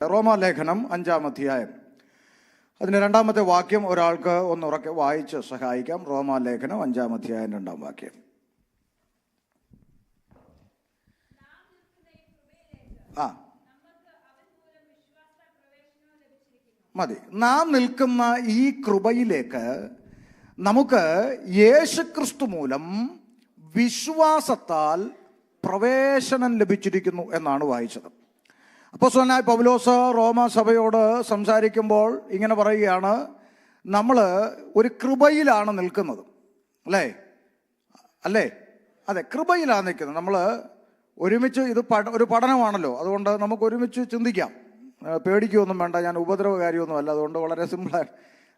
റോമാലേഖനം 5-ാം അധ്യായം അതിൻ്റെ 2-ാമത്തെ വാക്യം ഒരാൾക്ക് ഒന്നുറക്കെ വായിച്ച് സഹായിക്കാം. റോമാലേഖനം 5-ാം അധ്യായം 2-ാം വാക്യം. മതി. നാം നിൽക്കുന്ന ഈ കൃപയിലേക്ക് നമുക്ക് യേശുക്രിസ്തു മൂലം വിശ്വാസത്താൽ പ്രവേശനം ലഭിച്ചിരിക്കുന്നു എന്നാണ് വായിച്ചത്. അപ്പോസ്തലനായ പൗലോസ് റോമാ സഭയോട് സംസാരിക്കുമ്പോൾ ഇങ്ങനെ പറയുകയാണ്, നമ്മൾ ഒരു കൃപയിലാണ് നിൽക്കുന്നത്. അല്ലേ? അതെ, കൃപയിലാണ് നിൽക്കുന്നത്. നമ്മൾ ഒരുമിച്ച് ഇത് ഒരു പഠനമാണല്ലോ, അതുകൊണ്ട് നമുക്ക് ഒരുമിച്ച് ചിന്തിക്കാം. പേടിക്കുകയൊന്നും വേണ്ട, ഞാൻ ഉപദ്രവകാരിയൊന്നുമല്ല. അതുകൊണ്ട് വളരെ സിമ്പിളായിട്ട്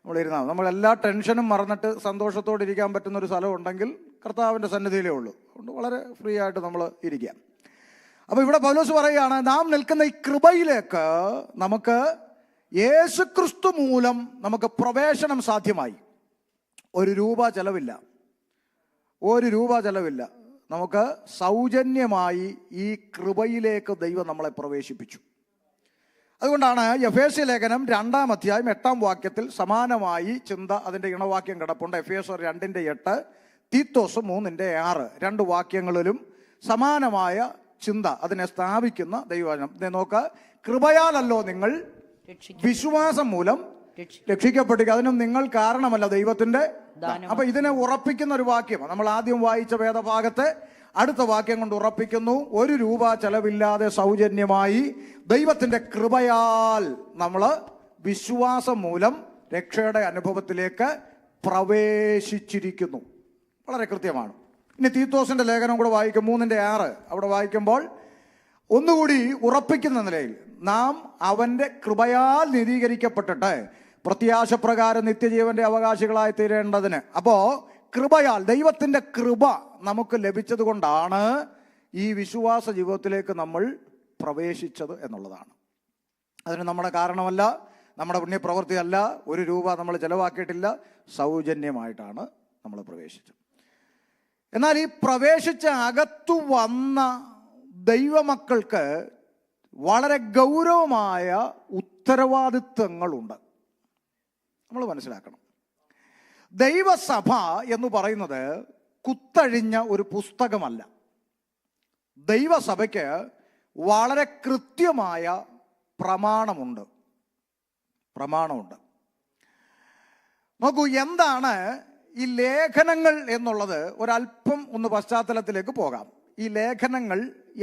നമ്മളിരുന്നാൽ നമ്മളെല്ലാ ടെൻഷനും മറന്നിട്ട് സന്തോഷത്തോടെ ഇരിക്കാൻ പറ്റുന്നൊരു സ്ഥലം ഉണ്ടെങ്കിൽ കർത്താവിൻ്റെ സന്നിധിയിലേ ഉള്ളൂ. അതുകൊണ്ട് വളരെ ഫ്രീ ആയിട്ട് നമ്മൾ ഇരിക്കാം. അപ്പോൾ ഇവിടെ പൗലോസ് പറയുകയാണ്, നാം നിൽക്കുന്ന ഈ കൃപയിലേക്ക് നമുക്ക് യേശുക്രിസ്തു മൂലം നമുക്ക് പ്രവേശനം സാധ്യമായി. ഒരു രൂപ ചെലവില്ല. നമുക്ക് സൗജന്യമായി ഈ കൃപയിലേക്ക് ദൈവം നമ്മളെ പ്രവേശിപ്പിച്ചു. അതുകൊണ്ടാണ് എഫേസ്യ ലേഖനം 2-ാം അധ്യായം 8-ാം വാക്യത്തിൽ സമാനമായി ചിന്ത, അതിൻ്റെ ഇണവാക്യം കിടപ്പുണ്ട്. എഫേസ്യർ 2:8, തീത്തോസ് 3:6 രണ്ട് വാക്യങ്ങളിലും സമാനമായ ചിന്ത അതിനെ സ്ഥാപിക്കുന്ന ദൈവവചനം. നോക്ക, കൃപയാലല്ലോ നിങ്ങൾ വിശ്വാസം മൂലം രക്ഷിക്കപ്പെടുക, അതിനും നിങ്ങൾ കാരണമല്ല, ദൈവത്തിന്റെ. അപ്പൊ ഇതിനെ ഉറപ്പിക്കുന്ന ഒരു വാക്യം നമ്മൾ ആദ്യം വായിച്ച വേദഭാഗത്തെ അടുത്ത വാക്യം കൊണ്ട് ഉറപ്പിക്കുന്നു. ഒരു രൂപ ചെലവില്ലാതെ സൗജന്യമായി ദൈവത്തിന്റെ കൃപയാൽ നമ്മൾ വിശ്വാസം മൂലം രക്ഷയുടെ അനുഭവത്തിലേക്ക് പ്രവേശിച്ചിരിക്കുന്നു. വളരെ കൃത്യമാണ്. ഇനി തീത്തോസിന്റെ ലേഖനം കൂടെ വായിക്കും, 3:6. അവിടെ വായിക്കുമ്പോൾ ഒന്നുകൂടി ഉറപ്പിക്കുന്ന നിലയിൽ, നാം അവന്റെ കൃപയാൽ നീതീകരിക്കപ്പെട്ടിട്ട് പ്രത്യാശപ്രകാരം നിത്യജീവന്റെ അവകാശികളായി തീരേണ്ടതിന്. അപ്പോ കൃപയാൽ, ദൈവത്തിന്റെ കൃപ നമുക്ക് ലഭിച്ചത് കൊണ്ടാണ് ഈ വിശ്വാസ ജീവിതത്തിലേക്ക് നമ്മൾ പ്രവേശിച്ചത് എന്നുള്ളതാണ്. അതിന് നമ്മുടെ കാരണമല്ല, നമ്മുടെ പുണ്യപ്രവൃത്തിയല്ല, ഒരു രൂപ നമ്മൾ ചെലവാക്കിയിട്ടില്ല, സൗജന്യമായിട്ടാണ് നമ്മൾ പ്രവേശിച്ചത്. എന്നാൽ ഈ പ്രവേശിച്ച അകത്തു വന്ന ദൈവമക്കൾക്ക് വളരെ ഗൗരവമായ ഉത്തരവാദിത്വങ്ങളുണ്ട്. നമ്മൾ മനസ്സിലാക്കണം. ദൈവസഭ എന്ന് പറയുന്നത് കുത്തഴിഞ്ഞ ഒരു പുസ്തകമല്ല. ദൈവസഭയ്ക്ക് വളരെ കൃത്യമായ പ്രമാണമുണ്ട്. നോക്കൂ, എന്താണ് ഈ ലേഖനങ്ങൾ എന്നുള്ളത് ഒരല്പം ഒന്ന് പശ്ചാത്തലത്തിലേക്ക് പോകാം. ഈ ലേഖനങ്ങൾ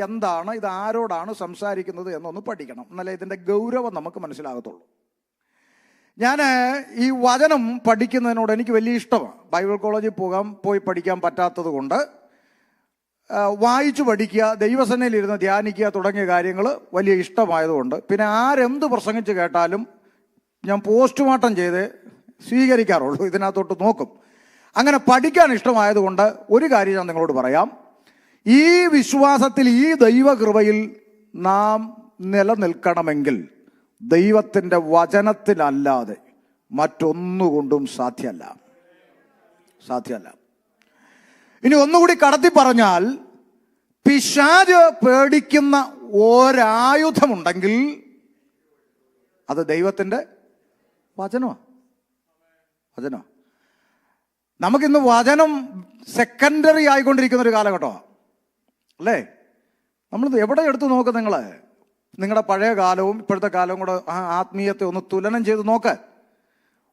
എന്താണ്, ഇത് ആരോടാണ് സംസാരിക്കുന്നത് എന്നൊന്ന് പഠിക്കണം, എന്നാലേ ഇതിൻ്റെ ഗൗരവം നമുക്ക് മനസ്സിലാകത്തുള്ളൂ. ഞാൻ ഈ വചനം പഠിക്കുന്നതിനോട് എനിക്ക് വലിയ ഇഷ്ടമാണ്. ബൈബിൾ കോളേജിൽ പോയി പഠിക്കാൻ പറ്റാത്തത് കൊണ്ട് വായിച്ചു പഠിക്കുക, ദൈവസേനയിലിരുന്ന് ധ്യാനിക്കുക തുടങ്ങിയ കാര്യങ്ങൾ വലിയ ഇഷ്ടമായതുകൊണ്ട്, പിന്നെ ആരെന്ത് പ്രസംഗിച്ച് കേട്ടാലും ഞാൻ പോസ്റ്റ്മോർട്ടം ചെയ്ത് സ്വീകരിക്കാറുള്ളൂ, ഇതിനകത്തോട്ട് നോക്കും. അങ്ങനെ പഠിക്കാൻ ഇഷ്ടമായതുകൊണ്ട് ഒരു കാര്യം ഞാൻ നിങ്ങളോട് പറയാം. ഈ വിശ്വാസത്തിൽ, ഈ ദൈവകൃപയിൽ നാം നിലനിൽക്കണമെങ്കിൽ ദൈവത്തിൻ്റെ വചനത്തിലല്ലാതെ മറ്റൊന്നുകൊണ്ടും സാധ്യമല്ല. ഇനി ഒന്നുകൂടി കടത്തി പറഞ്ഞാൽ, പിശാച് പേടിക്കുന്ന ഒരായുധമുണ്ടെങ്കിൽ അത് ദൈവത്തിൻ്റെ വചനമാണ്. നമുക്കിന്ന് വചനം സെക്കൻഡറി ആയിക്കൊണ്ടിരിക്കുന്ന ഒരു കാലഘട്ടമാണ്, അല്ലേ? നമ്മൾ എവിടെ എടുത്ത് നോക്ക്, നിങ്ങളുടെ പഴയ കാലവും ഇപ്പോഴത്തെ കാലവും കൂടെ ആത്മീയത്തെ ഒന്ന് തുലനം ചെയ്ത് നോക്ക്.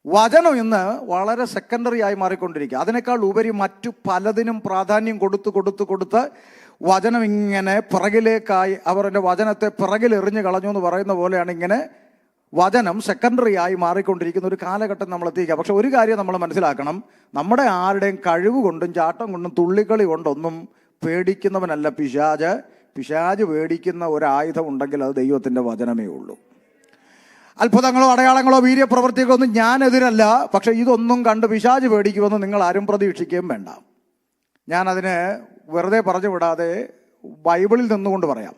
വചനം ഇന്ന് വളരെ സെക്കൻഡറി ആയി മാറിക്കൊണ്ടിരിക്കുക. അതിനേക്കാൾ ഉപരി മറ്റു പലതിനും പ്രാധാന്യം കൊടുത്ത് വചനം ഇങ്ങനെ പിറകിലേക്കായി, അവരുടെ വചനത്തെ പിറകിലെറിഞ്ഞ് കളഞ്ഞു എന്ന് പറയുന്ന പോലെയാണ് ഇങ്ങനെ വചനം സെക്കൻഡറി ആയി മാറിക്കൊണ്ടിരിക്കുന്ന ഒരു കാലഘട്ടം നമ്മൾ എത്തിക്കുക. പക്ഷെ ഒരു കാര്യം നമ്മൾ മനസ്സിലാക്കണം, നമ്മുടെ ആരുടെയും കഴിവ് കൊണ്ടും ചാട്ടം കൊണ്ടും തുള്ളിക്കളി കൊണ്ടൊന്നും പേടിക്കുന്നവനല്ല പിശാച്. പിശാച് പേടിക്കുന്ന ഒരായുധം ഉണ്ടെങ്കിൽ അത് ദൈവത്തിൻ്റെ വചനമേ ഉള്ളൂ. അത്ഭുതങ്ങളോ അടയാളങ്ങളോ വീര്യപ്രവൃത്തികളോ ഒന്നും ഞാനെതിരല്ല. പക്ഷെ ഇതൊന്നും കണ്ട് പിശാച് പേടിക്കുമെന്ന് നിങ്ങൾ ആരും പ്രതീക്ഷിക്കുകയും വേണ്ട. ഞാനതിന് വെറുതെ പറഞ്ഞു വിടാതെ ബൈബിളിൽ നിന്നുകൊണ്ട് പറയാം.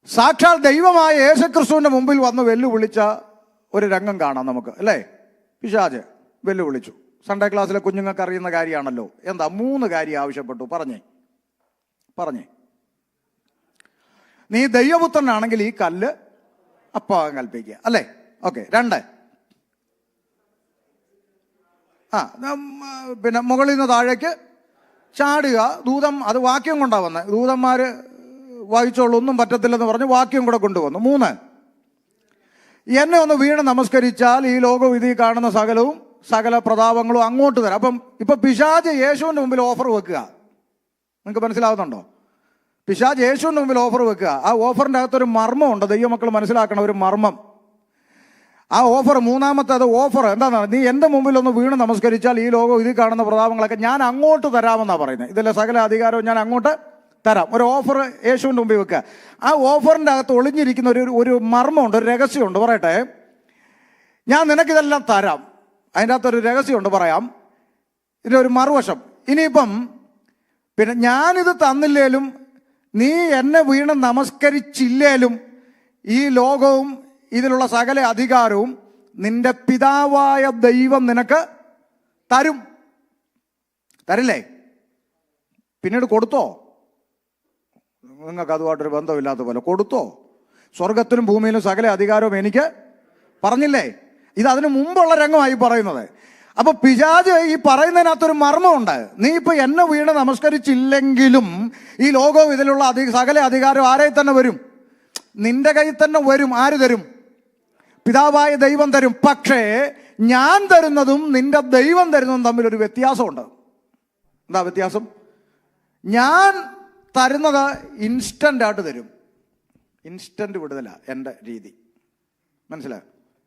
സാക്ഷാൽ ദൈവമായ യേശുക്രിസ്തുവിൻ്റെ മുമ്പിൽ വന്ന് വെല്ലുവിളിച്ച ഒരു രംഗം കാണാം നമുക്ക്, അല്ലേ? പിശാച് വെല്ലുവിളിച്ചു. സൺഡേ ക്ലാസ്സിലെ കുഞ്ഞുങ്ങൾക്ക് അറിയുന്ന കാര്യമാണല്ലോ. എന്താ? 3 കാര്യം ആവശ്യപ്പെട്ടു. പറഞ്ഞേ നീ ദൈവപുത്രനാണെങ്കിൽ ഈ കല്ല് അപ്പം കൽപ്പിക്കുക അല്ലേ? ഓക്കെ. 2, പിന്നെ മുകളിൽ നിന്ന് താഴേക്ക് ചാടുക. ദൂതം, അത് വാക്യം കൊണ്ടാണ് വന്നത്. ദൂതന്മാർ വായിച്ചോളൂ, ഒന്നും പറ്റത്തില്ലെന്ന് പറഞ്ഞ് വാക്യം കൂടെ കൊണ്ടുവന്നു. 3, എന്നെ ഒന്ന് വീണ് നമസ്കരിച്ചാൽ ഈ ലോകവും ഇതിൽ കാണുന്ന സകല പ്രതാപങ്ങളും അങ്ങോട്ട് തരാം. അപ്പം ഇപ്പം പിശാച് യേശുവിൻ്റെ മുമ്പിൽ ഓഫർ വെക്കുക. നിങ്ങൾക്ക് മനസ്സിലാവുന്നുണ്ടോ? പിശാച് യേശുവിൻ്റെ മുമ്പിൽ ഓഫർ വെക്കുക. ആ ഓഫറിൻ്റെ അകത്തൊരു മർമ്മമുണ്ട്. ദൈവമക്കൾ മനസ്സിലാക്കണം, ഒരു മർമ്മം. ആ ഓഫർ, മൂന്നാമത്തെ ഓഫർ എന്താണെന്ന്, നീ എൻ്റെ മുമ്പിൽ ഒന്ന് വീണ് നമസ്കരിച്ചാൽ ഈ ലോകം ഇതിൽ കാണുന്ന പ്രതാപങ്ങളൊക്കെ ഞാൻ അങ്ങോട്ട് തരാമെന്നാണ് പറയുന്നത്. ഇതിലെ സകല അധികാരവും ഞാൻ അങ്ങോട്ട് തരാം. ഒരു ഓഫർ യേശുവിൻ്റെ മുമ്പിൽ വെക്കുക. ആ ഓഫറിൻ്റെ അകത്ത് ഒളിഞ്ഞിരിക്കുന്ന ഒരു മർമ്മമുണ്ട്, ഒരു രഹസ്യമുണ്ട്. പറയട്ടെ, ഞാൻ നിനക്കിതെല്ലാം തരാം. അതിൻ്റെ അകത്തൊരു രഹസ്യമുണ്ട്, പറയാം. ഇതിൻ്റെ ഒരു മറുവശം. ഇനിയിപ്പം പിന്നെ ഞാനിത് തന്നില്ലേലും നീ എന്നെ വീണ് നമസ്കരിച്ചില്ലേലും ഈ ലോകവും ഇതിലുള്ള സകല അധികാരവും നിന്റെ പിതാവായ ദൈവം നിനക്ക് തരും. തരില്ലേ? പിന്നീട് കൊടുത്തോ? നിങ്ങൾക്ക് അതുമായിട്ടൊരു ബന്ധമില്ലാത്ത പോലെ കൊടുത്തോ? സ്വർഗത്തിലും ഭൂമിയിലും സകല അധികാരവും എനിക്ക് പറഞ്ഞില്ലേ? ഇത് അതിനു മുമ്പുള്ള രംഗമായി പറയുന്നത്. അപ്പൊ പിശാച് ഈ പറയുന്നതിനകത്തൊരു മർമ്മമുണ്ട്. നീ ഇപ്പൊ എന്നെ വീണ് നമസ്കരിച്ചില്ലെങ്കിലും ഈ ലോകവും ഇതിലുള്ള സകല അധികാരം ആരെ തന്നെ വരും? നിന്റെ കയ്യിൽ തന്നെ വരും. ആര് തരും? പിതാവായ ദൈവം തരും. പക്ഷേ ഞാൻ തരുന്നതും നിന്റെ ദൈവം തരുന്നതും തമ്മിലൊരു വ്യത്യാസമുണ്ട്. എന്താ വ്യത്യാസം? ഞാൻ തരുന്നത് ഇൻസ്റ്റന്റ് ആയിട്ട് തരും. ഇൻസ്റ്റന്റ് വിടുതല എൻ്റെ രീതി. മനസ്സിലായോ?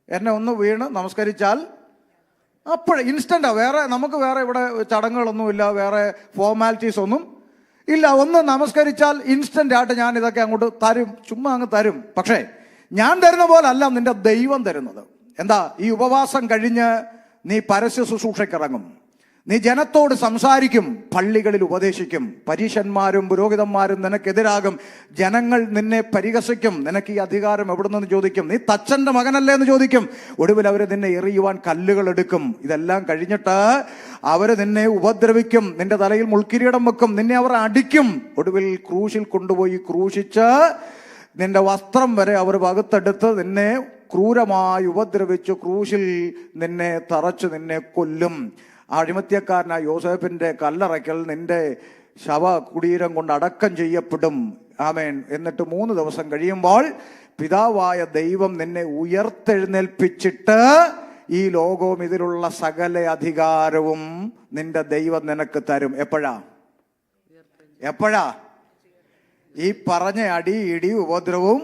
എന്നെ ഒന്ന് വീണ് നമസ്കരിച്ചാൽ അപ്പോഴേ ഇൻസ്റ്റന്റാ. നമുക്ക് വേറെ ഇവിടെ ചടങ്ങുകളൊന്നുമില്ല, വേറെ ഫോർമാലിറ്റീസ് ഒന്നും ഇല്ല. ഒന്ന് നമസ്കരിച്ചാൽ ഇൻസ്റ്റന്റ് ആയിട്ട് ഞാൻ ഇതൊക്കെ അങ്ങോട്ട് തരും, ചുമ്മാ അങ്ങ് തരും. പക്ഷേ ഞാൻ തരുന്ന പോലെ അല്ല നിന്റെ ദൈവം തരുന്നത്. എന്താ? ഈ ഉപവാസം കഴിഞ്ഞ് നീ പരസ്യ ശുശ്രൂഷയ്ക്കിറങ്ങും, നീ ജനത്തോട് സംസാരിക്കും, പള്ളികളിൽ ഉപദേശിക്കും, പരീശന്മാരും പുരോഹിതന്മാരും നിനക്കെതിരാകും, ജനങ്ങൾ നിന്നെ പരിഹസിക്കും, നിനക്ക് ഈ അധികാരം എവിടെ നിന്ന് ചോദിക്കും, നീ തച്ചന്റെ മകനല്ലേ എന്ന് ചോദിക്കും, ഒടുവിൽ അവർ നിന്നെ എറിയുവാൻ കല്ലുകൾ എടുക്കും. ഇതെല്ലാം കഴിഞ്ഞിട്ട് അവർ നിന്നെ ഉപദ്രവിക്കും, നിന്റെ തലയിൽ മുൾക്കിരീടം വെക്കും, നിന്നെ അവർ അടിക്കും, ഒടുവിൽ ക്രൂശിൽ കൊണ്ടുപോയി ക്രൂശിച്ച് നിന്റെ വസ്ത്രം വരെ അവർ പകുത്തെടുത്ത് നിന്നെ ക്രൂരമായി ഉപദ്രവിച്ചു ക്രൂശിൽ നിന്നെ തറച്ച് നിന്നെ കൊല്ലും. അടിമത്യക്കാരനായ യോസേഫിന്റെ കല്ലറയ്ക്കൽ നിന്റെ ശവ കുടീരം കൊണ്ട് അടക്കം ചെയ്യപ്പെടും. ആമേൻ. എന്നിട്ട് 3 ദിവസം കഴിയുമ്പോൾ പിതാവായ ദൈവം നിന്നെ ഉയർത്തെഴുന്നേൽപ്പിച്ചിട്ട് ഈ ലോകവും ഇതിലുള്ള സകല അധികാരവും നിന്റെ ദൈവം നിനക്ക് തരും. എപ്പോഴാ? ഈ പറഞ്ഞ അടി, ഇടി, ഉപദ്രവവും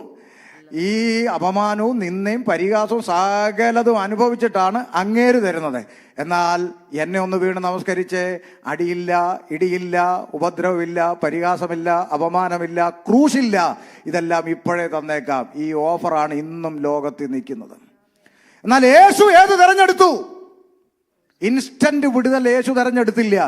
ഈ അപമാനവും നിന്നയും പരിഹാസവും സകലതും അനുഭവിച്ചിട്ടാണ് അങ്ങേര് തരുന്നത്. എന്നാൽ എന്നെ ഒന്ന് വീണ് നമസ്കരിച്ച് അടിയില്ല, ഇടിയില്ല, ഉപദ്രവമില്ല, പരിഹാസമില്ല, അപമാനമില്ല, ക്രൂശില്ല, ഇതെല്ലാം ഇപ്പോഴേ തന്നേക്കാം. ഈ ഓഫറാണ് ഇന്നും ലോകത്തിൽ നിൽക്കുന്നത്. എന്നാൽ യേശു ഏത് തെരഞ്ഞെടുത്തു? ഇൻസ്റ്റന്റ് വിടുതൽ യേശു തെരഞ്ഞെടുത്തില്ല.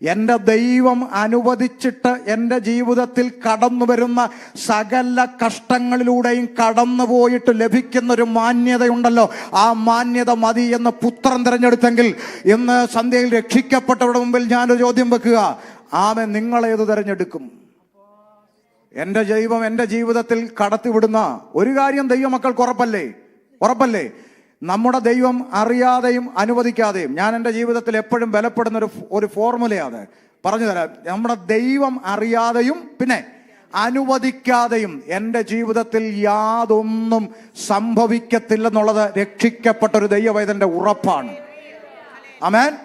എൻ്റെ ദൈവം അനുവദിച്ചിട്ട് എൻ്റെ ജീവിതത്തിൽ കടന്നു വരുന്ന സകല കഷ്ടങ്ങളിലൂടെയും കടന്നു പോയിട്ട് ലഭിക്കുന്നൊരു മാന്യതയുണ്ടല്ലോ, ആ മാന്യത മതി എന്ന് പുത്രൻ തിരഞ്ഞെടുത്തെങ്കിൽ ഇന്ന് സന്ധ്യയിൽ രക്ഷിക്കപ്പെട്ടവരുടെ മുമ്പിൽ ഞാനൊരു ചോദ്യം വെക്കുക, ആമേൻ, നിങ്ങളേത് തിരഞ്ഞെടുക്കും? എൻ്റെ ദൈവം എൻ്റെ ജീവിതത്തിൽ കടത്തിവിടുന്ന ഒരു കാര്യം ദൈവമക്കൾക്ക് ഉറപ്പല്ലേ? നമ്മുടെ ദൈവം അറിയാതെയും അനുവദിക്കാതെയും, ഞാൻ എൻ്റെ ജീവിതത്തിൽ എപ്പോഴും ബലപ്പെടുന്ന ഒരു ഫോർമുലയാണ് പറഞ്ഞു തരാം. നമ്മുടെ ദൈവം അറിയാതെയും പിന്നെ അനുവദിക്കാതെയും എൻ്റെ ജീവിതത്തിൽ യാതൊന്നും സംഭവിക്കത്തില്ലെന്നുള്ളത് രക്ഷിക്കപ്പെട്ട ഒരു ദൈവവൈതന്റെ ഉറപ്പാണ്. ആമേൻ.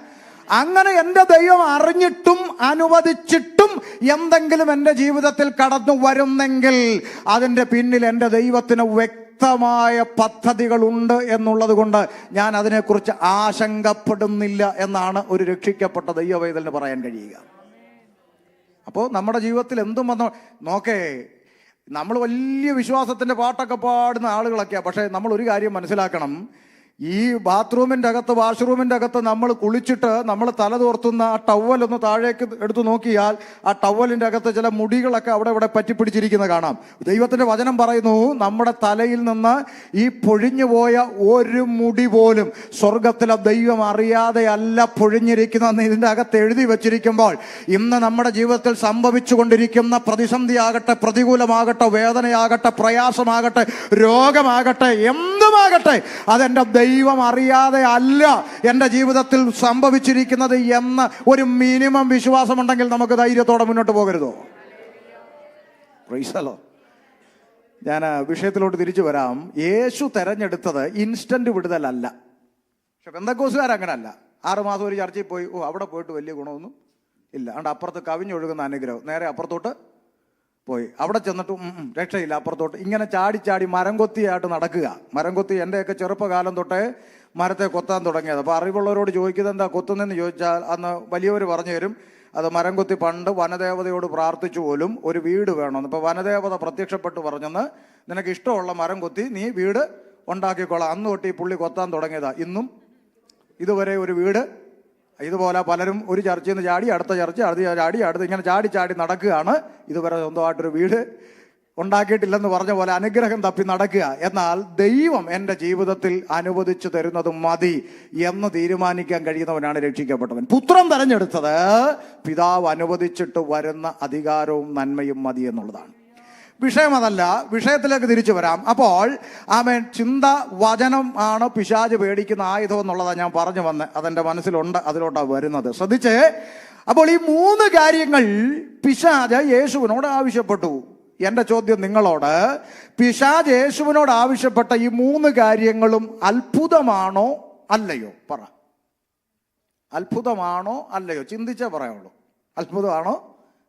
അങ്ങനെ എൻ്റെ ദൈവം അറിഞ്ഞിട്ടും അനുവദിച്ചിട്ടും എന്തെങ്കിലും എൻ്റെ ജീവിതത്തിൽ കടന്നു വരുന്നെങ്കിൽ അതിൻ്റെ പിന്നിൽ എൻ്റെ ദൈവത്തിന് വ്യക്തമായ പദ്ധതികളുണ്ട് എന്നുള്ളത് കൊണ്ട് ഞാൻ അതിനെക്കുറിച്ച് ആശങ്കപ്പെടുന്നില്ല എന്നാണ് ഒരു രക്ഷിക്കപ്പെട്ട ദൈവവൈതലിന് പറയാൻ കഴിയുക. അപ്പോൾ നമ്മുടെ ജീവിതത്തിൽ എന്തും വന്ന നോക്കേ, നമ്മൾ വലിയ വിശ്വാസത്തിൻ്റെ പാട്ടൊക്കെ പാടുന്ന ആളുകളൊക്കെയാണ്. പക്ഷേ നമ്മൾ ഒരു കാര്യം മനസ്സിലാക്കണം, ഈ ബാത്റൂമിൻ്റെ അകത്ത്, വാഷ്റൂമിൻ്റെ അകത്ത് നമ്മൾ കുളിച്ചിട്ട് നമ്മൾ തല തോർത്തുന്ന ആ ടവലൊന്ന് താഴേക്ക് എടുത്തു നോക്കിയാൽ ആ ടവലിൻ്റെ അകത്ത് ചില മുടികളൊക്കെ അവിടെ ഇവിടെ പറ്റിപ്പിടിച്ചിരിക്കുന്നത് കാണാം. ദൈവത്തിൻ്റെ വചനം പറയുന്നു, നമ്മുടെ തലയിൽ നിന്ന് ഈ പൊഴിഞ്ഞു പോയ ഒരു മുടി പോലും സ്വർഗത്തിലെ ദൈവം അറിയാതെ അല്ല പൊഴിഞ്ഞിരിക്കുന്നതെന്ന് ഇതിൻ്റെ അകത്ത് എഴുതി വച്ചിരിക്കുമ്പോൾ, ഇന്ന് നമ്മുടെ ജീവിതത്തിൽ സംഭവിച്ചു കൊണ്ടിരിക്കുന്ന പ്രതിസന്ധിയാകട്ടെ, പ്രതികൂലമാകട്ടെ, വേദനയാകട്ടെ, പ്രയാസമാകട്ടെ, രോഗമാകട്ടെ, എന്തുമാകട്ടെ, അതെൻ്റെ ദൈവം അറിയാതെ അല്ല എൻ്റെ ജീവിതത്തിൽ സംഭവിച്ചിരിക്കുന്നത് എന്ന ഒരു മിനിമം വിശ്വാസമുണ്ടെങ്കിൽ നമുക്ക് ധൈര്യത്തോടെ മുന്നോട്ട് പോകരുതോ? Praise the Lord. ഞാൻ വിഷയത്തിലോട്ട് തിരിച്ചു വരാം. യേശു തെരഞ്ഞെടുത്തത് ഇൻസ്റ്റന്റ് വിടുതലല്ല. പക്ഷെ പെന്തക്കോസുകാരങ്ങനല്ല. 6 മാസം ഒരു ചർച്ചയിൽ പോയി, അവിടെ പോയിട്ട് വലിയ ഗുണമൊന്നും ഇല്ല, അതുകൊണ്ട് അപ്പുറത്ത് കവിഞ്ഞൊഴുകുന്ന അനുഗ്രഹം, നേരെ അപ്പുറത്തോട്ട് പോയി. അവിടെ ചെന്നിട്ട് രക്ഷയില്ല, അപ്പുറത്തോട്ട് ഇങ്ങനെ ചാടി ചാടി മരം കൊത്തിയായിട്ട് നടക്കുക. മരം കൊത്തി എൻ്റെയൊക്കെ ചെറുപ്പകാലം തൊട്ടേ മരത്തെ കൊത്താൻ തുടങ്ങിയത്. അപ്പോൾ അറിവുള്ളവരോട് ചോദിക്കുന്നത് എന്താ കൊത്തുന്നതെന്ന് ചോദിച്ചാൽ അന്ന് വലിയവർ പറഞ്ഞു തരും, അത് മരം കൊത്തി പണ്ട് വനദേവതയോട് പ്രാർത്ഥിച്ചു പോലും ഒരു വീട് വേണമെന്ന്. ഇപ്പോൾ വനദേവത പ്രത്യക്ഷപ്പെട്ട് പറഞ്ഞെന്ന്, നിനക്ക് ഇഷ്ടമുള്ള മരം കൊത്തി നീ വീട് ഉണ്ടാക്കിക്കോളാം. അന്ന് തൊട്ട് ഈ പുള്ളി കൊത്താൻ തുടങ്ങിയതാ. ഇന്നും ഇതുവരെ ഒരു വീട് ഇതുപോലെ പലരും ഒരു ചർച്ചയിൽ നിന്ന് ചാടി അടുത്ത ചർച്ച, അടുത്ത ചാടി അടുത്ത്, ഇങ്ങനെ ചാടി ചാടി നടക്കുകയാണ്. ഇതുവരെ സ്വന്തമായിട്ടൊരു വീട് ഉണ്ടാക്കിയിട്ടില്ലെന്ന് പറഞ്ഞ പോലെ അനുഗ്രഹം തപ്പി നടക്കുക. എന്നാൽ ദൈവം എൻ്റെ ജീവിതത്തിൽ അനുവദിച്ചു തരുന്നത് മതി എന്ന് തീരുമാനിക്കാൻ കഴിയുന്നവനാണ് രക്ഷിക്കപ്പെട്ടവൻ. പുത്രൻ തെരഞ്ഞെടുത്തത് പിതാവ് അനുവദിച്ചിട്ട് വരുന്ന അധികാരവും നന്മയും മതി എന്നുള്ളതാണ്. വിഷയം അതല്ല, വിഷയത്തിലേക്ക് തിരിച്ചു വരാം. അപ്പോൾ ആമേൻ, ചിന്ത, വചനം ആണ് പിശാച് പേടിക്കുന്ന ആയുധം എന്നുള്ളതാണ് ഞാൻ പറഞ്ഞു വന്നത്. അതെൻ്റെ മനസ്സിലുണ്ട്, അതിലോട്ടാണ് വരുന്നത്. ശ്രദ്ധിച്ചേ. അപ്പോൾ ഈ 3 കാര്യങ്ങൾ പിശാച് യേശുവിനോട് ആവശ്യപ്പെട്ടു. എൻ്റെ ചോദ്യം നിങ്ങളോട്, പിശാച് യേശുവിനോട് ആവശ്യപ്പെട്ട ഈ 3 കാര്യങ്ങളും അത്ഭുതമാണോ അല്ലയോ? പറ. അത്ഭുതമാണോ അല്ലയോ? ചിന്തിച്ചേ പറയാവുള്ളൂ. അത്ഭുതമാണോ?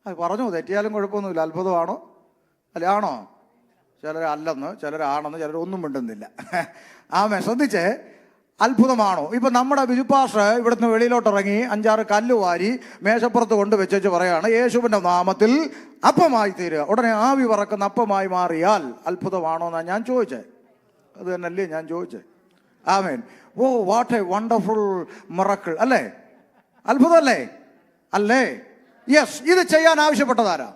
അത് പറഞ്ഞു, തെറ്റിയാലും കുഴപ്പമൊന്നുമില്ല. അത്ഭുതമാണോ അല്ല? ആണോ? ചിലർ അല്ലെന്ന്, ചിലരാണെന്ന്, ചിലർ ഒന്നും മിണ്ടുന്നില്ല. ആമേ. ശ്രദ്ധിച്ചേ. അത്ഭുതമാണോ? ഇപ്പം നമ്മുടെ ബിജുപാസ്റ്റർ ഇവിടുന്ന് വെളിയിലോട്ട് ഇറങ്ങി 5-6 കല്ല് വാരി മേശപ്പുറത്ത് കൊണ്ട് വെച്ചു പറയാണ്, യേശുവിൻ്റെ നാമത്തിൽ അപ്പമായി തീരുക. ഉടനെ ആവി പറക്കുന്ന അപ്പമായി മാറിയാൽ അത്ഭുതമാണോ എന്നാണ് ഞാൻ ചോദിച്ചത്. അത് തന്നെയല്ലേ ഞാൻ ചോദിച്ചത്? ആമേൻ. ഓ, വാട്ട് എ വണ്ടർഫുൾ മിറക്കിൾ അല്ലേ? അത്ഭുതമല്ലേ? അല്ലേ? യെസ്. ഇത് ചെയ്യാൻ ആവശ്യപ്പെട്ടതാരാ?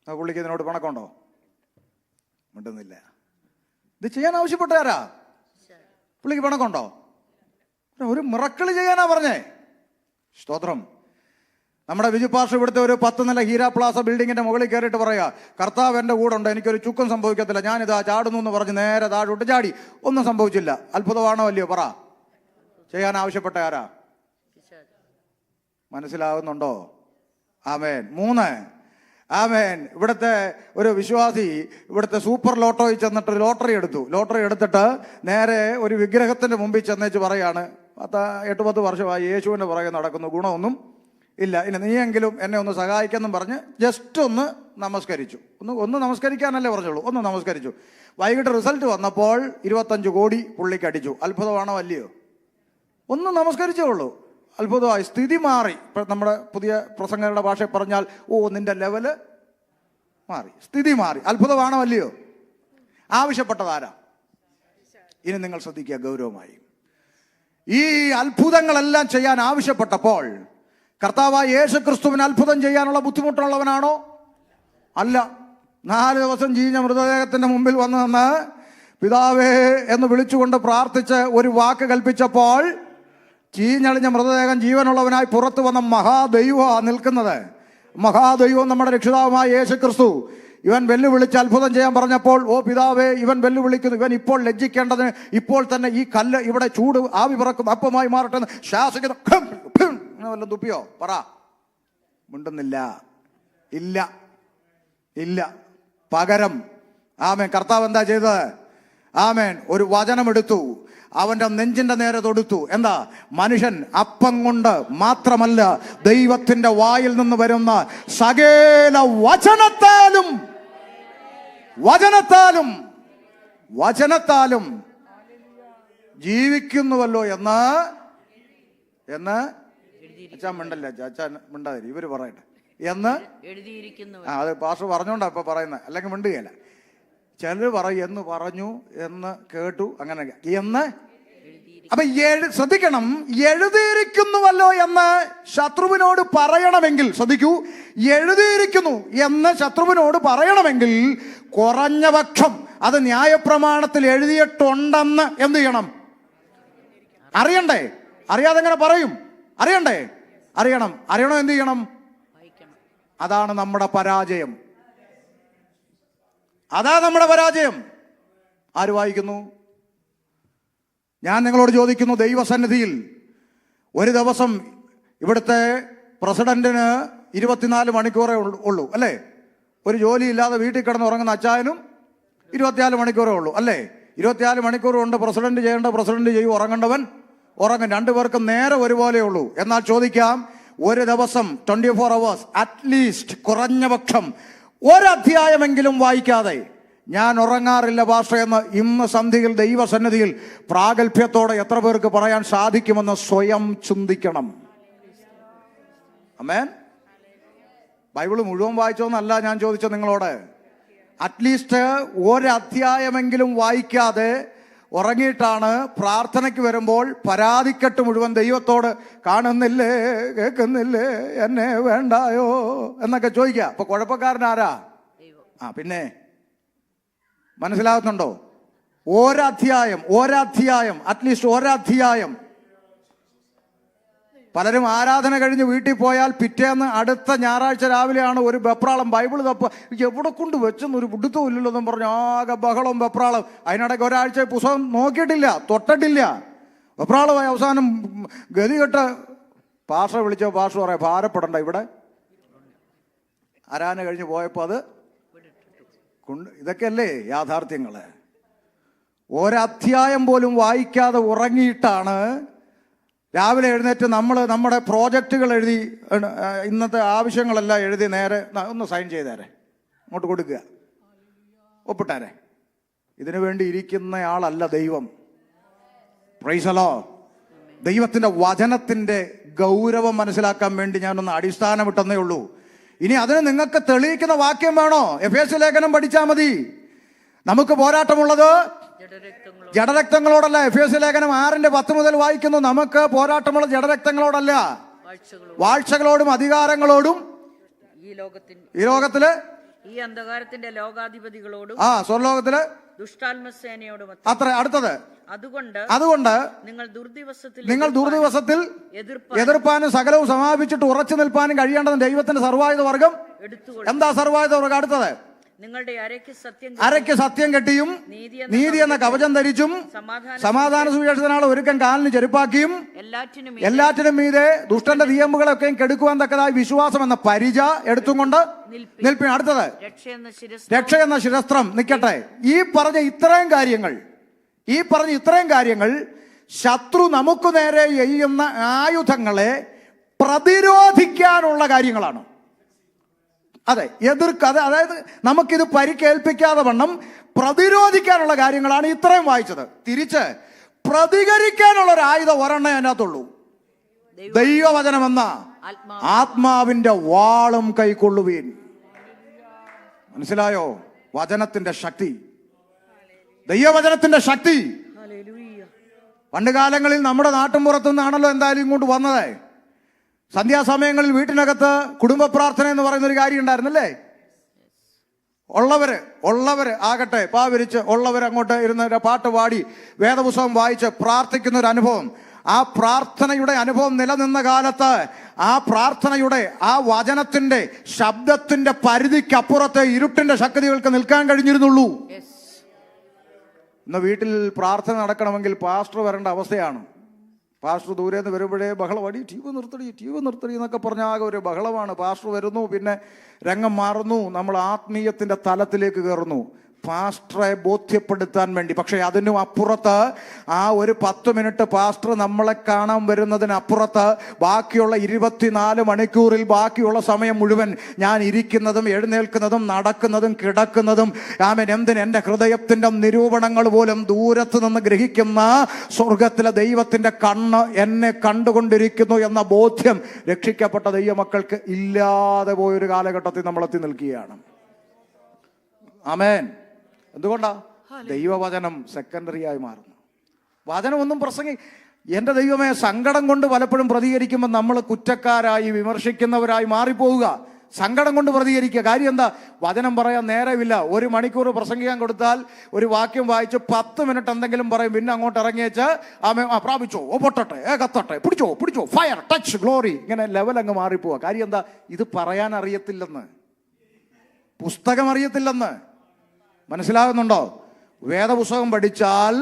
പുള്ളിക്ക് ഇതിനോട് പണക്കുണ്ടോ? മിണ്ടുന്നില്ല. ഇത് ചെയ്യാൻ ആവശ്യപ്പെട്ടാരാ? പുള്ളിക്ക് പണക്കുണ്ടോ? ഒരു മിറക്കിള് ചെയ്യാനാ പറഞ്ഞേ. സ്തോത്രം. നമ്മുടെ ബിജുപാസ്റ്റർ ഇവിടുത്തെ ഒരു 10 നില ഹീര പ്ലാസ ബിൽഡിങ്ങിന്റെ മുകളിൽ കയറിയിട്ട് പറയാ, കർത്താവ് എൻ്റെ കൂടെ ഉണ്ട്, എനിക്കൊരു ചുക്കും സംഭവിക്കത്തില്ല, ഞാനിതാ ചാടുന്നു എന്ന് പറഞ്ഞ് നേരെ താഴോട്ട് ചാടി. ഒന്നും സംഭവിച്ചില്ല. അത്ഭുതമാണോ അല്ലയോ? പറ. ചെയ്യാൻ ആവശ്യപ്പെട്ട ആരാ? മനസ്സിലാവുന്നുണ്ടോ? ആമേൻ. 3, ആമേൻ. ഇവിടുത്തെ ഒരു വിശ്വാസി ഇവിടുത്തെ സൂപ്പർ ലോട്ടോയിൽ ചെന്നിട്ട് ലോട്ടറി എടുത്തു. ലോട്ടറി എടുത്തിട്ട് നേരെ ഒരു വിഗ്രഹത്തിന്റെ മുമ്പിൽ ചെന്നേച്ച് പറയാണ്, 8-10 വർഷമായി യേശുവിൻ്റെ പുറകെ നടക്കുന്നു, ഗുണമൊന്നും ഇല്ല, ഇനി നീയെങ്കിലും എന്നെ ഒന്ന് സഹായിക്കെന്നും പറഞ്ഞ് ജസ്റ്റ് ഒന്ന് നമസ്കരിച്ചു. ഒന്ന് നമസ്കരിക്കാനല്ലേ പറഞ്ഞുള്ളൂ, ഒന്ന് നമസ്കരിച്ചു. വൈകിട്ട് റിസൾട്ട് വന്നപ്പോൾ 25 കോടി പുള്ളിക്ക് അടിച്ചു. അത്ഭുതമാണോ അല്ലയോ? ഒന്ന് നമസ്കരിച്ചേ ഉള്ളൂ. അത്ഭുതമായി. സ്ഥിതി മാറി. ഇപ്പം നമ്മുടെ പുതിയ പ്രസംഗങ്ങളുടെ ഭാഷയിൽ പറഞ്ഞാൽ, നിന്റെ ലെവല് മാറി, സ്ഥിതി മാറി. അത്ഭുതമാണോ അല്ലയോ? ആവശ്യപ്പെട്ടതാരാ? ഇനി നിങ്ങൾ ശ്രദ്ധിക്കുക ഗൗരവമായി. ഈ അത്ഭുതങ്ങളെല്ലാം ചെയ്യാൻ ആവശ്യപ്പെട്ടപ്പോൾ കർത്താവായ യേശു ക്രിസ്തുവിന് അത്ഭുതം ചെയ്യാനുള്ള ബുദ്ധിമുട്ടുള്ളവനാണോ? അല്ല. 4 ദിവസം ചീഞ്ഞ മൃതദേഹത്തിന്റെ മുമ്പിൽ വന്നു നിന്ന് പിതാവേ എന്ന് വിളിച്ചുകൊണ്ട് പ്രാർത്ഥിച്ച് ഒരു വാക്ക് കൽപ്പിച്ചപ്പോൾ ചീഞ്ഞളിഞ്ഞ മൃതദേഹം ജീവനുള്ളവനായി പുറത്തു വന്ന മഹാദൈവമാണ് നിൽക്കുന്നത്. മഹാദൈവം നമ്മുടെ രക്ഷിതാവുമായ യേശു ക്രിസ്തു. ഇവൻ വെല്ലുവിളിച്ച് അത്ഭുതം ചെയ്യാൻ പറഞ്ഞപ്പോൾ, പിതാവേ, ഇവൻ വെല്ലുവിളിക്കുന്നു, ഇവൻ ഇപ്പോൾ ലജ്ജിക്കേണ്ടതിന് ഇപ്പോൾ തന്നെ ഈ കല്ല് ഇവിടെ ചൂട് ആവി പറക്കും അപ്പമായി മാറട്ടെ എന്ന് ശാസിക്കുന്നു. വല്ലതും തുപ്പിയോ? പറ. മിണ്ടുന്നില്ല. ഇല്ല, ഇല്ല. പകരം ആമേൻ കർത്താവ് എന്താ ചെയ്തത്? ആമേൻ ഒരു വചനമെടുത്തു, അവന്റെ നെഞ്ചിന്റെ നേരെ തൊടുത്തു. എന്താ? മനുഷ്യൻ അപ്പം കൊണ്ട് മാത്രമല്ല ദൈവത്തിന്റെ വായിൽ നിന്ന് വരുന്ന സകല വചനത്താലും ജീവിക്കുന്നുവല്ലോ എന്ന് അച്ഛൻ മിണ്ടല്ലേ, അച്ഛൻ മിണ്ടാതിരി, ഇവര് പറയട്ടെ എന്ന്. അത് പാസ്റ്റർ പറഞ്ഞോണ്ടാ ഇപ്പൊ പറയുന്നത്, അല്ലെങ്കിൽ മിണ്ടുകയല്ല. ചിലർ പറയും എന്ന് പറഞ്ഞു, എന്ന് കേട്ടു, അങ്ങനെ എന്ന്. അപ്പൊ ശ്രദ്ധിക്കണം, എഴുതിയിരിക്കുന്നുവല്ലോ എന്ന് ശത്രുവിനോട് പറയണമെങ്കിൽ, ശ്രദ്ധിക്കൂ, എഴുതിയിരിക്കുന്നു എന്ന് ശത്രുവിനോട് പറയണമെങ്കിൽ കുറഞ്ഞ പക്ഷം അത് ന്യായപ്രമാണത്തിൽ എഴുതിയിട്ടുണ്ടെന്ന് എന്ത് ചെയ്യണം? അറിയണ്ടേ? അറിയാതെ എങ്ങനെ പറയും? അറിയണ്ടേ? അറിയണം. അറിയണോ? എന്ത് ചെയ്യണം? അതാണ് നമ്മുടെ പരാജയം. അതാ നമ്മുടെ പരാജയം. ആര് വായിക്കുന്നു? ഞാൻ നിങ്ങളോട് ചോദിക്കുന്നു, ദൈവസന്നിധിയിൽ ഒരു ദിവസം ഇവിടുത്തെ പ്രസിഡന്റിന് 24 മണിക്കൂറേ ഉള്ളൂ അല്ലേ? ഒരു ജോലി ഇല്ലാതെ വീട്ടിൽ കിടന്ന് ഉറങ്ങുന്ന അച്ചായനും 24 മണിക്കൂറേ ഉള്ളൂ അല്ലേ? 24 മണിക്കൂർ കൊണ്ട് പ്രസിഡന്റ് ചെയ്യേണ്ട പ്രസിഡന്റ് ചെയ്യും, ഉറങ്ങേണ്ടവൻ ഉറങ്ങും. രണ്ടുപേർക്കും നേരെ ഒരുപോലെ ഉള്ളൂ. എന്നാൽ ചോദിക്കാം, ഒരു ദിവസം 24 hours അറ്റ്ലീസ്റ്റ് കുറഞ്ഞ പക്ഷം ഒരധ്യായമെങ്കിലും വായിക്കാതെ ഞാൻ ഉറങ്ങാറില്ല പാസ്റ്റർ എന്ന് ഇന്ന് സന്ധ്യയിൽ ദൈവസന്നിധിയിൽ പ്രാഗൽഭ്യത്തോടെ എത്ര പേർക്ക് പറയാൻ സാധിക്കുമെന്ന് സ്വയം ചിന്തിക്കണം. ആമേൻ. ബൈബിള് മുഴുവൻ വായിച്ചോന്നല്ല ഞാൻ ചോദിച്ചത് നിങ്ങളോട്. അറ്റ്ലീസ്റ്റ് ഒരധ്യായമെങ്കിലും വായിക്കാതെ ഉറങ്ങിയിട്ടാണ് പ്രാർത്ഥനയ്ക്ക് വരുമ്പോൾ പരാതിക്കെട്ട് മുഴുവൻ ദൈവത്തോട് കാണുന്നില്ലേ, കേൾക്കുന്നില്ലേ, എന്നെ വേണ്ടായോ എന്നൊക്കെ ചോദിക്കുക. അപ്പൊ കുഴപ്പക്കാരനാരാ? പിന്നെ മനസ്സിലാകുന്നുണ്ടോ? ഒരധ്യായം അറ്റ്ലീസ്റ്റ് ഒരധ്യായം. പലരും ആരാധന കഴിഞ്ഞ് വീട്ടിൽ പോയാൽ പിറ്റേന്ന് അടുത്ത ഞായറാഴ്ച രാവിലെയാണ് ഒരു വെപ്രാളം. ബൈബിൾ തപ്പ എവിടെ കൊണ്ട് വെച്ചെന്നൊരു പിടുത്തവും ഇല്ലല്ലോ എന്നും പറഞ്ഞു ആകെ ബഹളം വെപ്രാളം. അതിനിടയ്ക്ക് ഒരാഴ്ച പുസ്തകം നോക്കിയിട്ടില്ല, തൊട്ടിട്ടില്ല, വെപ്രാളമായി. അവസാനം ഗതികെട്ട് പാസ്റ്ററെ വിളിച്ചോ, പാസ്റ്റർ പറയാം ഭാരപ്പെടണ്ട, ഇവിടെ ആരാധന കഴിഞ്ഞ് പോയപ്പോൾ അത് ഇതൊക്കെയല്ലേ യാഥാർത്ഥ്യങ്ങള്. ഒരധ്യായം പോലും വായിക്കാതെ ഉറങ്ങിയിട്ടാണ് രാവിലെ എഴുന്നേറ്റ് നമ്മൾ നമ്മുടെ പ്രോജക്റ്റുകൾ എഴുതി, ഇന്നത്തെ ആവശ്യങ്ങളെല്ലാം എഴുതി നേരെ ഒന്ന് സൈൻ ചെയ്തേരെ, അങ്ങോട്ട് കൊടുക്കുക, ഒപ്പിട്ടാരെ. ഇതിനു വേണ്ടി ഇരിക്കുന്നയാളല്ല ദൈവം. Praise the Lord. ദൈവത്തിന്റെ വചനത്തിന്റെ ഗൗരവം മനസ്സിലാക്കാൻ വേണ്ടി ഞാനൊന്ന് അടിസ്ഥാനമിട്ടെന്നേ ഉള്ളൂ. ഇനി അതിന് നിങ്ങൾക്ക് തെളിയിക്കുന്ന വാക്യം വേണോ? എഫേസ്യ ലേഖനം പഠിച്ചാൽ മതി. നമുക്ക് പോരാട്ടമുള്ളത് ജഡരക്തങ്ങളോടല്ല. എഫേസ്യ ലേഖനം 6:10 മുതൽ വായിക്കുന്നു. നമുക്ക് പോരാട്ടമുള്ള ജഡരക്തങ്ങളോടല്ല, വാഴ്ചകളോടും അധികാരങ്ങളോടും ഈ ലോകത്തില് ഈ അന്ധകാരത്തിന്റെ ലോകാധിപതികളോടും സ്വർലോകത്തില് ദുഷ്ടാത്മസേനയോടും. അത്ര അടുത്തത്, അതുകൊണ്ട് നിങ്ങൾ ദുർദിവസത്തിൽ എതിർപ്പാനും സകലവും സമാപിച്ചിട്ട് ഉറച്ചു നിൽപ്പാനും കഴിയേണ്ടത് ദൈവത്തിന്റെ സർവായുധ വർഗം. എന്താ സർവായുധ വർഗം? അടുത്തത്, നിങ്ങളുടെ അരയ്ക്ക് സത്യം കെട്ടിയും നീതി എന്ന കവചം ധരിച്ചും സമാധാന സുവിശേഷത്തിനാണ് ഒരുക്കം കാലിന് ചെരുപ്പാക്കിയും എല്ലാറ്റിനും മീതെ ദുഷ്ടന്റെ നിയമങ്ങളൊക്കെയും കെടുക്കുവാൻ തക്കതായി വിശ്വാസം എന്ന പരിച എടുത്തും കൊണ്ട് നിൽപ്പി. അടുത്തത്, രക്ഷ എന്ന ശിരസ്ത്രം നിൽക്കട്ടെ. ഈ പറഞ്ഞ ഇത്രയും കാര്യങ്ങൾ ശത്രു നമുക്ക് നേരെ എയ്യുന്ന ആയുധങ്ങളെ പ്രതിരോധിക്കാനുള്ള കാര്യങ്ങളാണ്. അതെ, അതായത് നമുക്കിത് പരിക്കേൽപ്പിക്കാതെ വണ്ണം പ്രതിരോധിക്കാനുള്ള കാര്യങ്ങളാണ് ഇത്രയും വായിച്ചത്. തിരിച്ച് പ്രതികരിക്കാനുള്ള ഒരു ആയുധം ഒരെണ്ണേ അതിനകത്തുള്ളൂ. ദൈവവചനമെന്ന ആത്മാവിന്റെ വാളും കൈക്കൊള്ളുവീൻ. മനസ്സിലായോ? വചനത്തിന്റെ ശക്തി, ദൈവവചനത്തിന്റെ ശക്തി. പണ്ട് കാലങ്ങളിൽ നമ്മുടെ നാട്ടിൻപുറത്തു നിന്നാണല്ലോ എന്തായാലും ഇങ്ങോട്ട് വന്നത്. സന്ധ്യാസമയങ്ങളിൽ വീട്ടിനകത്ത് കുടുംബ പ്രാർത്ഥന എന്ന് പറയുന്ന ഒരു കാര്യം ഉണ്ടായിരുന്നല്ലേ? ഉള്ളവര് ആകട്ടെ പാവിരിച്ച് ഉള്ളവർ അങ്ങോട്ട് ഇരുന്ന് പാട്ട് പാടി വേദപുസ്തകം വായിച്ച് പ്രാർത്ഥിക്കുന്ന ഒരു അനുഭവം. ആ പ്രാർത്ഥനയുടെ അനുഭവം നിലനിന്ന കാലത്ത് ആ പ്രാർത്ഥനയുടെ ആ വചനത്തിന്റെ ശബ്ദത്തിന്റെ പരിധിക്കപ്പുറത്തെ ഇരുട്ടിന്റെ ശക്തികൾക്ക് നിൽക്കാൻ കഴിഞ്ഞിരുന്നുള്ളൂ. ഇന്ന് വീട്ടിൽ പ്രാർത്ഥന നടക്കണമെങ്കിൽ പാസ്റ്റർ വരേണ്ട അവസ്ഥയാണ്. പാസ്റ്റർ ദൂരെ നിന്ന് വരുമ്പോഴേ ബഹളമടി, ടി വി നിർത്തടി എന്നൊക്കെ പറഞ്ഞാൽ ആകെ ഒരു ബഹളമാണ്. പാസ്റ്റർ വരുന്നു, പിന്നെ രംഗം മാറുന്നു, നമ്മൾ ആത്മീയത്തിൻ്റെ തലത്തിലേക്ക് കയറുന്നു പാസ്റ്ററെ ബോധ്യപ്പെടുത്താൻ വേണ്ടി. പക്ഷേ അതിനും അപ്പുറത്ത് ആ ഒരു 10 മിനിറ്റ് പാസ്റ്റർ നമ്മളെ കാണാൻ വരുന്നതിനപ്പുറത്ത് ബാക്കിയുള്ള 24 മണിക്കൂറിൽ ബാക്കിയുള്ള സമയം മുഴുവൻ ഞാൻ ഇരിക്കുന്നതും എഴുന്നേൽക്കുന്നതും നടക്കുന്നതും കിടക്കുന്നതും എൻ്റെ ഹൃദയത്തിൻ്റെ നിരൂപണങ്ങൾ പോലും ദൂരത്ത് നിന്ന് ഗ്രഹിക്കുന്ന സ്വർഗത്തിലെ ദൈവത്തിൻ്റെ കണ്ണ് എന്നെ കണ്ടുകൊണ്ടിരിക്കുന്നു എന്ന ബോധ്യം രക്ഷിക്കപ്പെട്ട ദൈവമക്കൾക്ക് ഇല്ലാതെ പോയൊരു കാലഘട്ടത്തിൽ നമ്മൾ എത്തി നിൽക്കുകയാണ്. ആമേൻ. എന്തുകൊണ്ടാ? ദൈവവചനം സെക്കൻഡറി ആയി മാറുന്നു. വചനമൊന്നും എൻ്റെ ദൈവമേ, സങ്കടം കൊണ്ട് പലപ്പോഴും പ്രതികരിക്കുമ്പോൾ നമ്മൾ കുറ്റക്കാരായി വിമർശിക്കുന്നവരായി മാറിപ്പോവുക. സങ്കടം കൊണ്ട് പ്രതികരിക്കുക. കാര്യം എന്താ? വചനം പറയാൻ നേരമില്ല. 1 മണിക്കൂർ പ്രസംഗിക്കാൻ കൊടുത്താൽ ഒരു വാക്യം വായിച്ച് 10 മിനിറ്റ് എന്തെങ്കിലും പറയും, പിന്നെ അങ്ങോട്ട് ഇറങ്ങിയേച്ച് പ്രാപിച്ചോ, പൊട്ടട്ടെ, കത്തട്ടെ, പിടിച്ചോ, ഫയർ, ടച്ച്, ഗ്ലോറി, ഇങ്ങനെ ലെവൽ അങ്ങ് മാറിപ്പോവുക. കാര്യം എന്താ? ഇത് പറയാൻ അറിയത്തില്ലെന്ന്, പുസ്തകം അറിയത്തില്ലെന്ന്. മനസ്സിലാകുന്നുണ്ടോ? വേദപുസ്തകം പഠിച്ചാൽ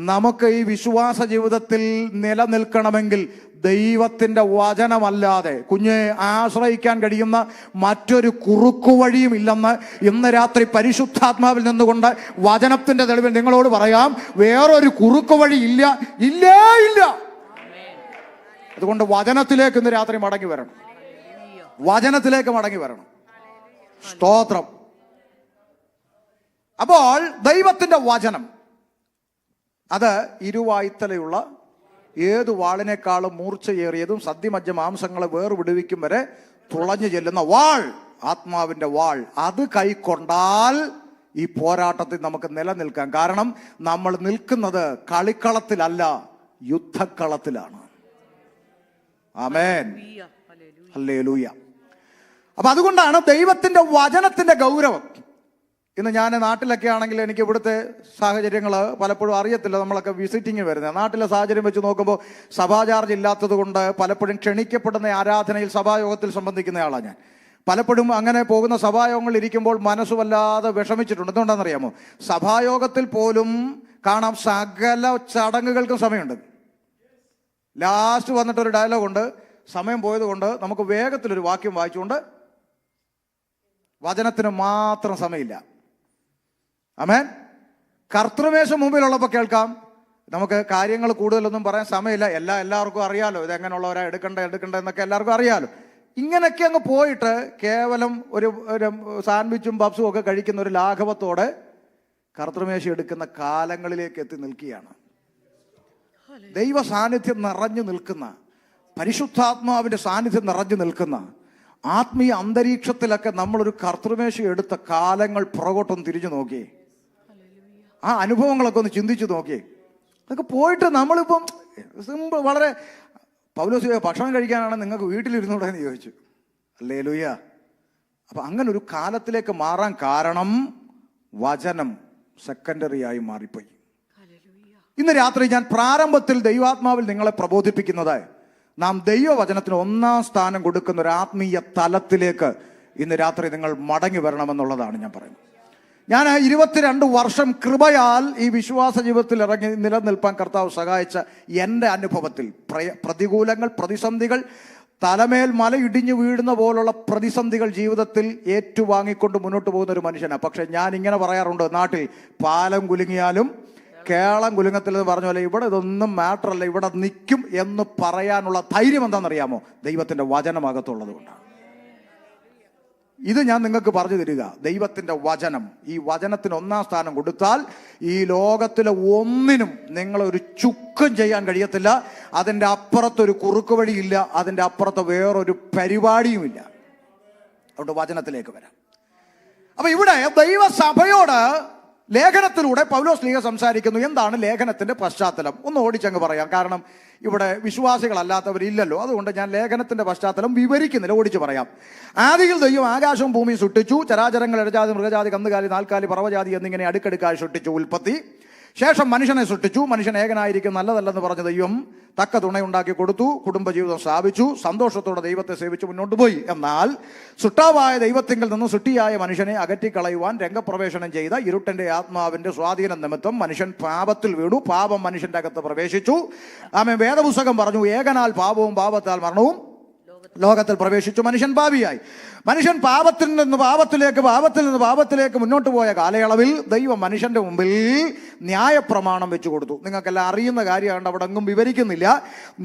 നമുക്ക് ഈ വിശ്വാസ ജീവിതത്തിൽ നിലനിൽക്കണമെങ്കിൽ ദൈവത്തിൻ്റെ വചനമല്ലാതെ കുഞ്ഞെ ആശ്രയിക്കാൻ കഴിയുന്ന മറ്റൊരു കുറുക്കുവഴിയും ഇല്ലെന്ന് ഇന്ന് രാത്രി പരിശുദ്ധാത്മാവിൽ നിന്നുകൊണ്ട് വചനത്തിന്റെ തെളിവിൽ നിങ്ങളോട് പറയാം. വേറൊരു കുറുക്കുവഴി ഇല്ല. അതുകൊണ്ട് വചനത്തിലേക്ക് ഇന്ന് രാത്രി മടങ്ങി വരണം. വചനത്തിലേക്ക് മടങ്ങി വരണം. സ്തോത്രം. അപ്പോൾ ദൈവത്തിന്റെ വചനം അത് ഇരുവായ്ത്തലയുള്ള ഏതു വാളിനേക്കാളും മൂർച്ചയേറിയതും സദ്യമജ്ജ മാംസങ്ങളെ വേർവിടുവിക്കും വരെ തുളഞ്ഞു ചെല്ലുന്ന വാൾ, ആത്മാവിന്റെ വാൾ. അത് കൈക്കൊണ്ടാൽ ഈ പോരാട്ടത്തിൽ നമുക്ക് നിലനിൽക്കാം. കാരണം നമ്മൾ നിൽക്കുന്നത് കളിക്കളത്തിലല്ല, യുദ്ധക്കളത്തിലാണ്. ആമേൻ, ഹല്ലേലൂയ. അപ്പൊ അതുകൊണ്ടാണ് ദൈവത്തിന്റെ വചനത്തിന്റെ ഗൗരവം. ഇന്ന് ഞാൻ നാട്ടിലൊക്കെ ആണെങ്കിൽ എനിക്ക് ഇവിടുത്തെ സാഹചര്യങ്ങൾ പലപ്പോഴും അറിയത്തില്ല. നമ്മളൊക്കെ വിസിറ്റിങ് വരുന്നത് നാട്ടിലെ സാഹചര്യം വെച്ച് നോക്കുമ്പോൾ സഭാ ചാർജ് ഇല്ലാത്തത് കൊണ്ട് പലപ്പോഴും ക്ഷണിക്കപ്പെടുന്ന ആരാധനയിൽ സഭായോഗത്തിൽ സംബന്ധിക്കുന്ന ആളാണ് ഞാൻ. പലപ്പോഴും അങ്ങനെ പോകുന്ന സഭായോഗങ്ങളിൽ ഇരിക്കുമ്പോൾ മനസ്സ് വല്ലാതെ വിഷമിച്ചിട്ടുണ്ട്. എന്തുകൊണ്ടാണെന്നറിയാമോ? സഭായോഗത്തിൽ പോലും കാണാം സകല ചടങ്ങുകൾക്കും സമയമുണ്ട്. ലാസ്റ്റ് വന്നിട്ടൊരു ഡയലോഗുണ്ട്, സമയം പോയതുകൊണ്ട് നമുക്ക് വേഗത്തിലൊരു വാക്യം വായിച്ചുകൊണ്ട് വചനത്തിന് മാത്രം സമയമില്ല. ആമേൻ. കർത്തൃമേശ മുമ്പിലുള്ളപ്പോൾ കേൾക്കാം, നമുക്ക് കാര്യങ്ങൾ കൂടുതലൊന്നും പറയാൻ സമയമില്ല, എല്ലാവർക്കും അറിയാലോ ഇതെങ്ങനെയുള്ളവരാ എടുക്കണ്ട എന്നൊക്കെ എല്ലാവർക്കും അറിയാലോ. ഇങ്ങനെയൊക്കെ അങ്ങ് പോയിട്ട് കേവലം ഒരു സാൻഡ്വിച്ചും പപ്സും ഒക്കെ കഴിക്കുന്ന ഒരു ലാഘവത്തോടെ കർത്തൃമേശ എടുക്കുന്ന കാലങ്ങളിലേക്ക് എത്തി നിൽക്കുകയാണ്. ദൈവ സാന്നിധ്യം നിറഞ്ഞു നിൽക്കുന്ന, പരിശുദ്ധാത്മാവിന്റെ സാന്നിധ്യം നിറഞ്ഞു നിൽക്കുന്ന ആത്മീയ അന്തരീക്ഷത്തിലൊക്കെ നമ്മളൊരു കർത്തൃമേശ എടുത്ത കാലങ്ങൾ പുറകോട്ടൊന്ന് തിരിഞ്ഞു നോക്കിയേ. ആ അനുഭവങ്ങളൊക്കെ ഒന്ന് ചിന്തിച്ചു നോക്കിയേ. അതൊക്കെ പോയിട്ട് നമ്മളിപ്പം സിമ്പിൾ, വളരെ പൗലോസ് ഭക്ഷണം കഴിക്കാനാണ് നിങ്ങൾക്ക് വീട്ടിലിരുന്നൂടെ എന്ന് ചോദിച്ചു. ഹല്ലേലൂയ. അപ്പൊ അങ്ങനെ ഒരു കാലത്തിലേക്ക് മാറാൻ കാരണം വചനം സെക്കൻഡറി ആയി മാറിപ്പോയി. ഇന്ന് രാത്രി ഞാൻ പ്രാരംഭത്തിൽ ദൈവാത്മാവിൽ നിങ്ങളെ പ്രബോധിപ്പിക്കുന്നത്, നാം ദൈവവചനത്തിന് 1ാം സ്ഥാനം കൊടുക്കുന്ന ഒരു ആത്മീയ തലത്തിലേക്ക് ഇന്ന് രാത്രി നിങ്ങൾ മടങ്ങി വരണമെന്നുള്ളതാണ് ഞാൻ പറയുന്നത്. ഞാൻ 22 വർഷം കൃപയാൽ ഈ വിശ്വാസ ജീവിതത്തിൽ ഇറങ്ങി നിലനിൽപ്പാൻ കർത്താവ് സഹായിച്ച എൻ്റെ അനുഭവത്തിൽ പ്രതികൂലങ്ങൾ, പ്രതിസന്ധികൾ, തലമേൽ മല ഇടിഞ്ഞു വീഴുന്ന പോലുള്ള പ്രതിസന്ധികൾ ജീവിതത്തിൽ ഏറ്റുവാങ്ങിക്കൊണ്ട് മുന്നോട്ട് പോകുന്ന ഒരു മനുഷ്യനാണ്. പക്ഷെ ഞാൻ ഇങ്ങനെ പറയാറുണ്ട്, നാട്ടിൽ പാലം കുലുങ്ങിയാലും കേളം കുലുങ്ങത്തില്ലെന്ന് പറഞ്ഞ പോലെ ഇവിടെ ഇതൊന്നും മാറ്ററല്ല, ഇവിടെ നിൽക്കും എന്ന് പറയാനുള്ള ധൈര്യം എന്താണെന്നറിയാമോ? ദൈവത്തിന്റെ വചനമകത്തുള്ളത് കൊണ്ടാണ്. ഇത് ഞാൻ നിങ്ങൾക്ക് പറഞ്ഞു തരിക. ദൈവത്തിന്റെ വചനം, ഈ വചനത്തിന് 1ാം സ്ഥാനം കൊടുത്താൽ ഈ ലോകത്തിലെ ഒന്നിനും നിങ്ങളൊരു ചുക്കും ചെയ്യാൻ കഴിയത്തില്ല. അതിൻ്റെ അപ്പുറത്തൊരു കുറുക്ക് വഴിയില്ല, അതിൻ്റെ അപ്പുറത്ത് വേറൊരു പരിപാടിയുമില്ല. അതുകൊണ്ട് വചനത്തിലേക്ക് വരാം. അപ്പൊ ഇവിടെ ദൈവസഭയോട് ലേഖനത്തിലൂടെ പൗലോസ് ലീഗ സംസാരിക്കുന്നു. എന്താണ് ലേഖനത്തിന്റെ പശ്ചാത്തലം? ഒന്ന് ഓടിച്ചങ്ങ് പറയാം. കാരണം ഇവിടെ വിശ്വാസികളല്ലാത്തവരില്ലല്ലോ. അതുകൊണ്ട് ഞാൻ ലേഖനത്തിന്റെ പശ്ചാത്തലം വിവരിക്കുന്നില്ല, ഓടിച്ചു പറയാം. ആദിയിൽ ദൈവം ആകാശവും ഭൂമിയും സൃഷ്ടിച്ചു. ചരാചരങ്ങൾ, ഇടജാതി, മൃഗജാതി, കന്നുകാലി, നാൽക്കാലി, പറവജാതി എന്നിങ്ങനെ അടുക്കടുക്കായി സൃഷ്ടിച്ചു. ഉൽപ്പത്തി. ശേഷം മനുഷ്യനെ സൃഷ്ടിച്ചു. മനുഷ്യൻ ഏകനായിരിക്കും നല്ലതല്ലെന്ന് പറഞ്ഞ ദൈവം തക്ക തുണയുണ്ടാക്കി കൊടുത്തു. കുടുംബജീവിതം സ്ഥാപിച്ചു. സന്തോഷത്തോടെ ദൈവത്തെ സേവിച്ച് മുന്നോട്ട് പോയി. എന്നാൽ സൃഷ്ടാവായ ദൈവത്തിങ്കിൽ നിന്ന് സൃഷ്ടിയായ മനുഷ്യനെ അകറ്റിക്കളയുവാൻ രംഗപ്രവേശനം ചെയ്ത ഇരുട്ടന്റെ ആത്മാവിന്റെ സ്വാധീനം നിമിത്തം മനുഷ്യൻ പാപത്തിൽ വീണു. പാപം മനുഷ്യന്റെ അകത്ത് പ്രവേശിച്ചു. ആമേൻ. വേദപുസ്തകം പറഞ്ഞു, ഏകനാൽ പാപവും പാപത്താൽ മരണവും ലോകത്തിൽ പ്രവേശിച്ചു. മനുഷ്യൻ പാപിയായി. മനുഷ്യൻ പാപത്തിൽ നിന്ന് പാപത്തിലേക്ക് മുന്നോട്ട് പോയ കാലയളവിൽ ദൈവം മനുഷ്യന്റെ മുമ്പിൽ ന്യായപ്രമാണം വെച്ചു കൊടുത്തു. നിങ്ങൾക്കെല്ലാം അറിയുന്ന കാര്യമാണ്, അവിടെ എങ്ങും വിവരിക്കുന്നില്ല.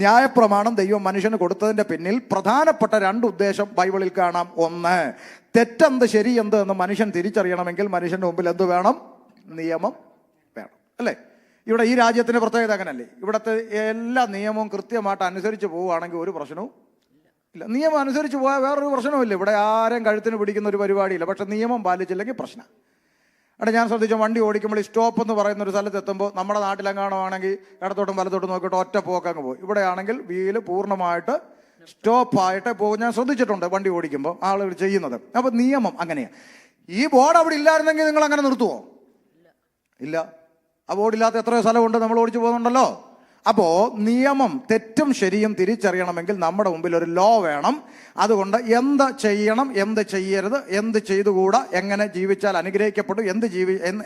ന്യായപ്രമാണം ദൈവം മനുഷ്യന് കൊടുത്തതിന്റെ പിന്നിൽ പ്രധാനപ്പെട്ട 2 ഉദ്ദേശം ബൈബിളിൽ കാണാം. ഒന്ന്, തെറ്റെന്ത് ശരിയെന്ത് എന്ന് മനുഷ്യൻ തിരിച്ചറിയണമെങ്കിൽ മനുഷ്യന്റെ മുമ്പിൽ എന്ത് വേണം? നിയമം വേണം, അല്ലേ? ഇവിടെ ഈ രാജ്യത്തിന്റെ പ്രത്യേകത അങ്ങനല്ലേ? ഇവിടുത്തെ എല്ലാ നിയമവും കൃത്യമായിട്ട് അനുസരിച്ച് പോവുകയാണെങ്കിൽ ഒരു പ്രശ്നവും ഇല്ല. നിയമം അനുസരിച്ച് പോയാൽ വേറൊരു പ്രശ്നവുമില്ല. ഇവിടെ ആരും കഴുത്തിന് പിടിക്കുന്ന ഒരു പരിപാടിയില്ല. പക്ഷെ നിയമം പാലിച്ചില്ലെങ്കിൽ പ്രശ്നം. അവിടെ ഞാൻ ശ്രദ്ധിച്ചു, വണ്ടി ഓടിക്കുമ്പോൾ ഈ സ്റ്റോപ്പ് എന്ന് പറയുന്ന ഒരു സ്ഥലത്ത് എത്തുമ്പോൾ നമ്മുടെ നാട്ടിലെങ്ങാണോ ഇടത്തോട്ടും വലത്തോട്ടും നോക്കിയിട്ട് ഒറ്റ പോക്കങ്ങ് പോകും. ഇവിടെ ആണെങ്കിൽ വീല് പൂർണ്ണമായിട്ട് സ്റ്റോപ്പായിട്ട് പോകും. ഞാൻ ശ്രദ്ധിച്ചിട്ടുണ്ട് വണ്ടി ഓടിക്കുമ്പോൾ ആളുകൾ ചെയ്യുന്നത്. അപ്പോൾ നിയമം അങ്ങനെയാണ്. ഈ ബോർഡ് അവിടെ ഇല്ലായിരുന്നെങ്കിൽ നിങ്ങൾ അങ്ങനെ നിർത്തുവോ? ഇല്ല. ആ ബോർഡില്ലാത്ത എത്രയോ സ്ഥലമുണ്ട്, നമ്മൾ ഓടിച്ചു പോകുന്നുണ്ടല്ലോ. അപ്പോൾ നിയമം, തെറ്റും ശരിയും തിരിച്ചറിയണമെങ്കിൽ നമ്മുടെ മുമ്പിൽ ഒരു ലോ വേണം. അതുകൊണ്ട് എന്ത് ചെയ്യണം, എന്ത് ചെയ്യരുത്, എന്ത് ചെയ്തുകൂടാ, എങ്ങനെ ജീവിച്ചാൽ അനുഗ്രഹിക്കപ്പെടും,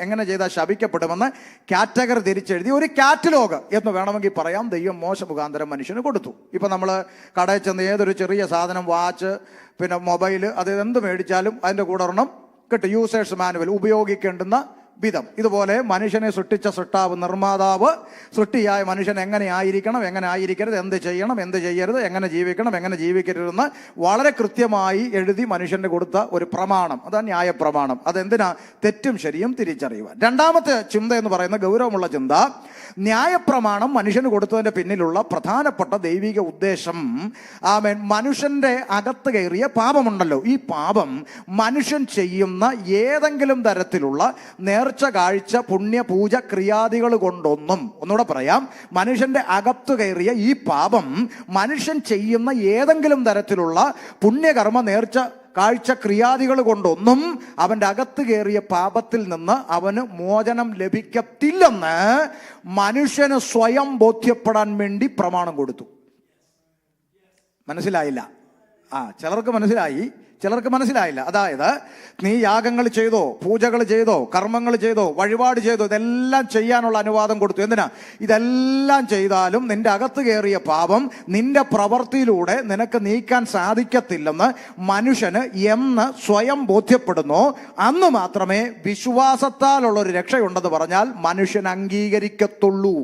എങ്ങനെ ചെയ്താൽ ശപിക്കപ്പെടുമെന്ന് കാറ്റഗറി തിരിച്ചെഴുതി ഒരു കാറ്റലോഗ് എന്ന് വേണമെങ്കിൽ പറയാം ദൈവം മോശ മുഖാന്തരം മനുഷ്യന് കൊടുത്തു. ഇപ്പം നമ്മൾ കടയിൽ ചെന്ന് ഏതൊരു ചെറിയ സാധനം, വാച്ച്, പിന്നെ മൊബൈൽ, അത് എന്ത് മേടിച്ചാലും അതിൻ്റെ കൂടെ ഒരെണ്ണം കിട്ടും, യൂസേഴ്സ് മാനുവൽ, ഉപയോഗിക്കേണ്ടുന്ന വിധം. ഇതുപോലെ മനുഷ്യനെ സൃഷ്ടിച്ച സൃഷ്ടാവ്, നിർമ്മാതാവ്, സൃഷ്ടിയായ മനുഷ്യൻ എങ്ങനെ ആയിരിക്കണം, എങ്ങനെ ആയിരിക്കരുത്, എന്ത് ചെയ്യണം, എന്ത് ചെയ്യരുത്, എങ്ങനെ ജീവിക്കണം, എങ്ങനെ ജീവിക്കരുതെന്ന് വളരെ കൃത്യമായി എഴുതി മനുഷ്യന് കൊടുത്ത ഒരു പ്രമാണം, അതാണ് ന്യായപ്രമാണം. അതെന്തിനാ? തെറ്റും ശരിയും തിരിച്ചറിയുവാൻ. രണ്ടാമത്തെ ചിന്ത എന്ന് പറയുന്ന ഗൗരവമുള്ള ചിന്ത, ന്യായപ്രമാണം മനുഷ്യന് കൊടുത്തതിൻ്റെ പിന്നിലുള്ള പ്രധാനപ്പെട്ട ദൈവിക ഉദ്ദേശം, മനുഷ്യന്റെ അകത്ത് കയറിയ പാപമുണ്ടല്ലോ, ഈ പാപം മനുഷ്യൻ ചെയ്യുന്ന ഏതെങ്കിലും തരത്തിലുള്ള നേർച്ച, കാഴ്ച, പുണ്യ, പൂജ, ക്രിയാദികൾ കൊണ്ടൊന്നും, ഒന്നുകൂടെ പറയാം, മനുഷ്യന്റെ അകത്ത് കയറിയ ഈ പാപം മനുഷ്യൻ ചെയ്യുന്ന ഏതെങ്കിലും തരത്തിലുള്ള പുണ്യകർമ്മ, നേർച്ച, കാഴ്ച, ക്രിയാദികൾ കൊണ്ടൊന്നും അവൻ്റെ അകത്ത് കയറിയ പാപത്തിൽ നിന്ന് അവന് മോചനം ലഭിക്കത്തില്ലെന്ന് മനുഷ്യന് സ്വയം ബോധ്യപ്പെടാൻ വേണ്ടി പ്രമാണം കൊടുത്തു. മനസ്സിലായില്ല? ചിലർക്ക് മനസ്സിലായി, ചിലർക്ക് മനസ്സിലായില്ല. അതായത് നീ യാഗങ്ങൾ ചെയ്തോ, പൂജകൾ ചെയ്തോ, കർമ്മങ്ങൾ ചെയ്തോ, വഴിപാട് ചെയ്തോ, ഇതെല്ലാം ചെയ്യാനുള്ള അനുവാദം കൊടുത്തു. എന്തിനാ? ഇതെല്ലാം ചെയ്താലും നിന്റെ അകത്ത് കയറിയ പാപം നിന്റെ പ്രവൃത്തിയിലൂടെ നിനക്ക് നീക്കാൻ സാധിക്കത്തില്ലെന്ന് മനുഷ്യന് എന്ന് സ്വയം ബോധ്യപ്പെടുന്നു, അന്ന് മാത്രമേ വിശ്വാസത്താലുള്ളൊരു രക്ഷയുണ്ടെന്ന് പറഞ്ഞാൽ മനുഷ്യൻ അംഗീകരിക്കത്തുള്ളൂ.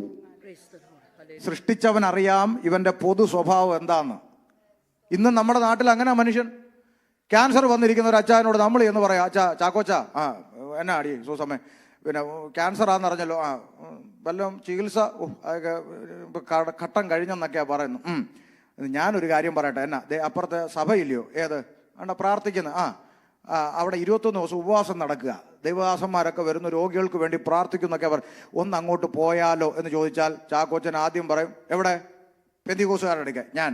സൃഷ്ടിച്ചവൻ അറിയാം ഇവന്റെ പൊതു സ്വഭാവം എന്താന്ന്. ഇന്ന് നമ്മുടെ നാട്ടിൽ അങ്ങനെ മനുഷ്യൻ, ക്യാൻസർ വന്നിരിക്കുന്ന ഒരു അച്ചായനോട് നമ്മൾ എന്ന് പറയാം, അച്ഛാ, ചാക്കോച്ച, എന്നാ അടി സൂസമ്മേ, പിന്നെ ക്യാൻസർ ആണെന്ന് അറിഞ്ഞല്ലോ, വല്ലതും ചികിത്സ ഘട്ടം കഴിഞ്ഞെന്നൊക്കെയാണ് പറയുന്നു. ഞാനൊരു കാര്യം പറയട്ടെ, എന്നാ അപ്പുറത്തെ സഭയില്ലയോ, ഏത് പ്രാർത്ഥിക്കുന്ന, അവിടെ 21 ദിവസം ഉപവാസം നടക്കുക, ദൈവദാസന്മാരൊക്കെ വരുന്ന രോഗികൾക്ക് വേണ്ടി പ്രാർത്ഥിക്കുന്നൊക്കെ ഒന്ന് അങ്ങോട്ട് പോയാലോ എന്ന് ചോദിച്ചാൽ ചാക്കോച്ചൻ ആദ്യം പറയും, എവിടെ? പെന്തിക്കോസുകാരുടെ അടുക്കൽ. ഞാൻ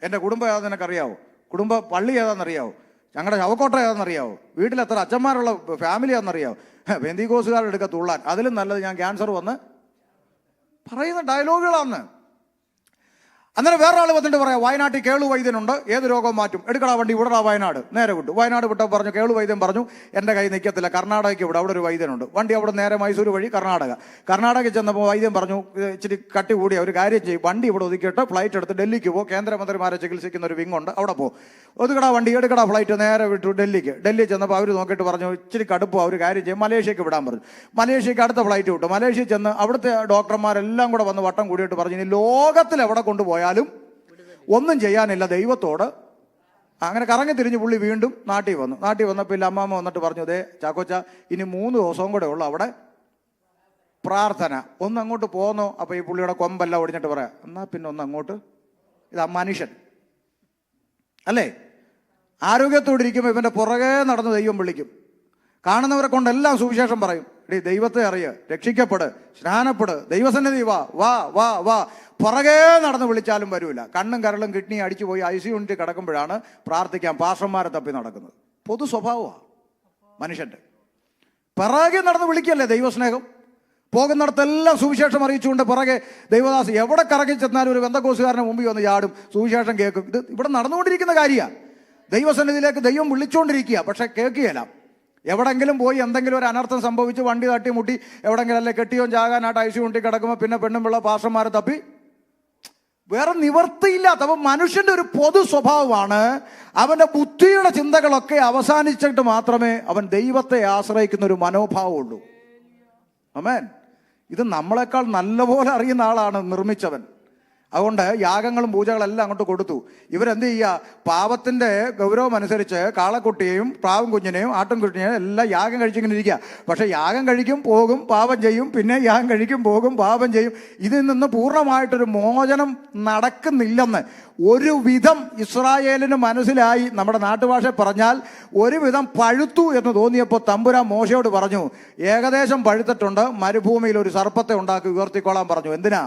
എൻ്റെ കുടുംബം ഏതാണെന്ന് നിനക്കറിയാവോ? കുടുംബ പള്ളി ഏതാണെന്നറിയാവോ? ഞങ്ങളുടെ ശവക്കോട്ട ഏതാണെന്നറിയാവോ? വീട്ടിൽ എത്ര അച്ഛന്മാരുള്ള ഫാമിലി ആണെന്നറിയാവോ? പെന്തിക്കോസുകാരുടെ അടുക്ക തുള്ളാൻ, അതിലും നല്ലത് ഞാൻ ക്യാൻസർ വന്ന് പറയുന്ന ഡയലോഗുകളാണ്. അന്നേരം വേറൊരാൾ വന്നിട്ട് പറയാം, വയനാട്ടിൽ കേളു വൈദ്യനുണ്ട്, ഏത് രോഗം മാറ്റും, എടുക്കടാ വണ്ടി, വിടടാ വയനാട്. നേരെ വിട്ടു. വയനാട് വിട്ട പറഞ്ഞു, കേളു വൈദ്യൻ പറഞ്ഞു എൻ്റെ കൈ നിൽക്കത്തില്ല, കർണാടകയ്ക്ക് വിടും, അവിടെ ഒരു വൈദ്യനുണ്ട്. വണ്ടി അവിടെ നേരെ മൈസൂർ വഴി കർണാടകയ്ക്ക് ചെന്നപ്പോൾ വൈദ്യൻ പറഞ്ഞു, ഇച്ചിരി കട്ടി കൂടിയ ഒരു കാര്യം ചെയ്യും, വണ്ടി ഇവിടെ ഒതുക്കിയിട്ട് ഫ്ലൈറ്റ് എടുത്ത് ഡൽഹിക്ക് പോകും, കേന്ദ്രമന്ത്രിമാരെ ചികിത്സിക്കുന്ന ഒരു വിങ് ഉണ്ട്, അവിടെ പോകും. ഒതുക്കടാ വണ്ടി, എടുക്കടാ ഫ്ലൈറ്റ്, നേരെ വിട്ടു ഡൽഹിക്ക്. ഡൽഹി ചെന്നപ്പോൾ അവർ നോക്കിയിട്ട് പറഞ്ഞു, ഇച്ചിരി കടുപ്പം, ഒരു കാര്യം ചെയ്യും, മലേഷ്യക്ക് വിടാൻ പറഞ്ഞു. മലേഷ്യക്ക് അടുത്ത ഫ്ലൈറ്റ് വിട്ടു. മലേഷ്യയിൽ ചെന്ന് അവിടുത്തെ ഡോക്ടർമാരെല്ലാം കൂടെ വന്ന് വട്ടം കൂടിയിട്ട് പറഞ്ഞു, ഇനി ലോകത്തിൽ എവിടെ കൊണ്ടുപോയാലും ഒന്നും ചെയ്യാനില്ല, ദൈവത്തോട്. അങ്ങനെ കറങ്ങി തിരിഞ്ഞ് പുള്ളി വീണ്ടും നാട്ടിൽ വന്നു. നാട്ടിൽ വന്നപ്പോൾ ഇല്ല അമ്മാമ്മ വന്നിട്ട് പറഞ്ഞു, ദേ ചാക്കോച്ച, ഇനി 3 ദിവസവും കൂടെ ഉള്ളു അവിടെ പ്രാർത്ഥന, ഒന്ന് അങ്ങോട്ട് പോന്നോ. അപ്പോൾ ഈ പുള്ളിയുടെ കൊമ്പെല്ലാം ഒടിഞ്ഞിട്ട് പറയാം, എന്നാ പിന്നെ ഒന്ന് അങ്ങോട്ട്. ഇതാ മനുഷ്യൻ അല്ലേ? ആരോഗ്യത്തോടിരിക്കുമ്പോൾ ഇവൻ്റെ പുറകെ നടന്ന് ദൈവം വിളിക്കും. കാണുന്നവരെ കൊണ്ടെല്ലാം സുവിശേഷം പറയും, ദൈവത്തെ അറിയുക, രക്ഷിക്കപ്പെട്, സ്നാനപ്പെട്, ദൈവസന്നിധി വാ വാ വാ വാ. പുറകെ നടന്ന് വിളിച്ചാലും വരൂല. കണ്ണും കരളും കിഡ്നി അടിച്ചു പോയി ICU യൂണിറ്റ് കിടക്കുമ്പോഴാണ് പ്രാർത്ഥിക്കാൻ പാസ്റ്റർമാരെ തപ്പി നടക്കുന്നത്. പൊതു സ്വഭാവമാണ് മനുഷ്യൻ്റെ. പിറകെ നടന്ന് വിളിക്കല്ലേ ദൈവസ്നേഹം. പോകുന്നിടത്തെല്ലാം സുവിശേഷം അറിയിച്ചുകൊണ്ട് പുറകെ ദൈവദാസ് എവിടെ കറങ്ങി ചെന്നാലും ഒരു ബന്ധക്കോസുകാരനെ മുമ്പിൽ വന്ന് ചാടും, സുവിശേഷം കേൾക്കും. ഇത് ഇവിടെ നടന്നുകൊണ്ടിരിക്കുന്ന കാര്യമാണ്. ദൈവസന്നിധിയിലേക്ക് ദൈവം വിളിച്ചുകൊണ്ടിരിക്കുക, പക്ഷെ കേൾക്കുകയില്ല. എവിടെങ്കിലും പോയി എന്തെങ്കിലും ഒരു അനർത്ഥം സംഭവിച്ച് വണ്ടി തട്ടി മുട്ടി എവിടെങ്കിലും അല്ലെ കെട്ടിയോ ചാകാനായിട്ട് ICU യൂണിറ്റ് കിടക്കുമ്പോൾ പിന്നെ പെണ്ണും പിള്ള പാസ്റ്റർമാരെ തപ്പി വേറെ നിവർത്തിയില്ലാത്ത. അപ്പം മനുഷ്യന്റെ ഒരു പൊതു സ്വഭാവമാണ്, അവന്റെ ബുദ്ധിയുടെ ചിന്തകളൊക്കെ അവസാനിച്ചിട്ട് മാത്രമേ അവൻ ദൈവത്തെ ആശ്രയിക്കുന്ന ഒരു മനോഭാവമുള്ളൂ. ആമേൻ. ഇത് നമ്മളെക്കാൾ നല്ലപോലെ അറിയുന്ന ആളാണ് നിർമ്മിച്ചവൻ. അതുകൊണ്ട് യാഗങ്ങളും പൂജകളെല്ലാം അങ്ങോട്ട് കൊടുത്തു. ഇവരെന്ത് ചെയ്യുക? പാപത്തിന്റെ ഗൗരവം അനുസരിച്ച് കാളക്കുട്ടിയെയും പ്രാവും കുഞ്ഞിനെയും ആട്ടിൻകുട്ടിനെയും എല്ലാം യാഗം കഴിച്ചിങ്ങനെ ഇരിക്കുക. പക്ഷെ യാഗം കഴിക്കും, പോകും, പാപം ചെയ്യും, പിന്നെ യാഗം കഴിക്കും, പോകും, പാപം ചെയ്യും. ഇതിൽ നിന്ന് പൂർണ്ണമായിട്ടൊരു മോചനം നടക്കുന്നില്ലെന്ന് ഒരുവിധം ഇസ്രായേലിന് മനസ്സിലായി. നമ്മുടെ നാട്ടുഭാഷ പറഞ്ഞാൽ ഒരുവിധം പഴുത്തു എന്ന് തോന്നിയപ്പോൾ തമ്പുരാൻ മോശയോട് പറഞ്ഞു, ഏകദേശം പഴുത്തിട്ടുണ്ട്, മരുഭൂമിയിൽ ഒരു സർപ്പത്തെ ഉണ്ടാക്കി ഉയർത്തിക്കോളാൻ പറഞ്ഞു. എന്തിനാ?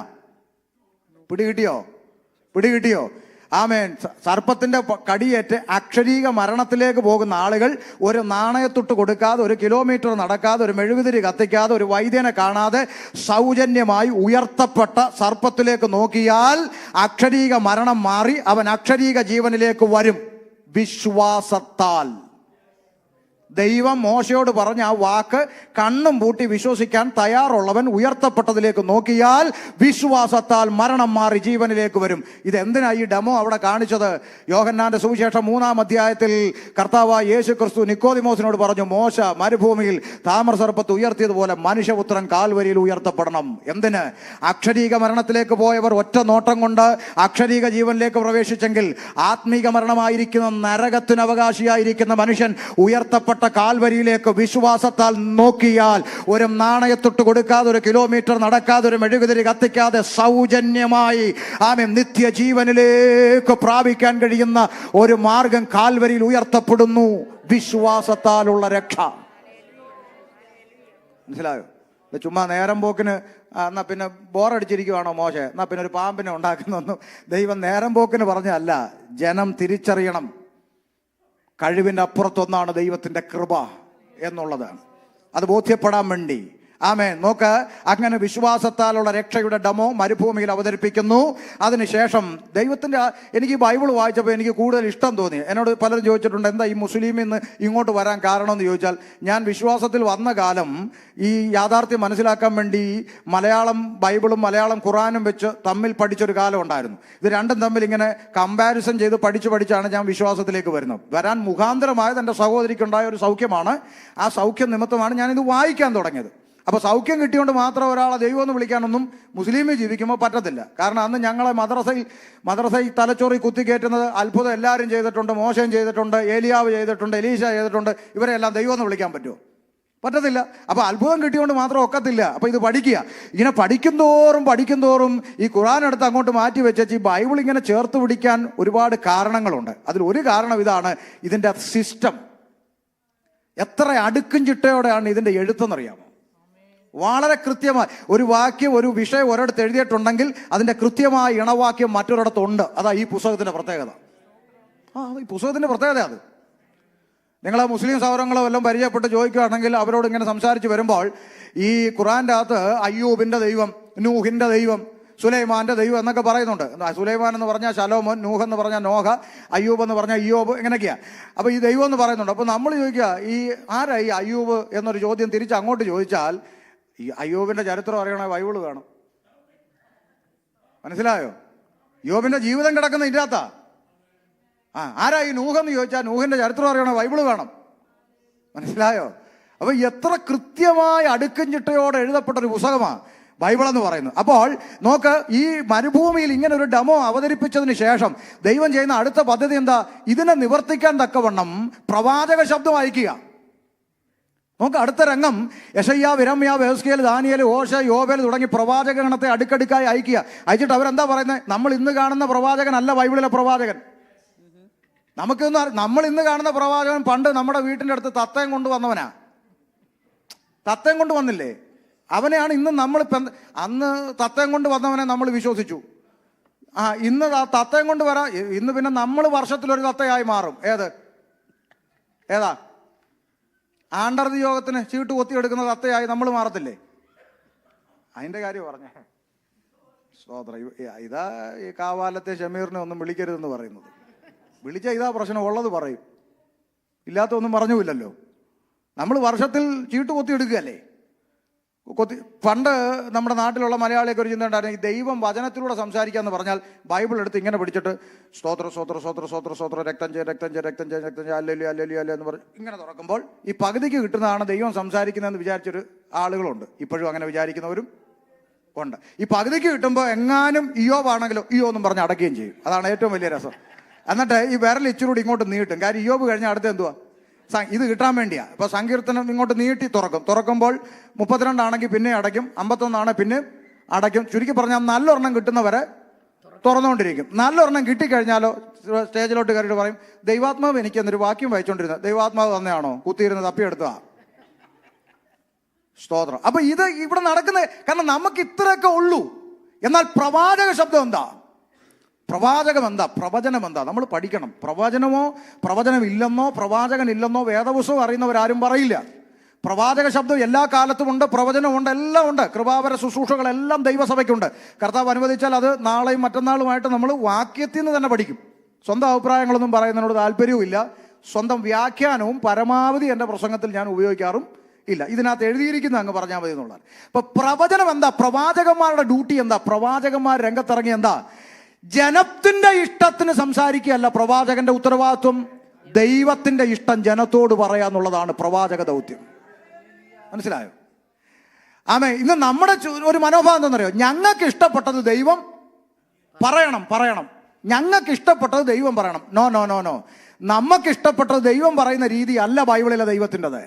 പിടികിട്ടിയോ? ആമേൻ. സർപ്പത്തിന്റെ കടിയേറ്റ് അക്ഷരീക മരണത്തിലേക്ക് പോകുന്ന ആളുകൾ ഒരു നാണയത്തൊട്ട് കൊടുക്കാതെ, 1 കിലോമീറ്റർ നടക്കാതെ, ഒരു മെഴുകുതിരി കത്തിക്കാതെ, ഒരു വൈദ്യനെ കാണാതെ സൗജന്യമായി ഉയർത്തപ്പെട്ട സർപ്പത്തിലേക്ക് നോക്കിയാൽ അക്ഷരീക മരണം മാറി അവൻ അക്ഷരീക ജീവനിലേക്ക് വരും. വിശ്വാസത്താൽ. ദൈവം മോശയോട് പറഞ്ഞ ആ വാക്ക് കണ്ണും പൂട്ടി വിശ്വസിക്കാൻ തയ്യാറുള്ളവൻ ഉയർത്തപ്പെട്ടതിലേക്ക് നോക്കിയാൽ വിശ്വാസത്താൽ മരണം മാറി ജീവനിലേക്ക് വരും. ഇതെന്തിനാ ഈ ഡെമോ അവിടെ കാണിച്ചത്? യോഹന്നാന്റെ സുവിശേഷം 3-ാം അധ്യായത്തിൽ കർത്താവായ യേശു ക്രിസ്തു നിക്കോദിമോസിനോട് പറഞ്ഞു, മോശ മരുഭൂമിയിൽ താമ്രസർപ്പത്ത് ഉയർത്തിയതുപോലെ മനുഷ്യപുത്രൻ കാൽവരിയിൽ ഉയർത്തപ്പെടണം. എന്തിന്? അക്ഷരീക മരണത്തിലേക്ക് പോയവർ ഒറ്റ നോട്ടം കൊണ്ട് അക്ഷരീക ജീവനിലേക്ക് പ്രവേശിച്ചെങ്കിൽ ആത്മീക മരണമായിരിക്കുന്ന നരകത്തിന് അവകാശിയായിരിക്കുന്ന മനുഷ്യൻ ഉയർത്തപ്പെട്ട കാൽവരിയിലേക്ക് വിശ്വാസത്താൽ നോക്കിയാൽ ഒരു നാണയത്തൊട്ട് കൊടുക്കാതെ, 1 കിലോമീറ്റർ നടക്കാതെ, ഒരു മെഴുകുതിരി കത്തിക്കാതെ സൗജന്യമായി ആമേൻ നിത്യജീവനിലേക്ക് പ്രാപിക്കാൻ കഴിയുന്ന ഒരു മാർഗം കാൽവരിയിൽ ഉയർത്തപ്പെടുന്നു. വിശ്വാസത്താലുള്ള രക്ഷ. മനസ്സിലായോ? ചുമ്മാ നേരം പോക്കിന് എന്നാ പിന്നെ ബോറടിച്ചിരിക്കുവാണോ മോശ, എന്നാ പിന്നെ ഒരു പാമ്പിനെ ഉണ്ടാക്കുന്നൊന്നും ദൈവം നേരം പോക്കിന് പറഞ്ഞല്ല. ജനം തിരിച്ചറിയണം, കഴിവിൻ്റെ അപ്പുറത്തൊന്നാണ് ദൈവത്തിൻ്റെ കൃപ എന്നുള്ളതാണ്. അത് ബോധ്യപ്പെടാൻ വേണ്ടി ആമേൻ. നോക്ക്, അങ്ങനെ വിശ്വാസത്താലുള്ള രക്ഷയുടെ ഡെമോ മരുഭൂമിയിൽ അവതരിപ്പിക്കുന്നു. അതിനുശേഷം ദൈവത്തിൻ്റെ എനിക്ക് ബൈബിൾ വായിച്ചപ്പോൾ എനിക്ക് കൂടുതൽ ഇഷ്ടം തോന്നി. എന്നോട് പലരും ചോദിച്ചിട്ടുണ്ട്, എന്താ ഈ മുസ്ലിമിൽ നിന്ന് ഇങ്ങോട്ട് വരാൻ കാരണമെന്ന് ചോദിച്ചാൽ, ഞാൻ വിശ്വാസത്തിൽ വന്ന കാലം ഈ യാഥാർത്ഥ്യം മനസ്സിലാക്കാൻ വേണ്ടി മലയാളം ബൈബിളും മലയാളം ഖുറാനും വെച്ച് തമ്മിൽ പഠിച്ചൊരു കാലം ഉണ്ടായിരുന്നു. ഇത് രണ്ടും തമ്മിൽ ഇങ്ങനെ കമ്പാരിസൺ ചെയ്ത് പഠിച്ചാണ് ഞാൻ വിശ്വാസത്തിലേക്ക് വരുന്നത്. വരാൻ മുഖാന്തരമായത് എൻ്റെ സഹോദരിക്കുണ്ടായ ഒരു സൗഖ്യമാണ്. ആ സൗഖ്യം നിമിത്തമാണ് ഞാനിത് വായിക്കാൻ തുടങ്ങിയത്. അപ്പോൾ സൗഖ്യം കിട്ടിയോണ്ട് മാത്രം ഒരാളെ ദൈവം എന്ന് വിളിക്കാനൊന്നും മുസ്ലിമിൽ ജീവിക്കുമ്പോൾ പറ്റത്തില്ല. കാരണം അന്ന് ഞങ്ങളെ മദ്രസയിൽ തലച്ചോറി കുത്തിക്കയറ്റുന്നത് അത്ഭുതം എല്ലാവരും ചെയ്തിട്ടുണ്ട്, മോശം ചെയ്തിട്ടുണ്ട്, ഏലിയാവ് ചെയ്തിട്ടുണ്ട്, എലീശ ചെയ്തിട്ടുണ്ട്. ഇവരെല്ലാം ദൈവം എന്ന് വിളിക്കാൻ പറ്റുമോ? പറ്റത്തില്ല. അപ്പോൾ അത്ഭുതം കിട്ടിയോണ്ട് മാത്രം ഒക്കത്തില്ല. അപ്പോൾ ഇത് പഠിക്കുക. ഇങ്ങനെ പഠിക്കും തോറും ഈ ഖുർആൻ എടുത്ത് അങ്ങോട്ട് മാറ്റി വെച്ച് ഈ ബൈബിൾ ഇങ്ങനെ ചേർത്ത് പിടിക്കാൻ ഒരുപാട് കാരണങ്ങളുണ്ട്. അതിൽ ഒരു കാരണം ഇതാണ്, ഇതിൻ്റെ സിസ്റ്റം. എത്ര അടുക്കും ചിട്ടയോടെയാണ് ഇതിൻ്റെ എഴുത്തെന്നറിയാമോ? വളരെ കൃത്യമായി ഒരു വാക്യം, ഒരു വിഷയം ഒരിടത്ത് എഴുതിയിട്ടുണ്ടെങ്കിൽ അതിൻ്റെ കൃത്യമായ ഇണവാക്യം മറ്റൊരിടത്തുണ്ട്. അതാ ഈ പുസ്തകത്തിൻ്റെ പ്രത്യേകത. ഈ പുസ്തകത്തിൻ്റെ പ്രത്യേകത അത്. നിങ്ങൾ മുസ്ലിം സൗരങ്ങളോ എല്ലാം പരിചയപ്പെട്ട് ചോദിക്കുകയാണെങ്കിൽ അവരോട് ഇങ്ങനെ സംസാരിച്ച് വരുമ്പോൾ ഈ ഖുർആൻ്റെ അകത്ത് അയ്യൂബിൻ്റെ ദൈവം, നൂഹിൻ്റെ ദൈവം, സുലൈമാന്റെ ദൈവം എന്നൊക്കെ പറയുന്നുണ്ട്. സുലൈമാൻ എന്ന് പറഞ്ഞാൽ ശലോമോൻ, നൂഹ് എന്ന് പറഞ്ഞാൽ നോഹ, അയ്യൂബ് എന്ന് പറഞ്ഞാൽ ഇയ്യോബ്, ഇങ്ങനെയൊക്കെയാണ്. അപ്പോൾ ഈ ദൈവം എന്ന് പറയുന്നുണ്ട്. അപ്പോൾ നമ്മൾ ചോദിക്കുക, ഈ ആരാ ഈ അയ്യൂബ് എന്നൊരു ചോദ്യം തിരിച്ച് അങ്ങോട്ട് ചോദിച്ചാൽ, ഈ അയ്യൂബിന്റെ ചരിത്രം അറിയണേ ബൈബിള് വേണം. മനസ്സിലായോ? യോബിന്റെ ജീവിതം കിടക്കുന്ന ഇതിനകത്താ. ആരാ ഈ നൂഹെന്ന് ചോദിച്ചാൽ നൂഹിന്റെ ചരിത്രം അറിയണേ ബൈബിള് വേണം. മനസ്സിലായോ? അപ്പൊ എത്ര കൃത്യമായ അടുക്കും ചിട്ടയോടെ എഴുതപ്പെട്ടൊരു പുസ്തകമാണ് ബൈബിൾ എന്ന് പറയുന്നത്. അപ്പോൾ നോക്ക്, ഈ മരുഭൂമിയിൽ ഇങ്ങനെ ഒരു ഡെമോ അവതരിപ്പിച്ചതിന് ശേഷം ദൈവം ചെയ്യുന്ന അടുത്ത പദ്ധതി എന്താ? ഇതിനെ നിവർത്തിക്കാൻ തക്കവണ്ണം പ്രവാചക ശബ്ദം അയക്കുക. നോക്ക്, അടുത്ത രംഗം യെശയ്യാവ്, യിരെമ്യാവ്, എഹെസ്കേൽ, ദാനിയേൽ, ഹോശ, യോബേൽ തുടങ്ങി പ്രവാചക ഗണത്തെ അടുക്കടുക്കായി അയച്ചിട്ട് അവരെന്താ പറയുന്നത്? നമ്മൾ ഇന്ന് കാണുന്ന പ്രവാചകനല്ല ബൈബിളിലെ പ്രവാചകൻ. നമ്മൾ ഇന്ന് കാണുന്ന പ്രവാചകൻ പണ്ട് നമ്മുടെ വീട്ടിൻ്റെ അടുത്ത് തത്തയും കൊണ്ടുവന്നവനാ. തത്തയും കൊണ്ട് വന്നില്ലേ? അവനെയാണ് ഇന്ന് അന്ന് തത്തയും കൊണ്ട് വന്നവനെ നമ്മൾ വിശ്വസിച്ചു. ഇന്ന് തത്തയും കൊണ്ട് വരാം. ഇന്ന് പിന്നെ നമ്മൾ വർഷത്തിലൊരു തത്തയായി മാറും. ഏതാ? ആണ്ടർതി യോഗത്തിന് ചീട്ട് കൊത്തിയെടുക്കുന്ന തത്തയായി നമ്മൾ മാറത്തില്ലേ? അതിൻ്റെ കാര്യം പറഞ്ഞ സ്തോത്രം. ഇതാ ഈ കാവാലത്തെ ഷമീറിനെ ഒന്നും വിളിക്കരുതെന്ന് പറയുന്നത്. വിളിച്ച ഇതാ പ്രശ്നം, ഉള്ളത് പറയും, ഇല്ലാത്തൊന്നും പറഞ്ഞുമില്ലല്ലോ. നമ്മൾ വർഷത്തിൽ ചീട്ട് കൊത്തിയെടുക്കുകയല്ലേ? പണ്ട് നമ്മുടെ നാട്ടിലുള്ള മലയാളിയൊക്കെ ഒരു ചിന്ത ഉണ്ടായിരുന്നു, ഈ ദൈവം വചനത്തിലൂടെ സംസാരിക്കാന്ന് പറഞ്ഞാൽ ബൈബിൾ എടുത്ത് ഇങ്ങനെ പിടിച്ചിട്ട് സ്തോത്ര സ്തോത്ര സ്തോത്ര സ്തോത്ര സ്തോത്ര രക്തം ചെയ്യ രക്തം ചെയ്യ രക്തം ചെയ്യ രക്തം ചെയ്യ അല്ലല്ലി അല്ലല്ലി അല്ല എന്ന് പറഞ്ഞ് ഇങ്ങനെ തുറക്കുമ്പോൾ ഈ പകുതിക്ക് കിട്ടുന്നതാണ് ദൈവം സംസാരിക്കുന്നതെന്ന് വിചാരിച്ചൊരു ആളുകളുണ്ട്. ഇപ്പോഴും അങ്ങനെ വിചാരിക്കുന്നവരും ഉണ്ട്. ഈ പകുതിക്ക് കിട്ടുമ്പോൾ എങ്ങാനും ഇയോബാണെങ്കിലോ ഇയോ എന്നും പറഞ്ഞ് അടക്കുകയും ചെയ്യും. അതാണ് ഏറ്റവും വലിയ രസം. എന്നിട്ട് ഈ വിരൽ ഇച്ചിരൂടി ഇങ്ങോട്ട് നീട്ടും. കാര്യം ഇയോബ് കഴിഞ്ഞാൽ അടുത്ത എന്തുവാ? ഇത് കിട്ടാൻ വേണ്ടിയാ. ഇപ്പൊ സങ്കീർത്തനം ഇങ്ങോട്ട് നീട്ടി തുറക്കുമ്പോൾ 32 ആണെങ്കിൽ പിന്നെ അടയ്ക്കും, 51 പിന്നെ അടയ്ക്കും. ചുരുക്കി പറഞ്ഞാൽ നല്ലൊരെണ്ണം കിട്ടുന്നവരെ തുറന്നുകൊണ്ടിരിക്കും. നല്ലൊരെണ്ണം കിട്ടിക്കഴിഞ്ഞാലോ സ്റ്റേജിലോട്ട് കയറിയിട്ട് പറയും, ദൈവാത്മാവ് എനിക്ക് എന്നൊരു വാക്യം വായിച്ചുകൊണ്ടിരുന്നത്, ദൈവാത്മാവ് തന്നെയാണോ? കുത്തിയിരുന്ന് തപ്പിയെടുത്തതാ. സ്തോത്രം. അപ്പൊ ഇത് ഇവിടെ നടക്കുന്നത് കാരണം നമുക്ക് ഇത്രയൊക്കെ ഉള്ളൂ. എന്നാൽ പ്രവാചക ശബ്ദം എന്താ? പ്രവാചകം എന്താ? പ്രവചനം എന്താ? നമ്മൾ പഠിക്കണം. പ്രവചനം ഇല്ലെന്നോ പ്രവാചകൻ ഇല്ലെന്നോ വേദപുസ്തകം അറിയുന്നവരാരും പറയില്ല. പ്രവാചക ശബ്ദം എല്ലാ കാലത്തുമുണ്ട്, പ്രവചനമുണ്ട്, എല്ലാം ഉണ്ട്. കൃപാവര ശുശ്രൂഷകളെല്ലാം ദൈവസഭയ്ക്കുണ്ട്. കർത്താവ് അനുവദിച്ചാൽ അത് നാളെയും മറ്റന്നാളുമായിട്ട് നമ്മൾ വാക്യത്തിൽ നിന്ന് തന്നെ പഠിക്കും. സ്വന്തം അഭിപ്രായങ്ങളൊന്നും പറയുന്നതിനോട് താല്പര്യവുമില്ല. സ്വന്തം വ്യാഖ്യാനവും പരമാവധി എൻ്റെ പ്രസംഗത്തിൽ ഞാൻ ഉപയോഗിക്കാറും ഇല്ല. ഇതിനകത്ത് എഴുതിയിരിക്കുന്ന അങ്ങ് പറഞ്ഞാൽ മതി എന്നുള്ളത്. ഇപ്പൊ പ്രവചനം എന്താ? പ്രവാചകന്മാരുടെ ഡ്യൂട്ടി എന്താ? പ്രവാചകന്മാർ രംഗത്തിറങ്ങി എന്താ? ജനത്തിന്റെ ഇഷ്ടത്തിന് സംസാരിക്കുകയല്ല പ്രവാചകന്റെ ഉത്തരവാദിത്വം. ദൈവത്തിന്റെ ഇഷ്ടം ജനത്തോട് പറയാന്നുള്ളതാണ് പ്രവാചക ദൗത്യം. മനസ്സിലായോ? ആമേ. ഇന്ന് നമ്മുടെ ഒരു മനോഭാവം എന്താണെന്നറിയോ? ഞങ്ങൾക്ക് ഇഷ്ടപ്പെട്ടത് ദൈവം പറയണം. ഞങ്ങൾക്ക് ഇഷ്ടപ്പെട്ടത് ദൈവം പറയണം. നോ. നമുക്ക് ഇഷ്ടപ്പെട്ടത് ദൈവം പറയുന്ന രീതി അല്ല ബൈബിളിലെ ദൈവത്തിൻ്റെത്.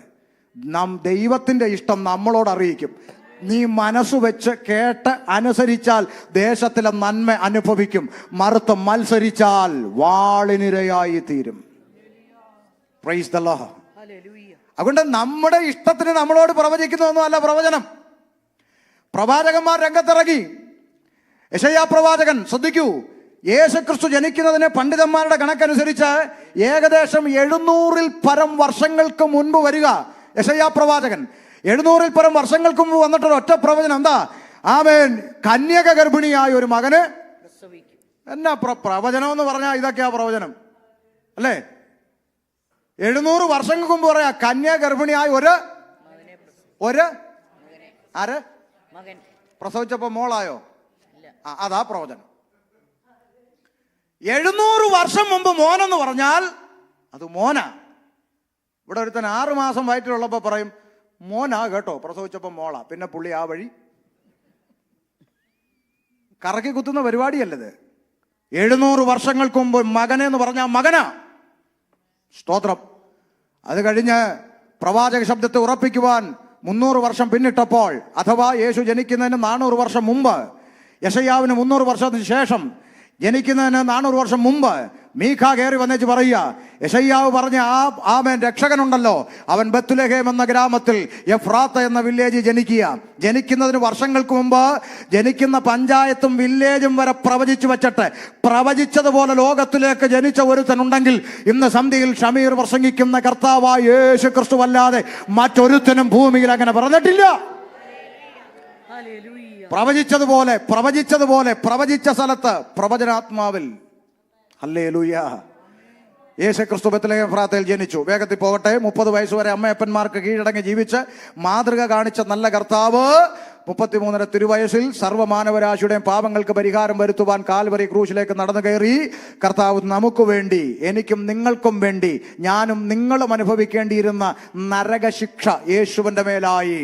ദൈവത്തിന്റെ ഇഷ്ടം നമ്മളോട് അറിയിക്കും. നീ മനസ്സ് വെച്ച് കേട്ട് അനുസരിച്ചാൽ ദേശത്തിലെ നന്മ അനുഭവിക്കും. മറുത്ത് മത്സരിച്ചാൽ വാളിനിരയായി തീരും. Praise the Lord. അതുകൊണ്ട് നമ്മുടെ ഇഷ്ടത്തിന് നമ്മളോട് പ്രവചിക്കുന്നതൊന്നും അല്ല പ്രവചനം. പ്രവാചകന്മാർ രംഗത്തിറങ്ങി. യെശയ്യാ പ്രവാചകൻ, ശ്രദ്ധിക്കൂ, യേശുക്രിസ്തു ജനിക്കുന്നതിന് പണ്ഡിതന്മാരുടെ കണക്കനുസരിച്ച് ഏകദേശം 700-ൽ പരം വർഷങ്ങൾക്ക് മുൻപ് വരിക യെശയ്യാ പ്രവാചകൻ. 700-ൽ പരം വർഷങ്ങൾക്ക് മുമ്പ് വന്നിട്ടൊരു ഒറ്റ പ്രവചനം എന്താ? ആമേൻ. കന്യക ഗർഭിണിയായ ഒരു മകന് എന്നാ പ്രവചനം എന്ന് പറഞ്ഞാൽ ഇതൊക്കെയാ പ്രവചനം അല്ലേ? 700 വർഷങ്ങൾക്ക് മുമ്പ് പറയാ കന്യക ഗർഭിണിയായ ഒരു ആര് പ്രസവിച്ചപ്പോ മോളായോ? അതാ പ്രവചനം. 700 വർഷം മുമ്പ് മോനെന്ന് പറഞ്ഞാൽ അത് മോനാ. ഇവിടെ ഒരുത്തൻ 6 മാസം വയറ്റിലുള്ളപ്പോ പറയും മോനാ കേട്ടോ, പ്രസവിച്ചപ്പോ മോളാ. പിന്നെ പുള്ളി ആ വഴി കറക്കി കുത്തുന്ന പരിപാടിയല്ലത്. 700 വർഷങ്ങൾക്ക് മുമ്പ് മകനെന്ന് പറഞ്ഞാൽ മകനാ. സ്തോത്രം. അത് കഴിഞ്ഞ് പ്രവാചക ശബ്ദത്തെ ഉറപ്പിക്കുവാൻ 300 വർഷം പിന്നിട്ടപ്പോൾ, അഥവാ യേശു ജനിക്കുന്നതിന് 400 വർഷം മുമ്പ്, യെശയ്യാവിന് 300 വർഷത്തിന് ശേഷം, ജനിക്കുന്നതിന് 400 വർഷം മുമ്പ് മീഖാ കയറി വന്നേച്ച് പറയുക, യെശയ്യാവ് പറഞ്ഞ ആമേൻ രക്ഷകനുണ്ടല്ലോ, അവൻ ബത്ലഹേം എന്ന ഗ്രാമത്തിൽ എഫ്രാത്ത എന്ന വില്ലേജ് ജനിക്കുന്നതിന് വർഷങ്ങൾക്ക് മുമ്പ് ജനിക്കുന്ന പഞ്ചായത്തും വില്ലേജും വരെ പ്രവചിച്ചു വച്ചിട്ട് പ്രവചിച്ചതുപോലെ ലോകത്തിലേക്ക് ജനിച്ച ഒരുത്തനുണ്ടെങ്കിൽ ഇന്ന് സന്ധ്യയിൽ ഷമീർ പ്രസംഗിക്കുന്ന കർത്താവായ യേശു ക്രിസ്തു അല്ലാതെ മറ്റൊരുത്തനും ഭൂമിയിൽ അങ്ങനെ പറഞ്ഞിട്ടില്ല. പ്രവചിച്ചതുപോലെ പ്രവചിച്ച സ്ഥലത്ത് പ്രവചനാത്മാവിൽ. ഹല്ലേലൂയ. യേശുക്രിസ്തു ബത്ലഹേം എഫ്രാത്തയിൽ ജനിച്ചു. വേഗത്തിൽ പോകട്ടെ. 30 വയസ്സ് വരെ അമ്മയപ്പന്മാർക്ക് കീഴടങ്ങി ജീവിച്ച് മാതൃക കാണിച്ച നല്ല കർത്താവ് 33 തിരുവയസ്സിൽ സർവ്വമാനവരാശിയുടെയും പാപങ്ങൾക്ക് പരിഹാരം വരുത്തുവാൻ കാൽവരി ക്രൂശിലേക്ക് നടന്നു കയറി. കർത്താവ് നമുക്ക് വേണ്ടി, എനിക്കും നിങ്ങൾക്കും വേണ്ടി, ഞാനും നിങ്ങളും അനുഭവിക്കേണ്ടിയിരുന്ന നരകശിക്ഷ യേശുവിന്റെ മേലായി.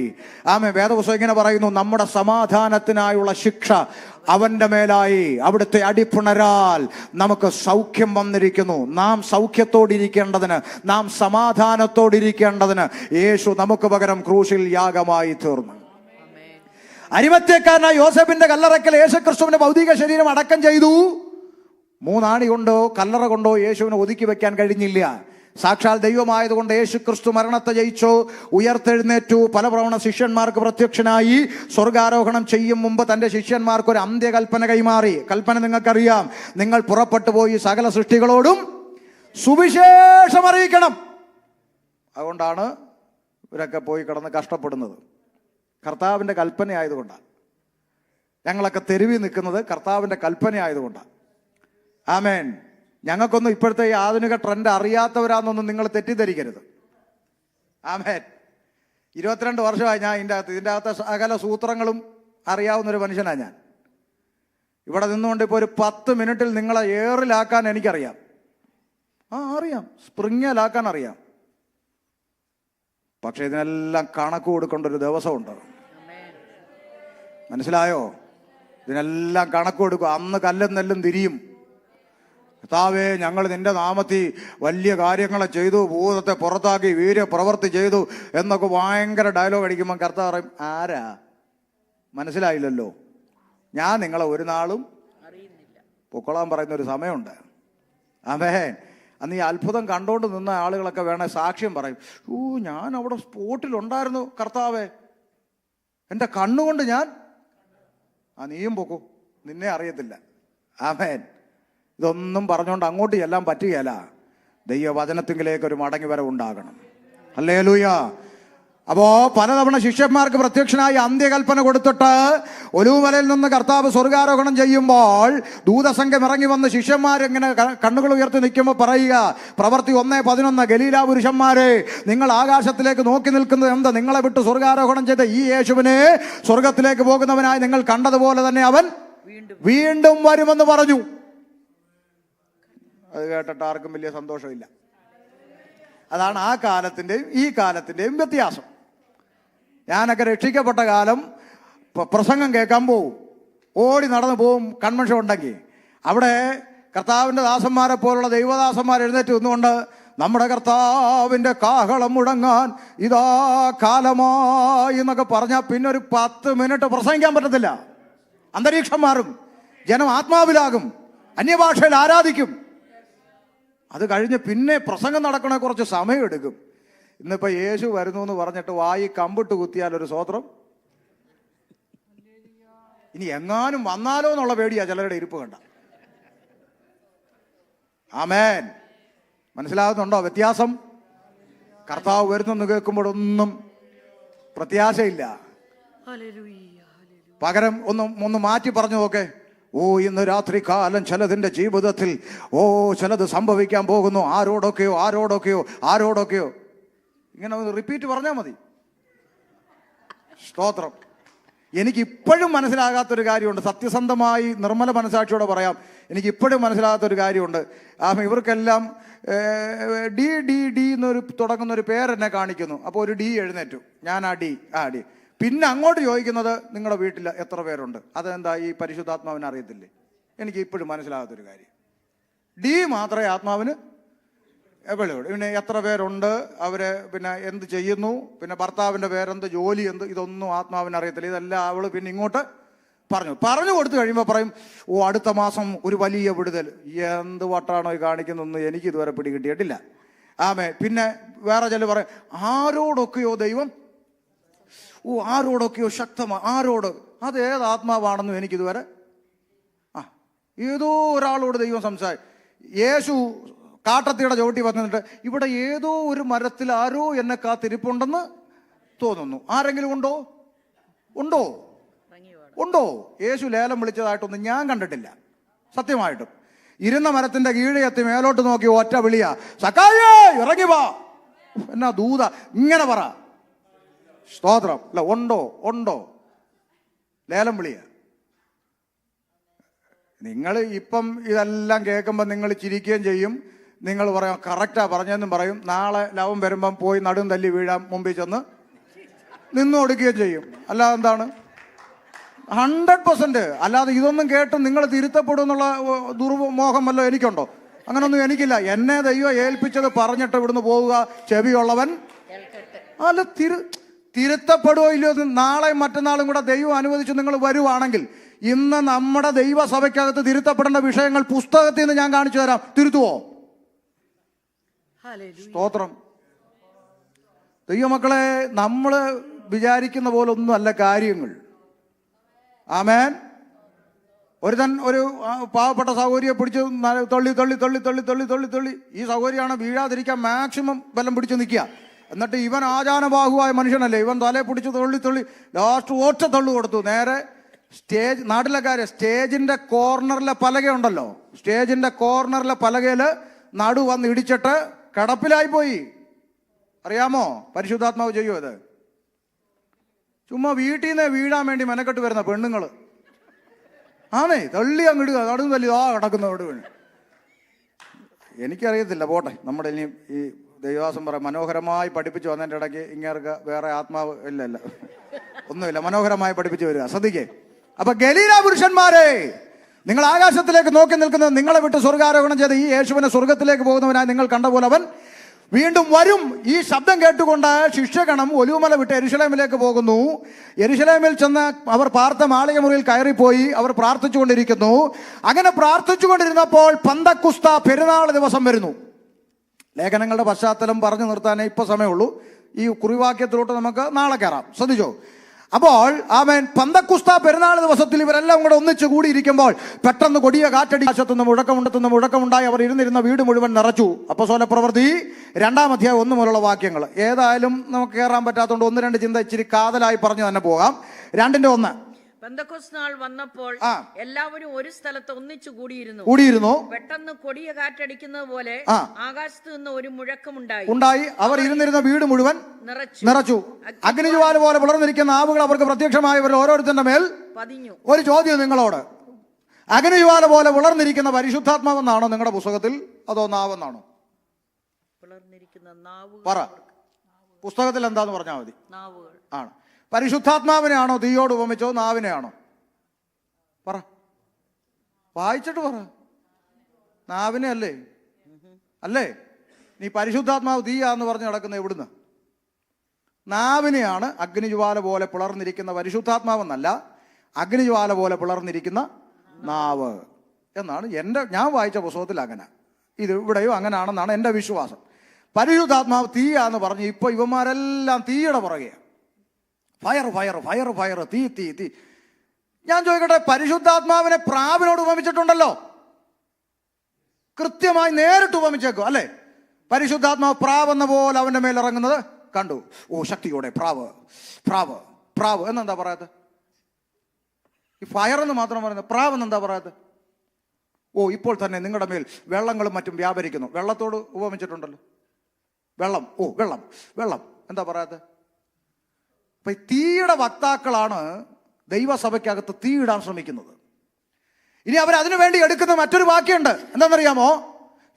ആമേൻ. വേദപുസ്തകം ഇങ്ങനെ പറയുന്നു, നമ്മുടെ സമാധാനത്തിനായുള്ള ശിക്ഷ അവന്റെ മേലായി. അവിടുത്തെ അടിപ്പിണരാൽ നമുക്ക് സൗഖ്യം വന്നിരിക്കുന്നു. നാം സൗഖ്യത്തോടിരിക്കേണ്ടതിന്, നാം സമാധാനത്തോടിരിക്കേണ്ടതിന് യേശു നമുക്ക് പകരം ക്രൂശിൽ യാഗമായി തീർന്നു. അരിമത്യക്കാരനായ യോസേഫിന്റെ കല്ലറയ്ക്കൽ യേശുക്രിസ്തുവിന്റെ ഭൗതിക ശരീരം അടക്കം ചെയ്തു. 3 ആണി കൊണ്ടോ കല്ലറ കൊണ്ടോ യേശുവിനെ ഒതുക്കി വെക്കാൻ കഴിഞ്ഞില്ല. സാക്ഷാൽ ദൈവമായതുകൊണ്ട് യേശുക്രിസ്തു മരണത്തെ ജയിച്ചു, ഉയർത്തെഴുന്നേറ്റു, പല പ്രവണ ശിഷ്യന്മാർക്ക് പ്രത്യക്ഷനായി. സ്വർഗാരോഹണം ചെയ്യും മുമ്പ് തന്റെ ശിഷ്യന്മാർക്ക് ഒരു അന്ത്യകൽപ്പന കൈമാറി. കൽപ്പന നിങ്ങൾക്കറിയാം, നിങ്ങൾ പുറപ്പെട്ടു പോയി സകല സൃഷ്ടികളോടും സുവിശേഷം അറിയിക്കണം. അതുകൊണ്ടാണ് ഇവരൊക്കെ പോയി കിടന്ന് കഷ്ടപ്പെടുന്നത്. കർത്താവിൻ്റെ കൽപ്പന ആയതുകൊണ്ടാണ്. ഞങ്ങളൊക്കെ തെരുവിൽ നിൽക്കുന്നത് കർത്താവിൻ്റെ കൽപ്പന ആയതുകൊണ്ടാണ്. ആമേൻ. ഞങ്ങൾക്കൊന്നും ഇപ്പോഴത്തെ ഈ ആധുനിക ട്രെൻഡ് അറിയാത്തവരാന്നൊന്നും നിങ്ങൾ തെറ്റിദ്ധരിക്കരുത്. ആമേൻ. 22 വർഷമായി ഞാൻ ഇതിൻ്റെ അകത്തെ സകല സൂത്രങ്ങളും അറിയാവുന്നൊരു മനുഷ്യനാണ് ഞാൻ. ഇവിടെ നിന്നുകൊണ്ട് ഇപ്പോൾ ഒരു 10 മിനിറ്റിൽ നിങ്ങളെ ഏറിലാക്കാൻ എനിക്കറിയാം. അറിയാം, സ്പ്രിങ്ങിലാക്കാൻ അറിയാം. പക്ഷെ ഇതിനെല്ലാം കണക്ക് കൊടുക്കേണ്ട ഒരു ദിവസമുണ്ട്. മനസ്സിലായോ? ഇതിനെല്ലാം കണക്ക് കൊടുക്കും. അന്ന് കല്ലും നെല്ലും തിരിയും. കർത്താവേ, ഞങ്ങൾ നിന്റെ നാമത്തിൽ വലിയ കാര്യങ്ങളെ ചെയ്തു, ഭൂതത്തെ പുറത്താക്കി, വീര്യപ്രവൃത്തി ചെയ്തു എന്നൊക്കെ ഭയങ്കര ഡയലോഗ് അടിക്കുമ്പോൾ കർത്താവ് പറയും, ആരാ? മനസ്സിലായില്ലല്ലോ, ഞാൻ നിങ്ങളെ ഒരു നാളും അറിയുന്നില്ല. പൊക്കോളാൻ പറയുന്ന ഒരു സമയമുണ്ട്. ആമേൻ. അന്ന് ഈ അത്ഭുതം കണ്ടുകൊണ്ട് നിന്ന ആളുകളൊക്കെ വേണേൽ സാക്ഷ്യം പറയും, ഞാൻ അവിടെ സ്പോട്ടിലുണ്ടായിരുന്നു കർത്താവേ, എൻ്റെ കണ്ണുകൊണ്ട് ഞാൻ. നീയും പൊക്കൂ, നിന്നെ അറിയത്തില്ല. ആമേൻ. ഇതൊന്നും പറഞ്ഞുകൊണ്ട് അങ്ങോട്ട് ചെല്ലാൻ പറ്റുകയില്ല. ദൈവവചനത്തിങ്കിലേക്ക് ഒരു മടങ്ങി വരവ് ഉണ്ടാകണം. ഹല്ലേലൂയ. അപ്പോ പലതവണ ശിഷ്യന്മാർക്ക് പ്രത്യക്ഷനായി അന്ത്യകൽപ്പന കൊടുത്തിട്ട് ഒലിവുമലയിൽ നിന്ന് കർത്താവ് സ്വർഗാരോഹണം ചെയ്യുമ്പോൾ ദൂതസംഘം ഇറങ്ങി വന്ന് ശിഷ്യന്മാരിങ്ങനെ കണ്ണുകൾ ഉയർത്തി നിൽക്കുമ്പോൾ പറയുക, പ്രവൃത്തി 1:11, ഗലീല പുരുഷന്മാരെ, നിങ്ങൾ ആകാശത്തിലേക്ക് നോക്കി നിൽക്കുന്നത് എന്താ? നിങ്ങളെ വിട്ട് സ്വർഗാരോഹണം ചെയ്ത ഈ യേശുവിനെ സ്വർഗത്തിലേക്ക് പോകുന്നവനായി നിങ്ങൾ കണ്ടതുപോലെ തന്നെ അവൻ വീണ്ടും വരുമെന്ന് പറഞ്ഞു. അത് കേട്ടിട്ട് ആർക്കും വലിയ സന്തോഷമില്ല. അതാണ് ആ കാലത്തിൻ്റെയും ഈ കാലത്തിൻ്റെയും വ്യത്യാസം. ഞാനൊക്കെ രക്ഷിക്കപ്പെട്ട കാലം പ്രസംഗം കേൾക്കാൻ പോവും, ഓടി നടന്നു പോവും. കൺവെൻഷൻ ഉണ്ടെങ്കിൽ അവിടെ കർത്താവിൻ്റെ ദാസന്മാരെ പോലുള്ള ദൈവദാസന്മാർ എഴുന്നേറ്റ് നിന്നുകൊണ്ട് നമ്മുടെ കർത്താവിൻ്റെ കാഹളം മുഴങ്ങാൻ ഇതാ കാലമായി എന്നൊക്കെ പറഞ്ഞാൽ പിന്നെ ഒരു 10 മിനിറ്റ് പ്രസംഗിക്കാൻ പറ്റത്തില്ല. അന്തരീക്ഷം മാറും, ജനം ആത്മാവിലാകും, അന്യഭാഷയിൽ ആരാധിക്കും. അത് കഴിഞ്ഞ് പിന്നെ പ്രസംഗം നടക്കണേ കുറച്ച് സമയമെടുക്കും. ഇന്നിപ്പോൾ യേശു വരുന്നു എന്ന് പറഞ്ഞിട്ട് വായി കമ്പിട്ട് കുത്തിയാൽ ഒരു സ്വോത്രം. ഇനി എങ്ങാനും വന്നാലോ എന്നുള്ള പേടിയാ ചിലരുടെ ഇരിപ്പ് കണ്ട. ആമേൻ. മനസ്സിലാകുന്നുണ്ടോ വ്യത്യാസം? കർത്താവ് വരുന്നെന്ന് കേൾക്കുമ്പോഴൊന്നും പ്രത്യാശയില്ല. പകരം ഒന്ന് മാറ്റി പറഞ്ഞു നോക്കേ. ഇന്ന് രാത്രി കാലം ചിലതിൻ്റെ ജീവിതത്തിൽ ചിലത് സംഭവിക്കാൻ പോകുന്നു. ആരോടൊക്കെയോ ഇങ്ങനെ ഒന്ന് റിപ്പീറ്റ് പറഞ്ഞാൽ മതി. സ്തോത്രം. എനിക്കിപ്പോഴും മനസ്സിലാകാത്തൊരു കാര്യമുണ്ട്. സത്യസന്ധമായി നിർമ്മല മനസാക്ഷിയോടെ പറയാം, എനിക്കിപ്പോഴും മനസ്സിലാകാത്തൊരു കാര്യമുണ്ട്. ഇവർക്കെല്ലാം ഡി ഡി ഡി എന്നൊരു തുടങ്ങുന്നൊരു പേരെന്നെ കാണിക്കുന്നു. അപ്പോൾ ഒരു ഡി എഴുന്നേറ്റു. ഞാൻ ആ ഡി. പിന്നെ അങ്ങോട്ട് ചോദിക്കുന്നത് നിങ്ങളുടെ വീട്ടിൽ എത്ര പേരുണ്ട്? അതെന്താ ഈ പരിശുദ്ധാത്മാവിന് അറിയത്തില്ലേ? എനിക്ക് ഇപ്പോഴും മനസ്സിലാകാത്തൊരു കാര്യം. ഡി മാത്രമേ ആത്മാവിന് വെളിയുള്ളൂ. പിന്നെ എത്ര പേരുണ്ട്, അവരെ പിന്നെ എന്ത് ചെയ്യുന്നു, പിന്നെ ഭർത്താവിൻ്റെ പേരെന്ത്, ജോലി എന്ത്, ഇതൊന്നും ആത്മാവിന് അറിയത്തില്ല. ഇതെല്ലാം അവൾ പിന്നെ ഇങ്ങോട്ട് പറഞ്ഞു കൊടുത്തു കഴിയുമ്പോൾ പറയും, അടുത്ത മാസം ഒരു വലിയ വിടുതൽ. എന്ത് വട്ടാണോ ഈ കാണിക്കുന്നതെന്ന് എനിക്ക് ഇതുവരെ പിടികിട്ടിയിട്ടില്ല. പിന്നെ വേറെ ചില പറയും, ആരോടൊക്കെയോ ദൈവം, ആരോടൊക്കെയോ ആരോട്, അത് ഏത് ആത്മാവാണെന്നും എനിക്കിതുവരെ. ഏതോ ഒരാളോട് ദൈവം യേശു കാട്ടത്തിയുടെ ചവിട്ടി വന്നിട്ട്, ഇവിടെ ഏതോ ഒരു മരത്തിൽ ആരോ എന്നെ കാത്തിരിപ്പുണ്ടെന്ന് തോന്നുന്നു. ആരെങ്കിലും ഉണ്ടോ? യേശു ലേലം വിളിച്ചതായിട്ടൊന്നും ഞാൻ കണ്ടിട്ടില്ല സത്യമായിട്ടും. ഇരുന്ന മരത്തിന്റെ കീഴെ എത്തി മേലോട്ട് നോക്കി ഒറ്റ വിളിയാ, സക്കായേ ഇറങ്ങി വാ. എന്നാ ദൂത ഇങ്ങനെ പറ. സ്തോത്രം. അല്ല, ഉണ്ടോ ലേലം വിളിയ. നിങ്ങൾ ഇപ്പം ഇതെല്ലാം കേൾക്കുമ്പോൾ നിങ്ങൾ ചിരിക്കുകയും ചെയ്യും. നിങ്ങൾ പറയാം കറക്റ്റാ പറഞ്ഞെന്നും പറയും. നാളെ ലവം വരുമ്പം പോയി നടും തല്ലി വീഴാൻ മുമ്പിൽ ചെന്ന് നിന്നു കൊടുക്കുകയും ചെയ്യും. അല്ലാതെ എന്താണ്? 100%. അല്ലാതെ ഇതൊന്നും കേട്ട് നിങ്ങൾ തിരുത്തപ്പെടും എന്നുള്ള ദുർമോഹം വല്ലോ എനിക്കുണ്ടോ? അങ്ങനൊന്നും എനിക്കില്ല. എന്നെ ദൈവം ഏൽപ്പിച്ചത് പറഞ്ഞിട്ട് ഇവിടുന്ന് പോവുക. ചെവിയുള്ളവൻ അല്ല തിരുത്തപ്പെടുകയോ ഇല്ലയോ? നാളെയും മറ്റന്നാളും കൂടെ ദൈവം അനുവദിച്ച് നിങ്ങൾ വരുവാണെങ്കിൽ ഇന്ന് നമ്മുടെ ദൈവസഭയ്ക്കകത്ത് തിരുത്തപ്പെടേണ്ട വിഷയങ്ങൾ പുസ്തകത്തിൽ നിന്ന് ഞാൻ കാണിച്ചു തരാം. തിരുത്തുവോ? സ്തോത്രം. ദൈവമക്കളെ, നമ്മൾ വിചാരിക്കുന്ന പോലെ ഒന്നും അല്ല കാര്യങ്ങൾ. ആമേൻ. ഒരു പാവപ്പെട്ട സഹോദരിയെ പിടിച്ച് തള്ളി ഈ സഹോദരിയാണ് വീഴാതിരിക്കാൻ മാക്സിമം ബലം പിടിച്ച് നിൽക്കുക. എന്നിട്ട് ഇവൻ ആചാനബാഹുവായ മനുഷ്യനല്ലേ, ഇവൻ തലയെ പിടിച്ച് തള്ളി ലാസ്റ്റ് ഒറ്റ തള്ളു കൊടുത്തു. നേരെ നാട്ടിലെ കാര്യം, സ്റ്റേജിന്റെ കോർണറിലെ പലകയുണ്ടല്ലോ, സ്റ്റേജിന്റെ കോർണറിലെ പലകയിൽ നടു വന്ന് ഇടിച്ചിട്ട് കിടപ്പിലായി പോയി. അറിയാമോ? പരിശുദ്ധാത്മാവ് ചെയ്യുമോ ഇത്? ചുമ്മാ വീട്ടിൽ നിന്ന് വീഴാൻ വേണ്ടി മെനക്കെട്ട് വരുന്ന പെണ്ണുങ്ങൾ തള്ളി അങ്ങിടുക. നടുവ് തല്ലി കിടക്കുന്നതോട് വീണ്. എനിക്കറിയത്തില്ല, പോട്ടെ. നമ്മുടെ ഇനി ഈ ദൈവദാസൻ പറയാം, മനോഹരമായി പഠിപ്പിച്ചു വന്നതിൻ്റെ ഇടയ്ക്ക് ഇങ്ങേർക്ക് വേറെ ആത്മാവ് ഇല്ല ഒന്നുമില്ല, മനോഹരമായി പഠിപ്പിച്ചു വരിക. ശ്രദ്ധിക്കേ. അപ്പൊ ഗലീല പുരുഷന്മാരെ, നിങ്ങൾ ആകാശത്തിലേക്ക് നോക്കി നിൽക്കുന്നത്, നിങ്ങളെ വിട്ട് സ്വർഗാരോഹണം ചെയ്ത് ഈ യേശുവിനെ സ്വർഗത്തിലേക്ക് പോകുന്നവനായി നിങ്ങൾ കണ്ട പോലെ അവൻ വീണ്ടും വരും. ഈ ശബ്ദം കേട്ടുകൊണ്ട് ശിഷ്യഗണം ഒലിവുമല വിട്ട് യെരുശലേമിലേക്ക് പോകുന്നു. യെരുശലേമിൽ ചെന്ന് അവർ പാർത്ത മാളിക മുറിയിൽ കയറിപ്പോയി അവർ പ്രാർത്ഥിച്ചുകൊണ്ടിരിക്കുന്നു. അങ്ങനെ പ്രാർത്ഥിച്ചുകൊണ്ടിരുന്നപ്പോൾ പന്തക്കുസ്ത പെരുന്നാൾ ദിവസം വരുന്നു. ലേഖനങ്ങളുടെ പശ്ചാത്തലം പറഞ്ഞു നിർത്താനേ ഇപ്പൊ സമയമുള്ളൂ. ഈ കുറിവാക്യത്തിലോട്ട് നമുക്ക് നാളെ കയറാം. ശ്രദ്ധിച്ചോ. അപ്പോൾ ആമേൻ, പന്തക്കുസ്ത പെരുന്നാൾ ദിവസത്തിൽ ഇവരെല്ലാം കൂടെ ഒന്നിച്ചു കൂടിയിരിക്കുമ്പോൾ പെട്ടെന്ന് കൊടിയ കാറ്റടി, ആശത്തുനിന്ന് മുഴക്കമുണ്ടായി അവർ ഇരുന്നിരുന്ന വീട് മുഴുവൻ നിറച്ചു. അപ്പോസ്തല പ്രവൃത്തി 2-ാം അധ്യായം 1 മുതലുള്ള വാക്യങ്ങൾ. ഏതായാലും നമുക്ക് കയറാൻ പറ്റാത്തതുകൊണ്ട് 1-2 ചിന്ത ഇച്ചിരി കാതലായി പറഞ്ഞു തന്നെ പോകാം. 2-1. പെന്തക്കോസ്ത് നാൾ വന്നപ്പോൾ എല്ലാവരും ഒരു സ്ഥലത്ത് ഒന്നിച്ചു കൂടിയിരുന്നു. പെട്ടെന്ന് കൊടിയ കാറ്റടിക്കുന്നത് പോലെ ആകാശത്ത് നിന്ന് ഒരു മുഴക്കമുണ്ടായി. അവർ ഇരുന്നിരുന്ന വീട് മുഴുവൻ നിറച്ചു. അഗ്നിജ്വാല പോലെ വളർന്നിരിക്കുന്ന നാവുകൾ അവർക്ക് പ്രത്യക്ഷമായവരിൽ ഓരോരുത്തരുടെ മേൽ പതിഞ്ഞു. ഒരു ചോദ്യം നിങ്ങളോട്, അഗ്നിജ്വാല പോലെ വളർന്നിരിക്കുന്ന പരിശുദ്ധാത്മാവെന്നാണോ നിങ്ങളുടെ പുസ്തകത്തിൽ, അതോ നാവെന്നാണോ? പറ, പുസ്തകത്തിൽ എന്താന്ന് പറഞ്ഞാൽ മതി. ആണ്. പരിശുദ്ധാത്മാവിനെയാണോ തീയോട് ഉപമിച്ചോ, നാവിനെയാണോ? പറ, വായിച്ചിട്ട് പറ. നാവിനെ അല്ലേ? നീ പരിശുദ്ധാത്മാവ് തീയാന്ന് പറഞ്ഞ് നടക്കുന്ന എവിടുന്ന്? നാവിനെയാണ് അഗ്നിജ്വാല പോലെ പിളർന്നിരിക്കുന്ന പരിശുദ്ധാത്മാവെന്നല്ല, അഗ്നിജ്വാല പോലെ പിളർന്നിരിക്കുന്ന നാവ് എന്നാണ് ഞാൻ വായിച്ച പുസ്തകത്തിൽ. അങ്ങനെ ഇത് ഇവിടെയോ അങ്ങനെയാണെന്നാണ് എൻ്റെ വിശ്വാസം. പരിശുദ്ധാത്മാവ് തീയാന്ന് പറഞ്ഞ് ഇപ്പൊ ഇവന്മാരെല്ലാം തീയുടെ പുറകെയാണ്. ഫയർ, തീ. ഞാൻ ചോദിക്കട്ടെ, പരിശുദ്ധാത്മാവിനെ പ്രാവിനോട് ഉപമിച്ചിട്ടുണ്ടല്ലോ, കൃത്യമായി നേരിട്ട് ഉപമിച്ചേക്കും അല്ലേ? പരിശുദ്ധാത്മാവ് പ്രാവെന്ന പോലെ അവന്റെ മേലിറങ്ങുന്നത് കണ്ടു. ഓ, ശക്തിയോടെ പ്രാവ് എന്നെന്താ പറയാത്ത? ഈ ഫയർ എന്ന് മാത്രം പറയുന്നത്, പ്രാവ് എന്നെന്താ പറയാത്ത? ഓ, ഇപ്പോൾ തന്നെ നിങ്ങളുടെ മേൽ വെള്ളങ്ങളും മറ്റും വ്യാപരിക്കുന്നു. വെള്ളത്തോട് ഉപമിച്ചിട്ടുണ്ടല്ലോ. വെള്ളം എന്താ പറയാത്ത? അപ്പൊ ഈ തീയുടെ വക്താക്കളാണ് ദൈവസഭയ്ക്കകത്ത് തീയിടാൻ ശ്രമിക്കുന്നത്. ഇനി അവരതിനു വേണ്ടി എടുക്കുന്ന മറ്റൊരു വാക്യമുണ്ട്. എന്താണെന്നറിയാമോ?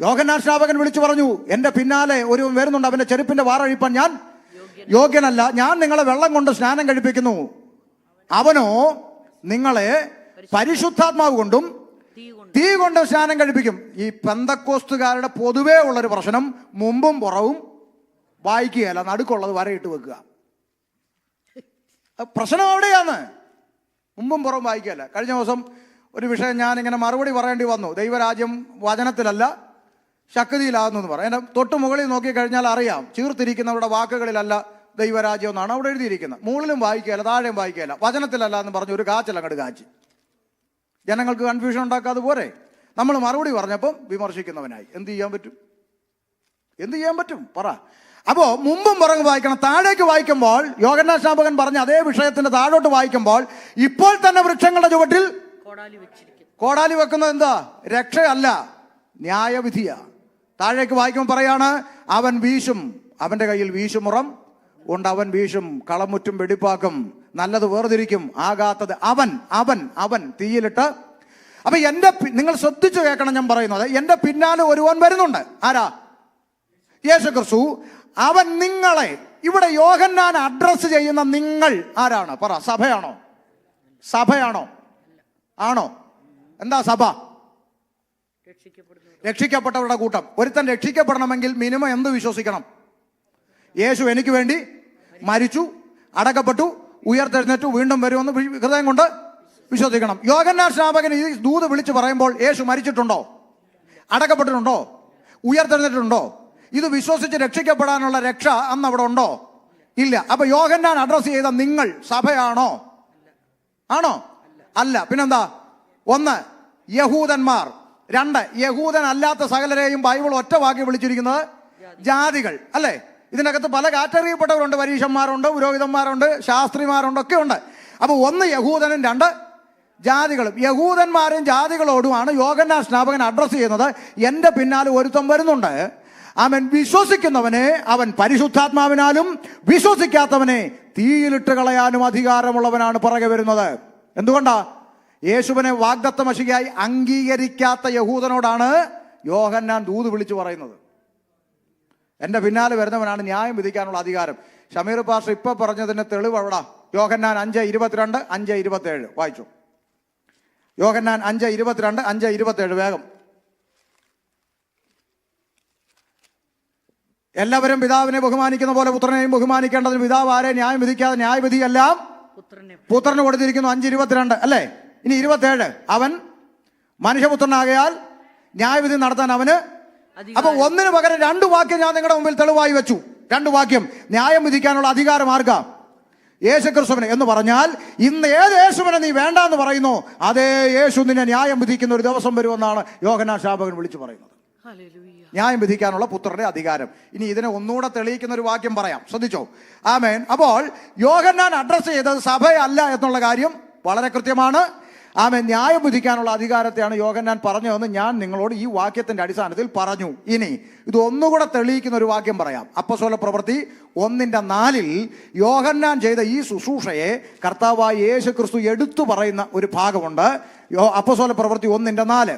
യോഹന്നാൻ സ്നാപകൻ വിളിച്ചു പറഞ്ഞു, എന്റെ പിന്നാലെ ഒരുവൻ വരുന്നുണ്ട്, അവന്റെ ചെരുപ്പിന്റെ വാറഴിപ്പാൻ ഞാൻ യോഗ്യനല്ല. ഞാൻ നിങ്ങളെ വെള്ളം കൊണ്ട് സ്നാനം കഴിപ്പിക്കുന്നു, അവനോ നിങ്ങളെ പരിശുദ്ധാത്മാവ് കൊണ്ടും തീ കൊണ്ട് സ്നാനം കഴിപ്പിക്കും. ഈ പെന്തക്കോസ്തുകാരുടെ പൊതുവേ ഉള്ളൊരു പ്രശ്നം, മുമ്പും പുറവും വായിക്കുകയല്ല, നടുക്കുള്ളത് വരയിട്ട് വെക്കുക. പ്രശ്നം അവിടെയാണ്. മുമ്പും പുറവും വായിക്കുകയല്ല. കഴിഞ്ഞ ദിവസം ഒരു വിഷയം ഞാനിങ്ങനെ മറുപടി പറയേണ്ടി വന്നു. ദൈവരാജ്യം വചനത്തിലല്ല ശക്തിയിലാകുന്നു പറയും. എൻ്റെ തൊട്ട് മുകളിൽ നോക്കിക്കഴിഞ്ഞാൽ അറിയാം, ചീർത്തിരിക്കുന്നവരുടെ വാക്കുകളിലല്ല ദൈവരാജ്യം എന്നാണ് അവിടെ എഴുതിയിരിക്കുന്നത്. മുകളിലും വായിക്കുകയല്ല, താഴെയും വായിക്കുകയല്ല, വചനത്തിലല്ല എന്ന് പറഞ്ഞ് ഒരു കാച്ചലങ്ങട് കാച്ചി ജനങ്ങൾക്ക് കൺഫ്യൂഷൻ ഉണ്ടാക്കാതെ പോരെ. നമ്മൾ മറുപടി പറഞ്ഞപ്പം വിമർശിക്കുന്നവനായി. എന്ത് ചെയ്യാൻ പറ്റും പറ. അപ്പോ മുമ്പും പുറങ്ങ് വായിക്കണം. താഴേക്ക് വായിക്കുമ്പോൾ യോഹന്നാൻ സ്നാപകൻ പറഞ്ഞ അതേ വിഷയത്തിന്റെ താഴോട്ട് വായിക്കുമ്പോൾ ഇപ്പോൾ തന്നെ വൃക്ഷങ്ങളുടെ ചുവട്ടിൽ കോടാലി വെക്കുന്നത് എന്താ? രക്ഷയല്ല, ന്യായവിധിയാ. താഴേക്ക് വായിക്കുമ്പോൾ പറയാണ്, അവൻ വീശും, അവന്റെ കയ്യിൽ വീശുമുറം ഉണ്ട്, അവൻ വീശും, കളമുറ്റും വെടിപ്പാക്കും, നല്ലത് വേർതിരിക്കും, ആകാത്തത് അവൻ തീയിലിട്ട്. അപ്പൊ നിങ്ങൾ ശ്രദ്ധിച്ചു കേൾക്കണം ഞാൻ പറയുന്നത്. എന്റെ പിന്നാലെ ഒരുവൻ വരുന്നുണ്ട്. ആരാ? യേശു ക്രിസ്തു. അവൻ നിങ്ങളെ, ഇവിടെ യോഹന്നാൻ അഡ്രസ് ചെയ്യുന്ന നിങ്ങൾ ആരാണ്? പറ. സഭയാണോ? ആണോ? എന്താ സഭ? രക്ഷിക്കപ്പെട്ടവരുടെ കൂട്ടം. ഒരുത്തൻ രക്ഷിക്കപ്പെടണമെങ്കിൽ മിനിമം എന്ത് വിശ്വസിക്കണം? യേശു എനിക്ക് വേണ്ടി മരിച്ചു, അടക്കപ്പെട്ടു, ഉയർത്തെഴുന്നേറ്റു, വീണ്ടും വരുമെന്ന് ഹൃദയം കൊണ്ട് വിശ്വസിക്കണം. യോഹന്നാൻ സ്നാപകൻ ഈ ദൂത് വിളിച്ച് പറയുമ്പോൾ യേശു മരിച്ചിട്ടുണ്ടോ? അടക്കപ്പെട്ടിട്ടുണ്ടോ? ഉയർത്തെഴുന്നേറ്റിട്ടുണ്ടോ? ഇത് വിശ്വസിച്ച് രക്ഷിക്കപ്പെടാനുള്ള രക്ഷ അന്ന് അവിടെ ഉണ്ടോ? ഇല്ല. അപ്പൊ യോഹന്നാൻ അഡ്രസ് ചെയ്ത നിങ്ങൾ സഭയാണോ? ആണോ? അല്ല. പിന്നെന്താ? 1 യഹൂദന്മാർ, 2 യഹൂദൻ അല്ലാത്ത സകലരെയും ബൈബിൾ ഒറ്റ വാക്കി വിളിച്ചിരിക്കുന്നത് ജാതികൾ അല്ലേ? ഇതിനകത്ത് പല കാറ്ററിയപ്പെട്ടവരുണ്ട്. പരീശന്മാരുണ്ട്, പുരോഹിതന്മാരുണ്ട്, ശാസ്ത്രിമാരുണ്ട്, ഒക്കെ ഉണ്ട്. അപ്പൊ 1 യഹൂദനും 2 ജാതികളും. യഹൂദന്മാരും ജാതികളോടുമാണ് യോഹന്നാൻ സ്നാപകൻ അഡ്രസ് ചെയ്യുന്നത്. എന്റെ പിന്നാലെ ഒരുത്തൻ വരുന്നുണ്ട്, അവൻ വിശ്വസിക്കുന്നവനെ അവൻ പരിശുദ്ധാത്മാവിനാലും വിശ്വസിക്കാത്തവനെ തീയിലിട്ട് കളയാനും അധികാരമുള്ളവനാണ് പുറകെ വരുന്നത്. എന്തുകൊണ്ടാ? യേശുവിനെ വാഗ്ദത്ത മശികയായി അംഗീകരിക്കാത്ത യഹൂദനോടാണ് യോഹന്നാൻ ദൂത് വിളിച്ചു പറയുന്നത്. എൻ്റെ പിന്നാലെ വരുന്നവനാണ് ന്യായം വിധിക്കാനുള്ള അധികാരം. ഷമീർ പാസ്റ്റർ ഇപ്പൊ പറഞ്ഞതിന് തെളിവ് എവിടാ? യോഹന്നാൻ 5:22, 5:27 വായിച്ചു. യോഹന്നാൻ 5:22, 5:27 വേഗം. എല്ലാവരും പിതാവിനെ ബഹുമാനിക്കുന്ന പോലെ പുത്രനെയും ബഹുമാനിക്കേണ്ടതിന് പിതാവ് ആരെ ന്യായം വിധിക്കാതെ ന്യായവിധിയെല്ലാം പുത്രന് കൊടുത്തിരിക്കുന്നു. 5:22 അല്ലേ? ഇനി 27, അവൻ മനുഷ്യപുത്രനാകയാൽ ന്യായവിധി നടത്താൻ അവന്. അപ്പൊ ഒന്നിനു പകരം 2 വാക്യം ഞാൻ നിങ്ങളുടെ മുമ്പിൽ തെളിവായി വെച്ചു. 2 വാക്യം. ന്യായം വിധിക്കാനുള്ള അധികാരം ആർക്കാ? യേശുക്രിസ്തുവിന്. എന്ന് പറഞ്ഞാൽ ഇന്ന് ഏത് യേശുവിനെ നീ വേണ്ട എന്ന് പറയുന്നു, അതേ യേശു നിന്നെ ന്യായം വിധിക്കുന്ന ഒരു ദിവസം വരുമെന്നാണ് യോഹന്നാൻ ശാപകൻ വിളിച്ചു പറയുന്നത്. ന്യായം വിധിക്കാനുള്ള പുത്രന്റെ അധികാരം. ഇനി ഇതിനെ ഒന്നുകൂടെ തെളിയിക്കുന്ന ഒരു വാക്യം പറയാം, ശ്രദ്ധിച്ചോ. ആമേൻ. അപ്പോൾ യോഹന്നാൻ അഡ്രസ് ചെയ്തത് സഭയല്ല എന്നുള്ള കാര്യം വളരെ കൃത്യമാണ്. ആമേൻ. ന്യായം വിധിക്കാനുള്ള അധികാരത്തെയാണ് യോഹന്നാൻ പറഞ്ഞതെന്ന് ഞാൻ നിങ്ങളോട് ഈ വാക്യത്തിന്റെ അടിസ്ഥാനത്തിൽ പറഞ്ഞു. ഇനി ഇത് ഒന്നുകൂടെ തെളിയിക്കുന്ന ഒരു വാക്യം പറയാം. അപ്പോസ്തല പ്രവൃത്തി 1:4 യോഹന്നാൻ ചെയ്ത ഈ ശുശ്രൂഷയെ കർത്താവായ യേശു ക്രിസ്തു എടുത്തു പറയുന്ന ഒരു ഭാഗമുണ്ട്. അപ്പോസ്തല പ്രവൃത്തി 1:4.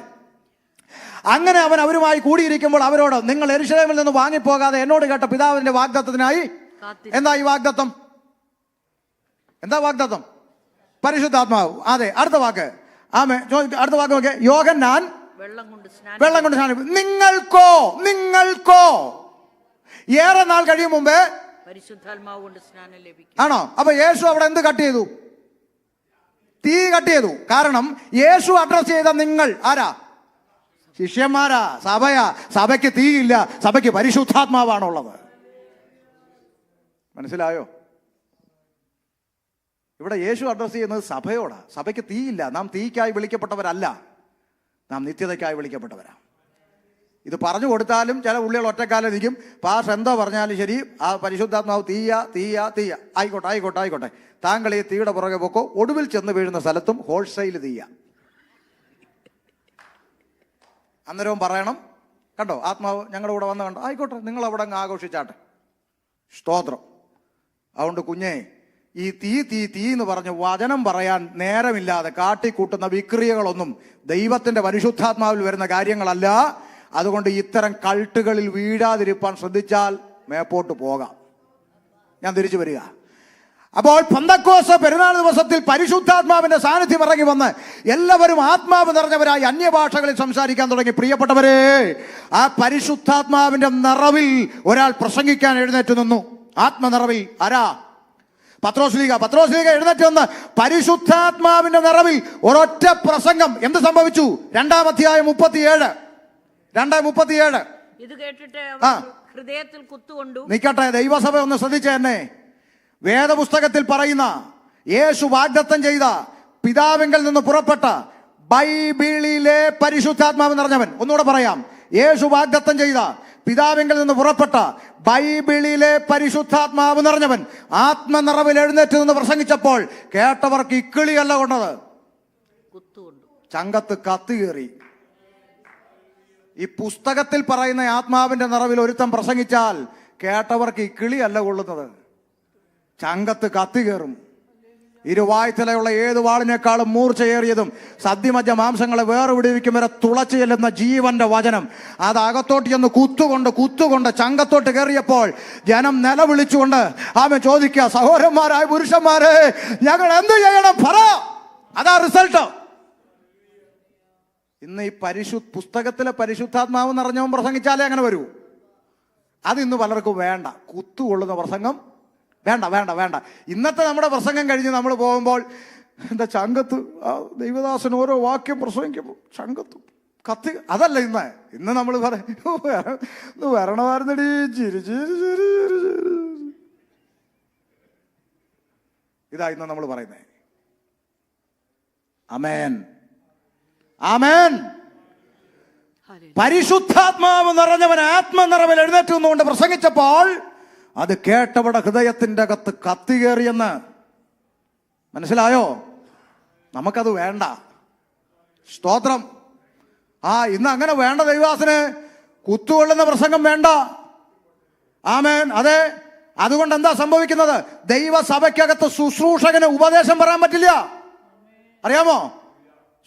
അങ്ങനെ അവൻ അവരുമായി കൂടിയിരിക്കുമ്പോൾ അവരോട്, നിങ്ങൾ യെരൂശലേമിൽ നിന്ന് വാങ്ങിപ്പോകാതെ എന്നോട് കേട്ട പിതാവിന്റെ വാഗ്ദത്തത്തിനായി. എന്താ ഈ വാഗ്ദത്തം? എന്താ വാഗ്ദത്തം? പരിശുദ്ധാത്മാവ്. അതെ. അടുത്ത വാക്ക്. അടുത്ത വാക്ക് നോക്കെ. യോഹന്നാൻ വെള്ളം കൊണ്ട് സ്നാനം. നിങ്ങൾക്കോ ഏറെ നാൾ കഴിയും മുമ്പേ പരിശുദ്ധാത്മാവ് കൊണ്ട് സ്നാനം ലഭിക്കും. ആണോ? അപ്പൊ യേശു അവിടെ എന്ത് കട്ട് ചെയ്തു? തീ കട്ട് ചെയ്തു. കാരണം യേശു അഡ്രസ് ചെയ്ത നിങ്ങൾ ആരാ? ശിഷ്യന്മാരാ, സഭയാ. സഭയ്ക്ക് തീയില്ല, സഭയ്ക്ക് പരിശുദ്ധാത്മാവാണുള്ളത്. മനസ്സിലായോ? ഇവിടെ യേശു അഡ്രസ് ചെയ്യുന്നത് സഭയോടാ. സഭയ്ക്ക് തീയില്ല. നാം തീക്കായി വിളിക്കപ്പെട്ടവരല്ല, നാം നിത്യതയ്ക്കായി വിളിക്കപ്പെട്ടവരാ. ഇത് പറഞ്ഞു കൊടുത്താലും ചില ഉള്ളികൾ ഒറ്റക്കാലം നിൽക്കും. പാസ് എന്തോ പറഞ്ഞാലും ശരി, ആ പരിശുദ്ധാത്മാവ് തീയ. ആയിക്കോട്ടെ. താങ്കൾ ഈ തീയുടെ പുറകെ പൊക്കോ. ഒടുവിൽ ചെന്ന് വീഴുന്ന സ്ഥലത്തും ഹോൾസെയിൽ തീയ. അന്നേരവും പറയണം, കണ്ടോ ആത്മാവ് ഞങ്ങളുടെ കൂടെ വന്ന് കണ്ടോ, ആയിക്കോട്ടെ, നിങ്ങൾ അവിടെ അങ്ങ് ആഘോഷിച്ചാട്ടെ. സ്തോത്രം. അതുകൊണ്ട് കുഞ്ഞേ, ഈ തീ എന്ന് പറഞ്ഞ് വചനം പറയാൻ നേരമില്ലാതെ കാട്ടിക്കൂട്ടുന്ന വിക്രിയകളൊന്നും ദൈവത്തിന്റെ പരിശുദ്ധാത്മാവിൽ വരുന്ന കാര്യങ്ങളല്ല. അതുകൊണ്ട് ഇത്തരം കൾട്ടുകളിൽ വീഴാതിരിപ്പാൻ ശ്രദ്ധിച്ചാൽ മേപ്പോട്ട് പോകാം. ഞാൻ തിരിച്ചു വരിക. അപ്പോൾ പെന്തക്കോസ്ത് പെരുന്നാൾ ദിവസത്തിൽ പരിശുദ്ധാത്മാവിന്റെ സാന്നിധ്യം ഇറങ്ങി വന്ന് എല്ലാവരും ആത്മാവ് നിറഞ്ഞവരായി അന്യഭാഷകളിൽ സംസാരിക്കാൻ തുടങ്ങി. പ്രിയപ്പെട്ടവരെ, ആ പരിശുദ്ധാത്മാവിന്റെ നിറവിൽ ഒരാൾ പ്രസംഗിക്കാൻ എഴുന്നേറ്റ് നിന്നു. ആത്മനിറവിൽ. ആരാ? പത്രോസ്ലീഗ എഴുന്നേറ്റ് വന്ന് പരിശുദ്ധാത്മാവിന്റെ നിറവിൽ ഒരൊറ്റ പ്രസംഗം. എന്ത് സംഭവിച്ചു? 2-ാം അധ്യായം 37. ഇത് കേട്ടിട്ട് ഹൃദയത്തിൽ കുത്തുകൊണ്ടു. നിക്കട്ടെ, ദൈവസഭ ഒന്ന് ശ്രദ്ധിച്ചേ എന്നെ. വേദപുസ്തകത്തിൽ പറയുന്ന യേശു വാഗ്ദത്തം ചെയ്ത പിതാവിങ്കൽ നിന്ന് പുറപ്പെട്ട ബൈബിളിലെ പരിശുദ്ധാത്മാവ് നിറഞ്ഞവൻ. ഒന്നുകൂടെ പറയാം. യേശു വാഗ്ദത്തം ചെയ്ത പിതാവിങ്കൽ നിന്ന് പുറപ്പെട്ട ബൈബിളിലെ പരിശുദ്ധാത്മാവ് നിറഞ്ഞവൻ ആത്മനിറവിൽ എഴുന്നേറ്റ് നിന്ന് പ്രസംഗിച്ചപ്പോൾ കേട്ടവർക്ക് ഇക്കിളിയല്ല കൊണ്ടത്, ചങ്കത്ത് കത്തുകേറി. ഈ പുസ്തകത്തിൽ പറയുന്ന ആത്മാവിന്റെ നിറവിൽ ഒരുത്തം പ്രസംഗിച്ചാൽ കേട്ടവർക്ക് ഇക്കിളിയല്ല കൊള്ളുന്നത്, ചങ്കത്ത് കത്തുകേറും. ഇരുവായ്ത്തലയുള്ള ഏത് വാളിനേക്കാളും മൂർച്ചയേറിയതും സദ്യമജ്ജ മാംസങ്ങളെ വേർപിടിവിക്കും വരെ തുളച്ചു ചെല്ലുന്ന ജീവന്റെ വചനം അത് അകത്തോട്ട് ചെന്ന് കുത്തുകൊണ്ട് ചങ്കത്തോട്ട് കയറിയപ്പോൾ ജനം നിലവിളിച്ചുകൊണ്ട് ആമേൻ ചോദിക്കുക, സഹോദരന്മാരായ പുരുഷന്മാരെ, ഞങ്ങൾ എന്ത് ചെയ്യണം? പറ. അതാ റിസൾട്ട്. ഇന്ന് ഈ പുസ്തകത്തിലെ പരിശുദ്ധാത്മാവ് നിറഞ്ഞവൻ പ്രസംഗിച്ചാലേ അങ്ങനെ വരൂ. അതിന്ന് പലർക്കും വേണ്ട. കുത്തുകൊള്ളുന്ന പ്രസംഗം വേണ്ട. ഇന്നത്തെ നമ്മുടെ പ്രസംഗം കഴിഞ്ഞ് നമ്മൾ പോകുമ്പോൾ എന്താ ചങ്കത്ത് ദൈവദാസൻ ഓരോ വാക്യം പ്രസംഗിക്കുമ്പോൾ ചങ്കത്ത് കത്തി. അതല്ല ഇന്ന് നമ്മൾ പറയും വരണമായിരുന്നടി ചിരി. ഇതാ ഇന്ന് നമ്മൾ പറയുന്നേ. ആമേൻ. പരിശുദ്ധാത്മാവ് നിറഞ്ഞവൻ ആത്മനിറവിൽ എഴുന്നേറ്റ് നിന്നുകൊണ്ട് പ്രസംഗിച്ചപ്പോൾ അത് കേട്ടവരുടെ ഹൃദയത്തിന്റെ അകത്ത് കത്തികേറിയെന്ന് മനസ്സിലായോ? നമുക്കത് വേണ്ട. സ്തോത്രം. ഇന്ന് അങ്ങനെ വേണ്ട. ദൈവദാസന് കുത്തുകൊള്ളുന്ന പ്രസംഗം വേണ്ട. ആമേൻ. അതെ. അതുകൊണ്ട് എന്താ സംഭവിക്കുന്നത്? ദൈവസഭയ്ക്കകത്ത് ശുശ്രൂഷകന് ഉപദേശം പറയാൻ പറ്റില്ല. അറിയാമോ?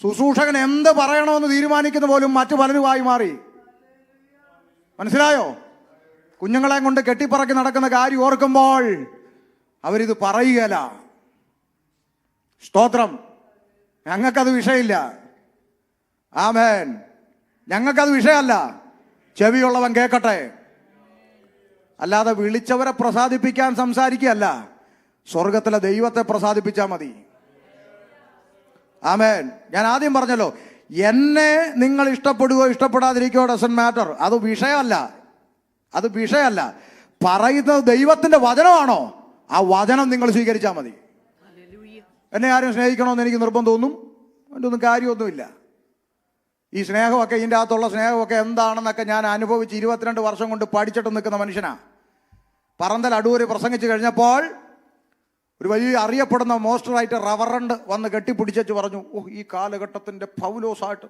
ശുശ്രൂഷകൻ എന്ത് പറയണമെന്ന് തീരുമാനിക്കുന്ന പോലും മറ്റു പലരുമായി മാറി. മനസ്സിലായോ? കുഞ്ഞുങ്ങളെ കൊണ്ട് കെട്ടിപ്പറക്കി നടക്കുന്ന കാര്യം ഓർക്കുമ്പോൾ അവരിത് പറയുകയില്ല. സ്തോത്രം. ഞങ്ങൾക്കത് വിഷയമില്ല. ആമേൻ. ഞങ്ങൾക്കത് വിഷയമല്ല. ചെവിയുള്ളവൻ കേൾക്കട്ടെ. അല്ലാതെ വിളിച്ചവരെ പ്രസാദിപ്പിക്കാൻ സംസാരിക്കുകയല്ല, സ്വർഗത്തിലെ ദൈവത്തെ പ്രസാദിപ്പിച്ചാൽ മതി. ആമേൻ. ഞാൻ ആദ്യം പറഞ്ഞല്ലോ, എന്നെ നിങ്ങൾ ഇഷ്ടപ്പെടുകയോ ഇഷ്ടപ്പെടാതിരിക്കുകയോ ഡസന്റ് മാറ്റർ. അത് വിഷയമല്ല. അത് വിഷയമല്ല. പറയുന്നത് ദൈവത്തിന്റെ വചനമാണോ, ആ വചനം നിങ്ങൾ സ്വീകരിച്ചാൽ മതി. എന്നെ ആരും സ്നേഹിക്കണമെന്ന് എനിക്ക് നിർബന്ധമൊന്നും അതിൻ്റെ ഒന്നും കാര്യമൊന്നുമില്ല. ഈ സ്നേഹമൊക്കെ, ഇതിൻ്റെ അകത്തുള്ള സ്നേഹമൊക്കെ എന്താണെന്നൊക്കെ ഞാൻ അനുഭവിച്ച് 22 വർഷം കൊണ്ട് പഠിച്ചിട്ട് നിൽക്കുന്ന മനുഷ്യനാ. പറന്തൽ അടൂര് പ്രസംഗിച്ച് കഴിഞ്ഞപ്പോൾ ഒരു വലിയ അറിയപ്പെടുന്ന മോസ്റ്ററായിട്ട് റവറണ്ട് വന്ന് കെട്ടിപ്പിടിച്ചു പറഞ്ഞു, ഓ, ഈ കാലഘട്ടത്തിൻ്റെ പൗലോസായിട്ട്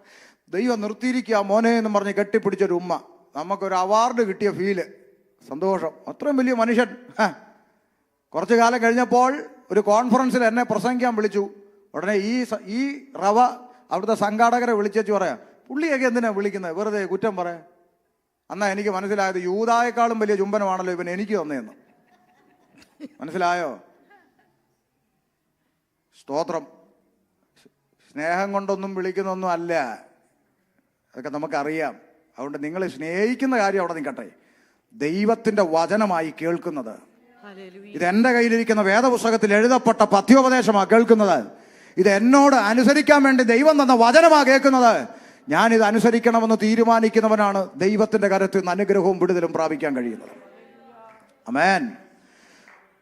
ദൈവം നിർത്തിയിരിക്കുക മോനെ എന്ന് പറഞ്ഞ് കെട്ടിപ്പിടിച്ചൊരു ഉമ്മ. നമുക്കൊരു അവാർഡ് കിട്ടിയ ഫീല്, സന്തോഷം. അത്രയും വലിയ മനുഷ്യൻ. കുറച്ചു കാലം കഴിഞ്ഞപ്പോൾ ഒരു കോൺഫറൻസിൽ എന്നെ പ്രസംഗിക്കാൻ വിളിച്ചു. ഉടനെ ഈ റവ അവിടുത്തെ സംഘാടകരെ വിളിച്ചു പറയാം, പുള്ളിയൊക്കെ എന്തിനാ വിളിക്കുന്നത്, വെറുതെ കുറ്റം പറയാം. എന്നാ എനിക്ക് മനസ്സിലായത്, യൂദായേക്കാളും വലിയ ചുംബനമാണല്ലോ ഇവൻ എനിക്ക് തന്നതെന്ന്. മനസ്സിലായോ? സ്തോത്രം. സ്നേഹം കൊണ്ടൊന്നും വിളിക്കുന്നൊന്നും അല്ല, അതൊക്കെ നമുക്കറിയാം. അതുകൊണ്ട് നിങ്ങൾ സ്നേഹിക്കുന്ന കാര്യം അവിടെ നിൽക്കട്ടെ. ദൈവത്തിന്റെ വചനമായി കേൾക്കുന്നത്, ഇത് എൻ്റെ കയ്യിലിരിക്കുന്ന വേദപുസ്തകത്തിൽ എഴുതപ്പെട്ട പഥ്യോപദേശമാണ് കേൾക്കുന്നത്. ഇത് എന്നോട് അനുസരിക്കാൻ വേണ്ടി ദൈവം തന്ന വചനമാണ് കേൾക്കുന്നത്. ഞാനിത് അനുസരിക്കണമെന്ന് തീരുമാനിക്കുന്നവനാണ് ദൈവത്തിന്റെ കരത്തിൽ നിന്ന് അനുഗ്രഹവും വിടുതലും പ്രാപിക്കാൻ കഴിയുന്നത്. ആമേൻ.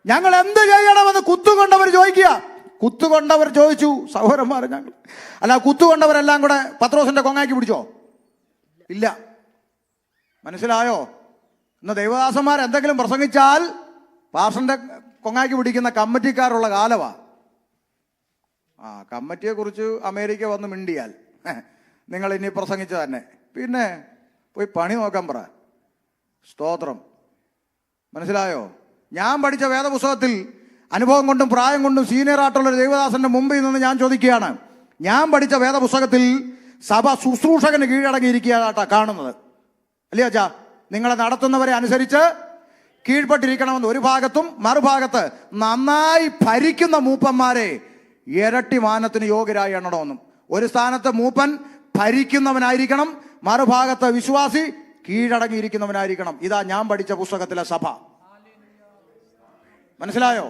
ഞങ്ങൾ എന്ത് ചെയ്യണമെന്ന് കുത്തുകൊണ്ടവർ ചോദിക്കുക. കുത്തുകൊണ്ടവർ ചോദിച്ചു, സഹോദരന്മാരെ, ഞങ്ങൾ അല്ല, കുത്തുകൊണ്ടവരെല്ലാം കൂടെ പത്രോസിന്റെ കൊങ്ങാക്കി പിടിച്ചോ? ഇല്ല. മനസ്സിലായോ? ഇന്ന് ദൈവദാസന്മാർ എന്തെങ്കിലും പ്രസംഗിച്ചാൽ പാസ്റ്ററിന്റെ കൊങ്ങാക്കി പിടിക്കുന്ന കമ്മിറ്റിക്കാരുള്ള കാലമാണ്. കമ്മിറ്റിയെ കുറിച്ച് അമേരിക്ക വന്ന് മിണ്ടിയാൽ നിങ്ങൾ ഇനി പ്രസംഗിച്ച തന്നെ, പിന്നെ പോയി പണി നോക്കാൻ പറ. സ്തോത്രം. മനസ്സിലായോ? ഞാൻ പഠിച്ച വേദപുസ്തകത്തിൽ അനുഭവം കൊണ്ടും പ്രായം കൊണ്ടും സീനിയർ ആയിട്ടുള്ള ദൈവദാസന്റെ മുമ്പിൽ നിന്ന് ഞാൻ ചോദിക്കുകയാണ്, ഞാൻ പഠിച്ച വേദപുസ്തകത്തിൽ സഭ ശുശ്രൂഷകന് കീഴടങ്ങിയിരിക്കുകയാട്ടാ കാണുന്നത്. അല്ലേ അച്ഛാ? നിങ്ങളെ നടത്തുന്നവരെ അനുസരിച്ച് കീഴ്പ്പെട്ടിരിക്കണമെന്ന് ഒരു ഭാഗത്തും, മറുഭാഗത്ത് നന്നായി ഭരിക്കുന്ന മൂപ്പന്മാരെ ഇരട്ടി മാനത്തിന് യോഗ്യരായി എണ്ണണമെന്നും. ഒരു സ്ഥാനത്ത് മൂപ്പൻ ഭരിക്കുന്നവനായിരിക്കണം, മറുഭാഗത്ത് വിശ്വാസി കീഴടങ്ങിയിരിക്കുന്നവനായിരിക്കണം. ഇതാ ഞാൻ പഠിച്ച പുസ്തകത്തിലെ സഭ. മനസ്സിലായോ?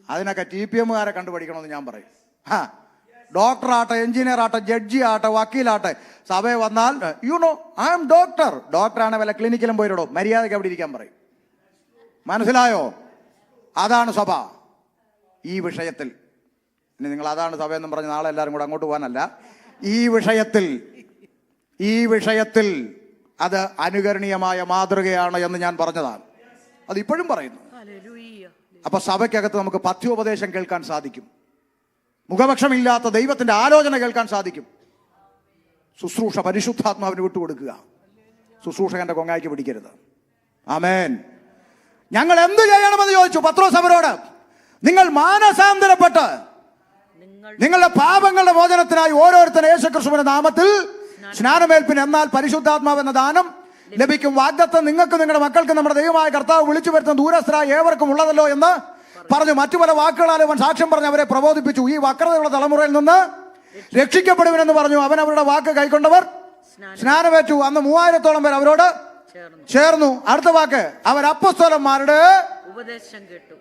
അതിനൊക്കെ TPM-കാരെ കണ്ടുപഠിക്കണമെന്ന് ഞാൻ പറയും. ഡോക്ടറാട്ടെ, എഞ്ചിനീയർ ആട്ടെ, ജഡ്ജി ആട്ടെ, വക്കീലാട്ടെ, സഭയെ വന്നാൽ ഐ എം ഡോക്ടർ. ഡോക്ടറാണ് വല്ല ക്ലിനിക്കിലും പോയിട്ടോ, മര്യാദയ്ക്ക് അവിടെ ഇരിക്കാൻ പറയും. മനസ്സിലായോ? അതാണ് സഭ ഈ വിഷയത്തിൽ. ഇനി നിങ്ങൾ അതാണ് സഭയെന്നും പറഞ്ഞ് നാളെ എല്ലാവരും കൂടെ അങ്ങോട്ട് പോകാനല്ല. ഈ വിഷയത്തിൽ അത് അനുകരണീയമായ മാതൃകയാണ് എന്ന് ഞാൻ പറഞ്ഞതാണ്. അത് ഇപ്പോഴും പറയുന്നു. അപ്പൊ സഭയ്ക്കകത്ത് നമുക്ക് പഥ്യോപദേശം കേൾക്കാൻ സാധിക്കും. മുഖപക്ഷമില്ലാത്ത ദൈവത്തിന്റെ ആലോചന കേൾക്കാൻ സാധിക്കും. ശുശ്രൂഷ പരിശുദ്ധാത്മാവിന് വിട്ടുകൊടുക്കുക. ശുശ്രൂഷകന്റെ കൊങ്ങായ്ക്ക് പിടിക്കരുത്. ആമേൻ. ഞങ്ങൾ എന്ത് ചെയ്യണമെന്ന് ചോദിച്ചു പത്രോസ് അവരോട്. നിങ്ങൾ മാനസാന്തരപ്പെട്ട് നിങ്ങളുടെ പാപങ്ങളുടെ മോചനത്തിനായി ഓരോരുത്തരും യേശുക്രിസ്തുവിന്റെ നാമത്തിൽ സ്നാനമേൽപ്പിൻ, എന്നാൽ പരിശുദ്ധാത്മാവെന്ന ദാനം ലഭിക്കും. വാഗ്ദത്തം നിങ്ങൾക്ക് നിങ്ങളുടെ മക്കൾക്ക് നമ്മുടെ ദൈവമായ കർത്താവ് വിളിച്ചു വരുത്തുന്ന ദൂരസ്ഥരായ ഏവർക്കും ഉള്ളതല്ലോ എന്ന് പറഞ്ഞു. മറ്റു പല വാക്കുകളാൽ അവൻ സാക്ഷ്യം പറഞ്ഞ് അവരെ പ്രബോധിപ്പിച്ചു. ഈ വക്രതയുള്ള തലമുറയിൽ നിന്ന് രക്ഷിക്കപ്പെടുവനെന്ന് പറഞ്ഞു. അവൻ അവരുടെ വാക്ക് കൈക്കൊണ്ടവർ സ്നാനമേറ്റു. അന്ന് 3000-ഓളം പേർ അവരോട് ചേർന്നു. അടുത്ത വാക്ക്, അവർ അപ്പോസ്തലന്മാരുടെ ഉപദേശം കേട്ടു.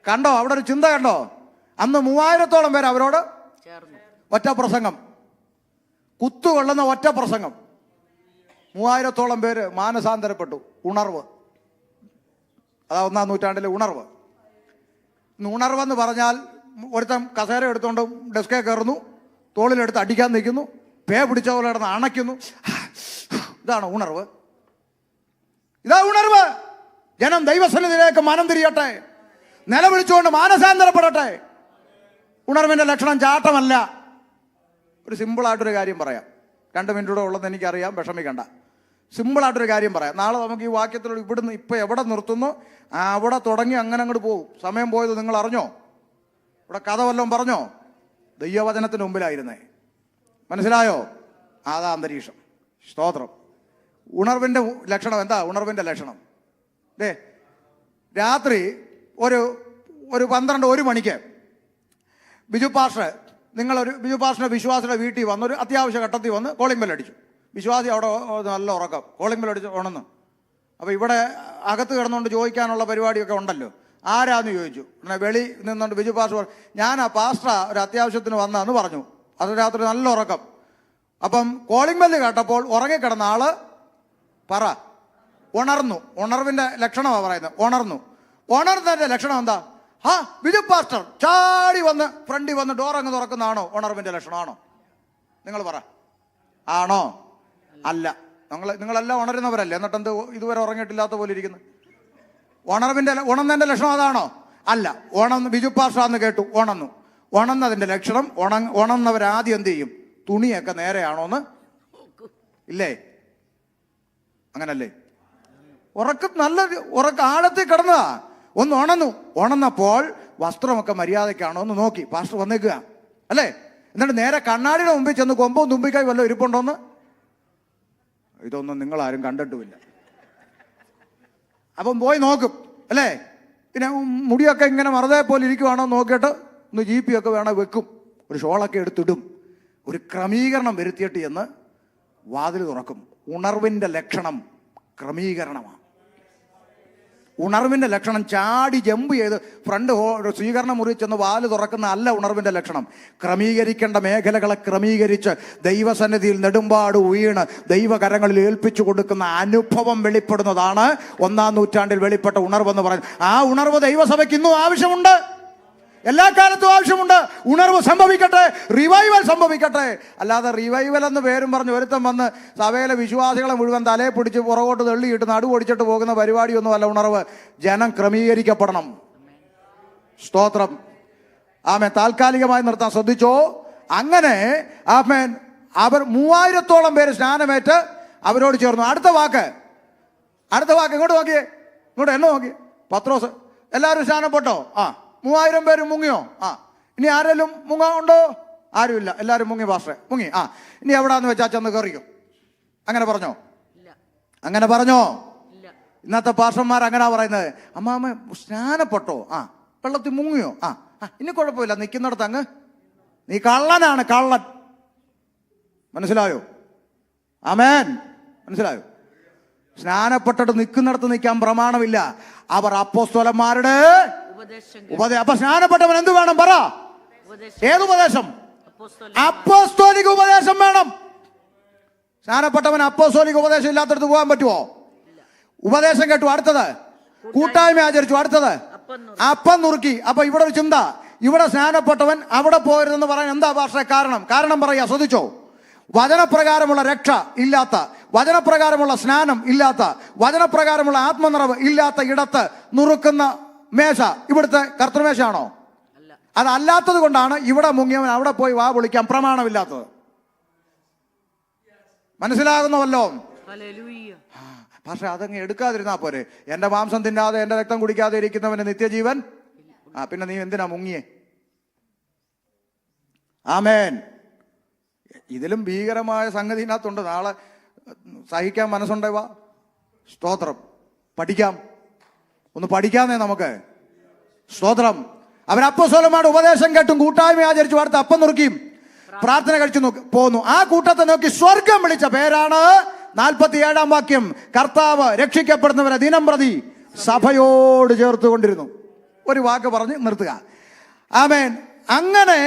കണ്ടോ അവിടെ ഒരു ചിന്ത കണ്ടോ? അന്ന് 3000-ഓളം പേർ അവരോട് ചേർന്നു. ഒറ്റ പ്രസംഗം, കുത്തുകൊള്ളുന്ന ഒറ്റ പ്രസംഗം. 3000-ഓളം പേര് മാനസാന്തരപ്പെട്ടു. ഉണർവ്. അതാ 1-ാം നൂറ്റാണ്ടിലെ ഉണർവ്. ഉണർവെന്ന് പറഞ്ഞാൽ ഒരുത്തൻ കസേര എടുത്തുകൊണ്ട് ഡെസ്കേ കയറുന്നു, തോളിലെടുത്ത് അടിക്കാൻ നിൽക്കുന്നു, പേ പിടിച്ച പോലെ കിടന്ന് അണയ്ക്കുന്നു. ഇതാണ് ഉണർവ്. ഇതാ ഉണർവ്. ജനം ദൈവസന്നിധിയിലേക്ക് മനം തിരിയട്ടെ, നിലവിളിച്ചുകൊണ്ട് മാനസാന്തരപ്പെടട്ടെ. ഉണർവിന്റെ ലക്ഷണം ചാട്ടമല്ല. ഒരു സിമ്പിളായിട്ടൊരു കാര്യം പറയാം. 2 മിനിറ്റ് കൂടെ ഉള്ളതെന്ന് എനിക്കറിയാം, വിഷമിക്കണ്ട. സിമ്പിളായിട്ടൊരു കാര്യം പറയാം. നാളെ നമുക്ക് ഈ വാക്യത്തിലൂടെ ഇവിടുന്ന് ഇപ്പം എവിടെ നിർത്തുന്നു അവിടെ തുടങ്ങി അങ്ങനെ അങ്ങോട്ട് പോകും. സമയം പോയത് നിങ്ങൾ അറിഞ്ഞോ? ഇവിടെ കഥ വല്ലതും പറഞ്ഞോ? ദൈവവചനത്തിന് മുമ്പിലായിരുന്നേ. മനസ്സിലായോ? അതാ അന്തരീക്ഷം. സ്തോത്രം. ഉണർവിൻ്റെ ലക്ഷണം എന്താ? ഉണർവിൻ്റെ ലക്ഷണം രാത്രി ഒരു 12-1 മണിക്ക് ബിജു പാസ്റ്ററിന്റെ വിശ്വാസിയുടെ വീട്ടിൽ വന്ന് ഒരു അത്യാവശ്യ ഘട്ടത്തിൽ വന്ന് കോളിംഗ് ബെൽ അടിച്ചു. വിശ്വാസി അവിടെ നല്ല ഉറക്കം, കോളിംഗ് ബെൽ അടിച്ച് ഉണർന്ന്. അപ്പോൾ ഇവിടെ അകത്ത് കിടന്നുകൊണ്ട് ചോദിക്കാനുള്ള പരിപാടിയൊക്കെ ഉണ്ടല്ലോ. ആരാന്ന് ചോദിച്ചു. വെളി നിന്നുകൊണ്ട് ബിജു പാസ്റ്റർ പറഞ്ഞു, ഞാനാ പാസ്റ്റർ, ഒരു അത്യാവശ്യത്തിന് വന്നതെന്ന് പറഞ്ഞു. അത് രാത്രി നല്ല ഉറക്കം. അപ്പം കോളിംഗ് ബെല്ല് കേട്ടപ്പോൾ ഉറങ്ങിക്കിടന്ന ആള് ഉണർന്നു. ഉണർവിൻ്റെ ലക്ഷണമാണ് പറയുന്നത്. ഉണർന്നതിൻ്റെ ലക്ഷണം എന്താ? ബിജു പാസ്റ്റർ ചാടി വന്ന് ഫ്രണ്ടിൽ വന്ന് ഡോർ അങ്ങ് തുറക്കുന്നതാണോ ഉണർവിൻ്റെ ലക്ഷണമാണോ? നിങ്ങൾ പറ. ആണോ? അല്ല. നിങ്ങളെല്ലാം ഉണരുന്നവരല്ലേ, എന്നിട്ടെന്ത് ഇതുവരെ ഉറങ്ങിയിട്ടില്ലാത്ത പോലെ ഇരിക്കുന്നു? ഉണർന്നതിൻ്റെ ലക്ഷണം അതാണോ? അല്ല. ബിജു പാസ്റ്റർ എന്ന് കേട്ടു, ഉണർന്നതിൻ്റെ ലക്ഷണം ഉണർന്നവരാദ്യം എന്ത് ചെയ്യും? തുണിയൊക്കെ നേരെയാണോന്ന് ഇല്ലേ? അങ്ങനല്ലേ? നല്ല ആഴത്തിൽ കിടന്നതാ. ഒന്ന് ഉണർന്നപ്പോൾ വസ്ത്രമൊക്കെ മര്യാദയ്ക്കാണോ എന്ന് നോക്കി. പാസ്റ്റർ വന്നേക്കുക അല്ലേ? എന്നിട്ട് നേരെ കണ്ണാടിയുടെ മുമ്പിൽ ചെന്ന് കൊമ്പും തുമ്പിക്കായി വല്ലതും ഇരിപ്പുണ്ടോന്ന്. ഇതൊന്നും നിങ്ങളാരും കണ്ടിട്ടുമില്ല. അപ്പം പോയി നോക്കും അല്ലേ? പിന്നെ മുടിയൊക്കെ ഇങ്ങനെ മറുതെ പോലെ ഇരിക്കുവാണോ നോക്കിയിട്ട് ഒന്ന് ജീപ്പിയൊക്കെ വേണം വെക്കും, ഒരു ഷോളൊക്കെ എടുത്തിടും, ഒരു ക്രമീകരണം വരുത്തിയിട്ട് എന്ന് വാതിൽ തുറക്കും. ഉണർവിൻ്റെ ലക്ഷണം ക്രമീകരണമാണ്. ഉണർവിൻ്റെ ലക്ഷണം ചാടി ജമ്പ് ചെയ്ത് ഫ്രണ്ട് സ്വീകരണ മുറി ചെന്ന് വാല് തുറക്കുന്ന അല്ല ഉണർവിൻ്റെ ലക്ഷണം. ക്രമീകരിക്കേണ്ട മേഖലകളെ ക്രമീകരിച്ച് ദൈവസന്നിധിയിൽ നെടുമ്പാട് വീണ് ദൈവകരങ്ങളിൽ ഏൽപ്പിച്ചു കൊടുക്കുന്ന അനുഭവം വെളിപ്പെടുന്നതാണ് 1-ാം നൂറ്റാണ്ടിൽ വെളിപ്പെട്ട ഉണർവെന്ന് പറയുന്നത്. ആ ഉണർവ് ദൈവസഭയ്ക്ക് ഇന്നും ആവശ്യമുണ്ട്, എല്ലാ കാലത്തും ആവശ്യമുണ്ട്. ഉണർവ് സംഭവിക്കട്ടെ, റിവൈവൽ സംഭവിക്കട്ടെ. അല്ലാതെ റിവൈവൽ എന്ന് പേരും പറഞ്ഞ് ഒരുത്തം വന്ന് സഭയിലെ വിശ്വാസികളെ മുഴുവൻ തലയെ പിടിച്ച് പുറകോട്ട് തള്ളിയിട്ട് നടുവൊടിച്ചിട്ട് പോകുന്ന പരിപാടിയൊന്നുമല്ല ഉണർവ്. ജനം ക്രമീകരിക്കപ്പെടണം. സ്തോത്രം. ആമേൻ. താൽക്കാലികമായി നിർത്താൻ ശ്രദ്ധിച്ചോ. അങ്ങനെ ആമേൻ അവർ 3000-ഓളം പേര് സ്നാനമേറ്റ് അവരോട് ചേർന്നു. അടുത്ത വാക്ക് ഇങ്ങോട്ട് നോക്കിയേ, ഇങ്ങോട്ട് എന്നെ നോക്കി. പത്രോസ്, എല്ലാവരും സ്നാനപ്പെട്ടോ? 3000 പേര് മുങ്ങിയോ? ഇനി ആരെങ്കിലും ഉണ്ടോ? ആരുമില്ല, എല്ലാവരും മുങ്ങി പാസ്റ്ററെ, മുങ്ങി. ഇനി എവിടാന്ന് വെച്ചാൽ ചെന്ന് കയറിയോ? അങ്ങനെ പറഞ്ഞോ? ഇന്നത്തെ പാസ്റ്റർമാർ അങ്ങനെ പറയുന്നത്. അമ്മാമ്മ സ്നാനപ്പെട്ടോ? വെള്ളത്തിൽ മുങ്ങിയോ? ഇനി കുഴപ്പമില്ല, നിൽക്കുന്നിടത്ത് അങ്ങ് നീ കള്ളനാണ്, കള്ളൻ. മനസ്സിലായോ? ആമേൻ. മനസ്സിലായോ? സ്നാനപ്പെട്ടിട്ട് നിൽക്കുന്നിടത്ത് നിൽക്കാൻ പ്രമാണമില്ല. അവർ അപ്പോസ്തലന്മാരുടെ അപ്പൊ സ്നാനപ്പെട്ടവൻ എന്ത് വേണം പറ? ഏതുപദേശം? അപ്പോസ്തോലിക ഉപദേശം വേണം. സ്നാനപ്പെട്ടവൻ അപ്പോസ്തോലിക ഉപദേശം ഇല്ലാത്തടത്ത് പോകാൻ പറ്റുമോ? ഉപദേശം കേട്ടു, അടുത്തത് കൂട്ടായ്മ ആചരിച്ചു, അടുത്തത് അപ്പം നുറുക്കി. അപ്പൊ ഇവിടെ ഒരു ചിന്ത, ഇവിടെ സ്നാനപ്പെട്ടവൻ അവിടെ പോകരുതെന്ന് പറയാൻ എന്താ ഭാഷ? കാരണം പറയാ, ശ്രദ്ധിച്ചോ. വചനപ്രകാരമുള്ള രക്ഷ ഇല്ലാത്ത, വചനപ്രകാരമുള്ള സ്നാനം ഇല്ലാത്ത, വചനപ്രകാരമുള്ള ആത്മനിറവ് ഇല്ലാത്ത ഇടത്ത് നുറുക്കുന്ന മേശ ഇവിടുത്തെ കർത്തൃമേശയാണോ? അതല്ലാത്തത് കൊണ്ടാണ് ഇവിടെ മുങ്ങിയവൻ അവിടെ പോയി വാ വിളിക്കാൻ പ്രമാണമില്ലാത്തത്. മനസ്സിലാകുന്നുവല്ലോ? പക്ഷെ അതങ്ങ് എടുക്കാതിരുന്നാ പോരെ. എന്റെ മാംസം തിന്നാതെ എന്റെ രക്തം കുടിക്കാതെ ഇരിക്കുന്നവന് നിത്യജീവൻ. പിന്നെ നീ എന്തിനാ മുങ്ങിയേ? ആമേൻ. ഇതിലും ഭീകരമായ സംഗതി ഇതിനകത്തുണ്ട്. നാളെ സഹിക്കാൻ മനസ്സുണ്ടേവാ. സ്തോത്രം. ഒന്ന് പഠിക്കാന്നേ നമുക്ക്. സ്തോത്രം. അവൻ അപ്പോസ്തലന്മാരുടെ ഉപദേശം കേട്ടും കൂട്ടായ്മ ആചരിച്ചു അടുത്ത് അപ്പം നുറുക്കിയും പ്രാർത്ഥന കഴിച്ചു പോന്നു. ആ കൂട്ടത്തെ നോക്കി സ്വർഗം വിളിച്ച പേരാണ് 47-ാം വാക്യം. കർത്താവ് രക്ഷിക്കപ്പെടുന്നവരെ ദിനം പ്രതി സഭയോട് ചേർത്തുകൊണ്ടിരുന്നു. ഒരു വാക്ക് പറഞ്ഞ് നിർത്തുക. ആമേൻ. അങ്ങനെ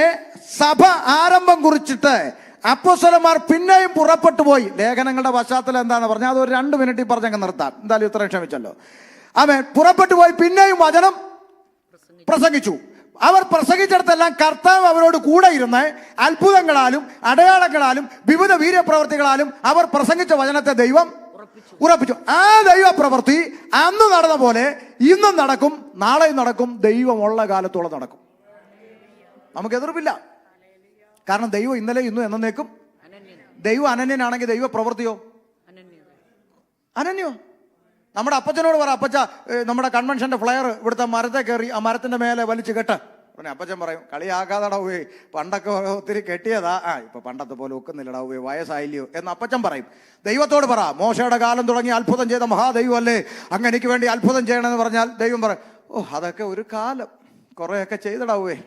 സഭ ആരംഭം കുറിച്ചിട്ട് അപ്പോസ്തലന്മാർ പിന്നെയും പുറപ്പെട്ടു പോയി. ലേഖനങ്ങളുടെ പശ്ചാത്തലം എന്താണെന്ന് പറഞ്ഞാൽ അതൊരു 2 മിനിറ്റിൽ പറഞ്ഞങ്ങ് നിർത്താം. എന്തായാലും ഇത്രയും ക്ഷമിച്ചല്ലോ. ആമേൻ. പുറപ്പെട്ടു പോയി പിന്നെയും വചനം പ്രസംഗിച്ചു. അവർ പ്രസംഗിച്ചിടത്തെല്ലാം കർത്താവ് അവരോട് കൂടെ ഇരുന്ന് അത്ഭുതങ്ങളാലും അടയാളങ്ങളാലും വിവിധ വീര്യപ്രവർത്തികളാലും അവർ പ്രസംഗിച്ച വചനത്തെ ദൈവം ഉറപ്പിച്ചു. ആ ദൈവ പ്രവൃത്തി അന്ന് നടന്ന പോലെ ഇന്നും നടക്കും, നാളെയും നടക്കും, ദൈവമുള്ള കാലത്തോളം നടക്കും. നമുക്ക് എതിർപ്പില്ല. കാരണം ദൈവം ഇന്നലെ ഇന്നും എന്നേക്കും. ദൈവം അനന്യനാണെങ്കിൽ ദൈവ പ്രവൃത്തിയോ അനന്യോ? നമ്മുടെ അപ്പച്ചനോട് പറ, അപ്പച്ച നമ്മുടെ കൺവെൻഷന്റെ ഫ്ലയർ ഇവിടുത്തെ മരത്തെ കയറി ആ മരത്തിന്റെ മേലെ വലിച്ചു കെട്ട്, പിന്നെ അപ്പച്ചൻ പറയും, കളിയാക്കാതെടാ ഉവ്വേ, പണ്ടൊക്കെ ഒത്തിരി കെട്ടിയതാ, ഇപ്പൊ പണ്ടത്തെ പോലെ ഒക്കുന്നില്ലടാ ഉവ്വേ, വയസ്സായില്ലയോ എന്ന് അപ്പച്ചൻ പറയും. ദൈവത്തോട് പറ, മോശയുടെ കാലം തുടങ്ങി അത്ഭുതം ചെയ്ത മഹാദൈവം അല്ലേ, അങ്ങ് എനിക്ക് വേണ്ടി അത്ഭുതം ചെയ്യണമെന്ന് പറഞ്ഞാൽ ദൈവം പറയും, ഓ അതൊക്കെ ഒരു കാലം, കുറേയൊക്കെ ചെയ്തടാ ഉവ്വേ,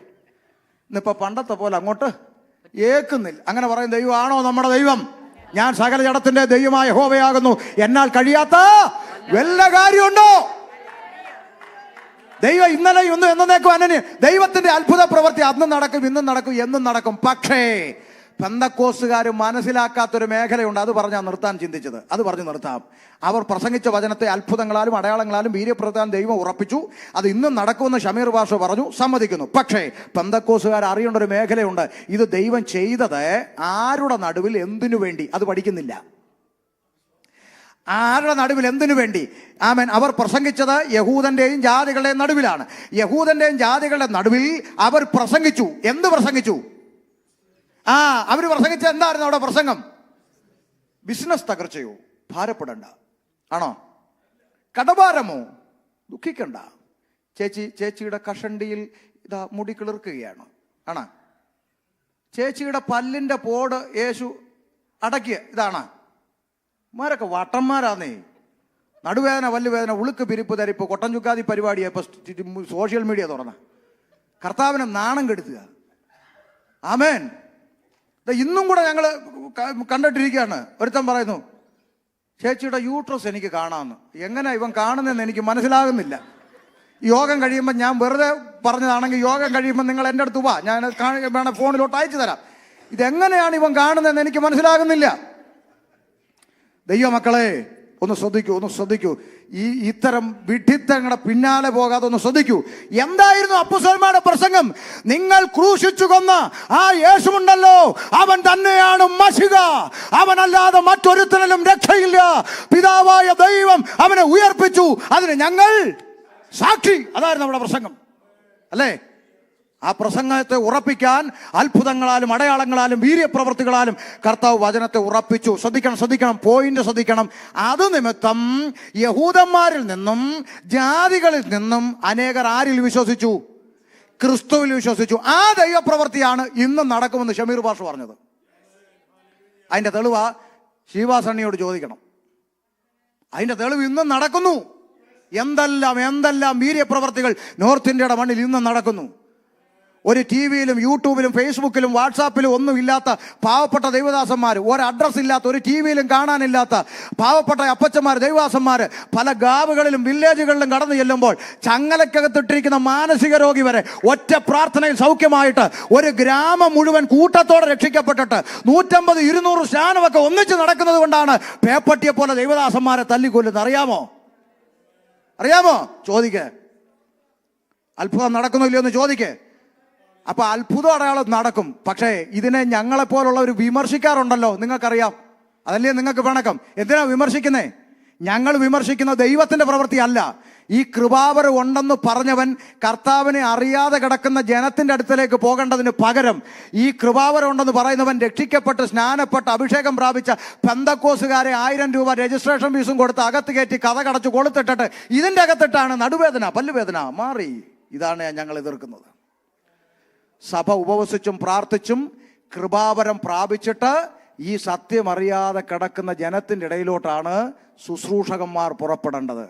ഇന്നിപ്പോ പണ്ടത്തെ പോലെ അങ്ങോട്ട് ഏക്കുന്നില്ല. അങ്ങനെ പറയും ദൈവമാണോ നമ്മുടെ ദൈവം? ഞാൻ സകല ജഡത്തിന്റെ ദൈവമായ യഹോവയാകുന്നു, എന്നാൽ കഴിയാത്ത വല്ല കാര്യമുണ്ടോ? ദൈവം ഇന്നലെ ഇന്നും എന്നേക്കും അനന്യ. ദൈവത്തിന്റെ അത്ഭുത പ്രവൃത്തി അന്നും നടക്കും, ഇന്നും നടക്കും, എന്നും നടക്കും. പക്ഷേ പെന്തക്കോസ്തുകാർ മനസ്സിലാക്കാത്തൊരു മേഖലയുണ്ട്. അത് പറഞ്ഞാൽ നിർത്താൻ ചിന്തിച്ചത്, അത് പറഞ്ഞു നിർത്താം. അവർ പ്രസംഗിച്ച വചനത്തെ അത്ഭുതങ്ങളാലും അടയാളങ്ങളാലും വീര്യപ്രവർത്തനം ദൈവം ഉറപ്പിച്ചു. അത് ഇന്നും നടക്കുമെന്ന് ഷമീർ പാഷ പറഞ്ഞു, സമ്മതിക്കുന്നു. പക്ഷേ പെന്തക്കോസ്തുകാർ അറിയേണ്ട ഒരു മേഖലയുണ്ട്. ഇത് ദൈവം ചെയ്തത് ആരുടെ നടുവിൽ എന്തിനു വേണ്ടി, അത് പഠിക്കുന്നില്ല. ആരുടെ നടുവിൽ എന്തിനു വേണ്ടി? ആമേൻ. അവർ പ്രസംഗിച്ചത് യഹൂദന്റെയും ജാതികളുടെയും നടുവിലാണ്. യഹൂദന്റെയും ജാതികളുടെ നടുവിൽ അവർ പ്രസംഗിച്ചു. എന്ത് പ്രസംഗിച്ചു? അവർ പ്രസംഗിച്ച എന്തായിരുന്നു അവിടെ പ്രസംഗം? ബിസിനസ് തകർച്ചയോ? ഭാരപ്പെടണ്ട. ആണോ? കടഭാരമോ? ദുഃഖിക്കണ്ട. ചേച്ചിയുടെ കഷണ്ടിയിൽ ഇതാ മുടി കിളിർക്കുകയാണ്. ആണോ? ചേച്ചിയുടെ പല്ലിന്റെ പോട് യേശു അടക്കിയ ഇതാണ്. മാരൊക്കെ വട്ടന്മാരാന്നേ. നടുവേദന, വല്ലുവേദന, ഉളുക്ക്, പിരിപ്പ്, തരിപ്പ്, കൊട്ടൻ ചുക്കാതി പരിപാടിയെ ഇപ്പൊ സോഷ്യൽ മീഡിയ തുറന്ന കർത്താവിനെ നാണം കെടുത്തുക. ആമേൻ. ഇന്നും കൂടെ ഞങ്ങൾ കണ്ടിട്ടിരിക്കുകയാണ്. ഒരുത്തൻ പറയുന്നു, ചേച്ചിയുടെ യൂട്രസ് എനിക്ക് കാണാമെന്ന്. എങ്ങനെ ഇവൻ കാണുന്നതെന്ന് എനിക്ക് മനസ്സിലാകുന്നില്ല. യോഗം കഴിയുമ്പോൾ, ഞാൻ വെറുതെ പറഞ്ഞതാണെങ്കിൽ യോഗം കഴിയുമ്പോൾ നിങ്ങൾ എൻ്റെ അടുത്ത് വാ, ഞാൻ വേണം ഫോണിലോട്ട് അയച്ചു തരാം. ഇതെങ്ങനെയാണ് ഇവൻ കാണുന്നതെന്ന് എനിക്ക് മനസ്സിലാകുന്നില്ല. ദൈവമക്കളെ ഒന്ന് ശ്രദ്ധിക്കൂ. ഇത്തരം വിഡ്ഢിത്തങ്ങളുടെ പിന്നാലെ പോകാതെ ഒന്ന് ശ്രദ്ധിക്കൂ. എന്തായിരുന്നു അപ്പോസ്തലന്മാരുടെ പ്രസംഗം? നിങ്ങൾ ക്രൂശിച്ചു കൊന്ന ആ യേശുണ്ടല്ലോ, അവൻ തന്നെയാണ് മശിഹ, അവനല്ലാതെ മറ്റൊരുത്തരിലും രക്ഷയില്ല. പിതാവായ ദൈവം അവനെ ഉയർപ്പിച്ചു, അതിന് ഞങ്ങൾ സാക്ഷി. അതായിരുന്നു നമ്മുടെ പ്രസംഗം, അല്ലേ? ആ പ്രസംഗത്തെ ഉറപ്പിക്കാൻ അത്ഭുതങ്ങളാലും അടയാളങ്ങളാലും വീര്യപ്രവൃത്തികളാലും കർത്താവ് വചനത്തെ ഉറപ്പിച്ചു. ശ്രദ്ധിക്കണം, പോയിന്റ് ശ്രദ്ധിക്കണം. അത് നിമിത്തം യഹൂദന്മാരിൽ നിന്നും ജാതികളിൽ നിന്നും അനേകർ ആരിൽ വിശ്വസിച്ചു? ക്രിസ്തുവിൽ വിശ്വസിച്ചു. ആ ദൈവപ്രവൃത്തിയാണ് ഇന്നും നടക്കുമെന്ന് ഷമീർ പാഷ പറഞ്ഞത്. അതിന്റെ തെളിവ് ശിവാസണ്ണിയോട് ചോദിക്കണം. അതിന്റെ തെളിവ് ഇന്നും നടക്കുന്നു. എന്തെല്ലാം വീര്യപ്രവൃത്തികൾ നോർത്ത് ഇന്ത്യയുടെ മണ്ണിൽ ഇന്നും നടക്കുന്നു. ഒരു ടി വിയിലും യൂട്യൂബിലും ഫേസ്ബുക്കിലും വാട്സാപ്പിലും ഒന്നും ഇല്ലാത്ത പാവപ്പെട്ട ദൈവദാസന്മാർ, ഒരു അഡ്രസ് ഇല്ലാത്ത, ഒരു ടി വിയിലും കാണാനില്ലാത്ത പാവപ്പെട്ട അപ്പച്ചന്മാർ, ദൈവദാസന്മാർ പല ഗാവുകളിലും വില്ലേജുകളിലും കടന്നു ചെല്ലുമ്പോൾ ചങ്ങലക്കകത്തിട്ടിരിക്കുന്ന മാനസിക രോഗി വരെ ഒറ്റ പ്രാർത്ഥനയിൽ സൗഖ്യമായിട്ട് ഒരു ഗ്രാമം മുഴുവൻ കൂട്ടത്തോടെ രക്ഷിക്കപ്പെട്ടിട്ട് 150-200 സ്നാനമൊക്കെ ഒന്നിച്ച് നടക്കുന്നത് കൊണ്ടാണ് പേപ്പട്ടിയെ പോലെ ദൈവദാസന്മാരെ തല്ലിക്കൊല്ലുന്നത്. അറിയാമോ? ചോദിക്കേ. അത്ഭുതം നടക്കുന്നില്ലയോ എന്ന് ചോദിക്കേ. അപ്പൊ അത്ഭുതം അടയാളം നടക്കും. പക്ഷേ ഇതിനെ ഞങ്ങളെപ്പോലുള്ളവർ വിമർശിക്കാറുണ്ടല്ലോ, നിങ്ങൾക്കറിയാം. അതല്ലേ നിങ്ങൾക്ക് പിണക്കം? എന്തിനാ വിമർശിക്കുന്നേ? ഞങ്ങൾ വിമർശിക്കുന്ന ദൈവത്തിന്റെ പ്രവൃത്തി അല്ല. ഈ കൃപാവരം ഉണ്ടെന്ന് പറഞ്ഞവൻ കർത്താവിനെ അറിയാതെ കിടക്കുന്ന ജനത്തിന്റെ അടുത്തേക്ക് പോകേണ്ടതിന് പകരം ഈ കൃപാവരം ഉണ്ടെന്ന് പറയുന്നവൻ രക്ഷിക്കപ്പെട്ട് സ്നാനപ്പെട്ട് അഭിഷേകം പ്രാപിച്ച പെന്തക്കോസുകാരെ 1000 രൂപ രജിസ്ട്രേഷൻ ഫീസും കൊടുത്ത് അകത്ത് കയറ്റി കഥ കടച്ച് കൊളുത്തിട്ടിട്ട് ഇതിന്റെ അകത്തിട്ടാണ് നടുവേദന, പല്ലുവേദന മാറി. ഇതാണ് ഞങ്ങൾ എതിർക്കുന്നത്. സഭ ഉപവസിച്ചും പ്രാർത്ഥിച്ചും കൃപാവരം പ്രാപിച്ചിട്ട് ഈ സത്യം അറിയാതെ കിടക്കുന്ന ജനത്തിൻ്റെ ഇടയിലോട്ടാണ് ശുശ്രൂഷകന്മാർ പുറപ്പെടേണ്ടത്.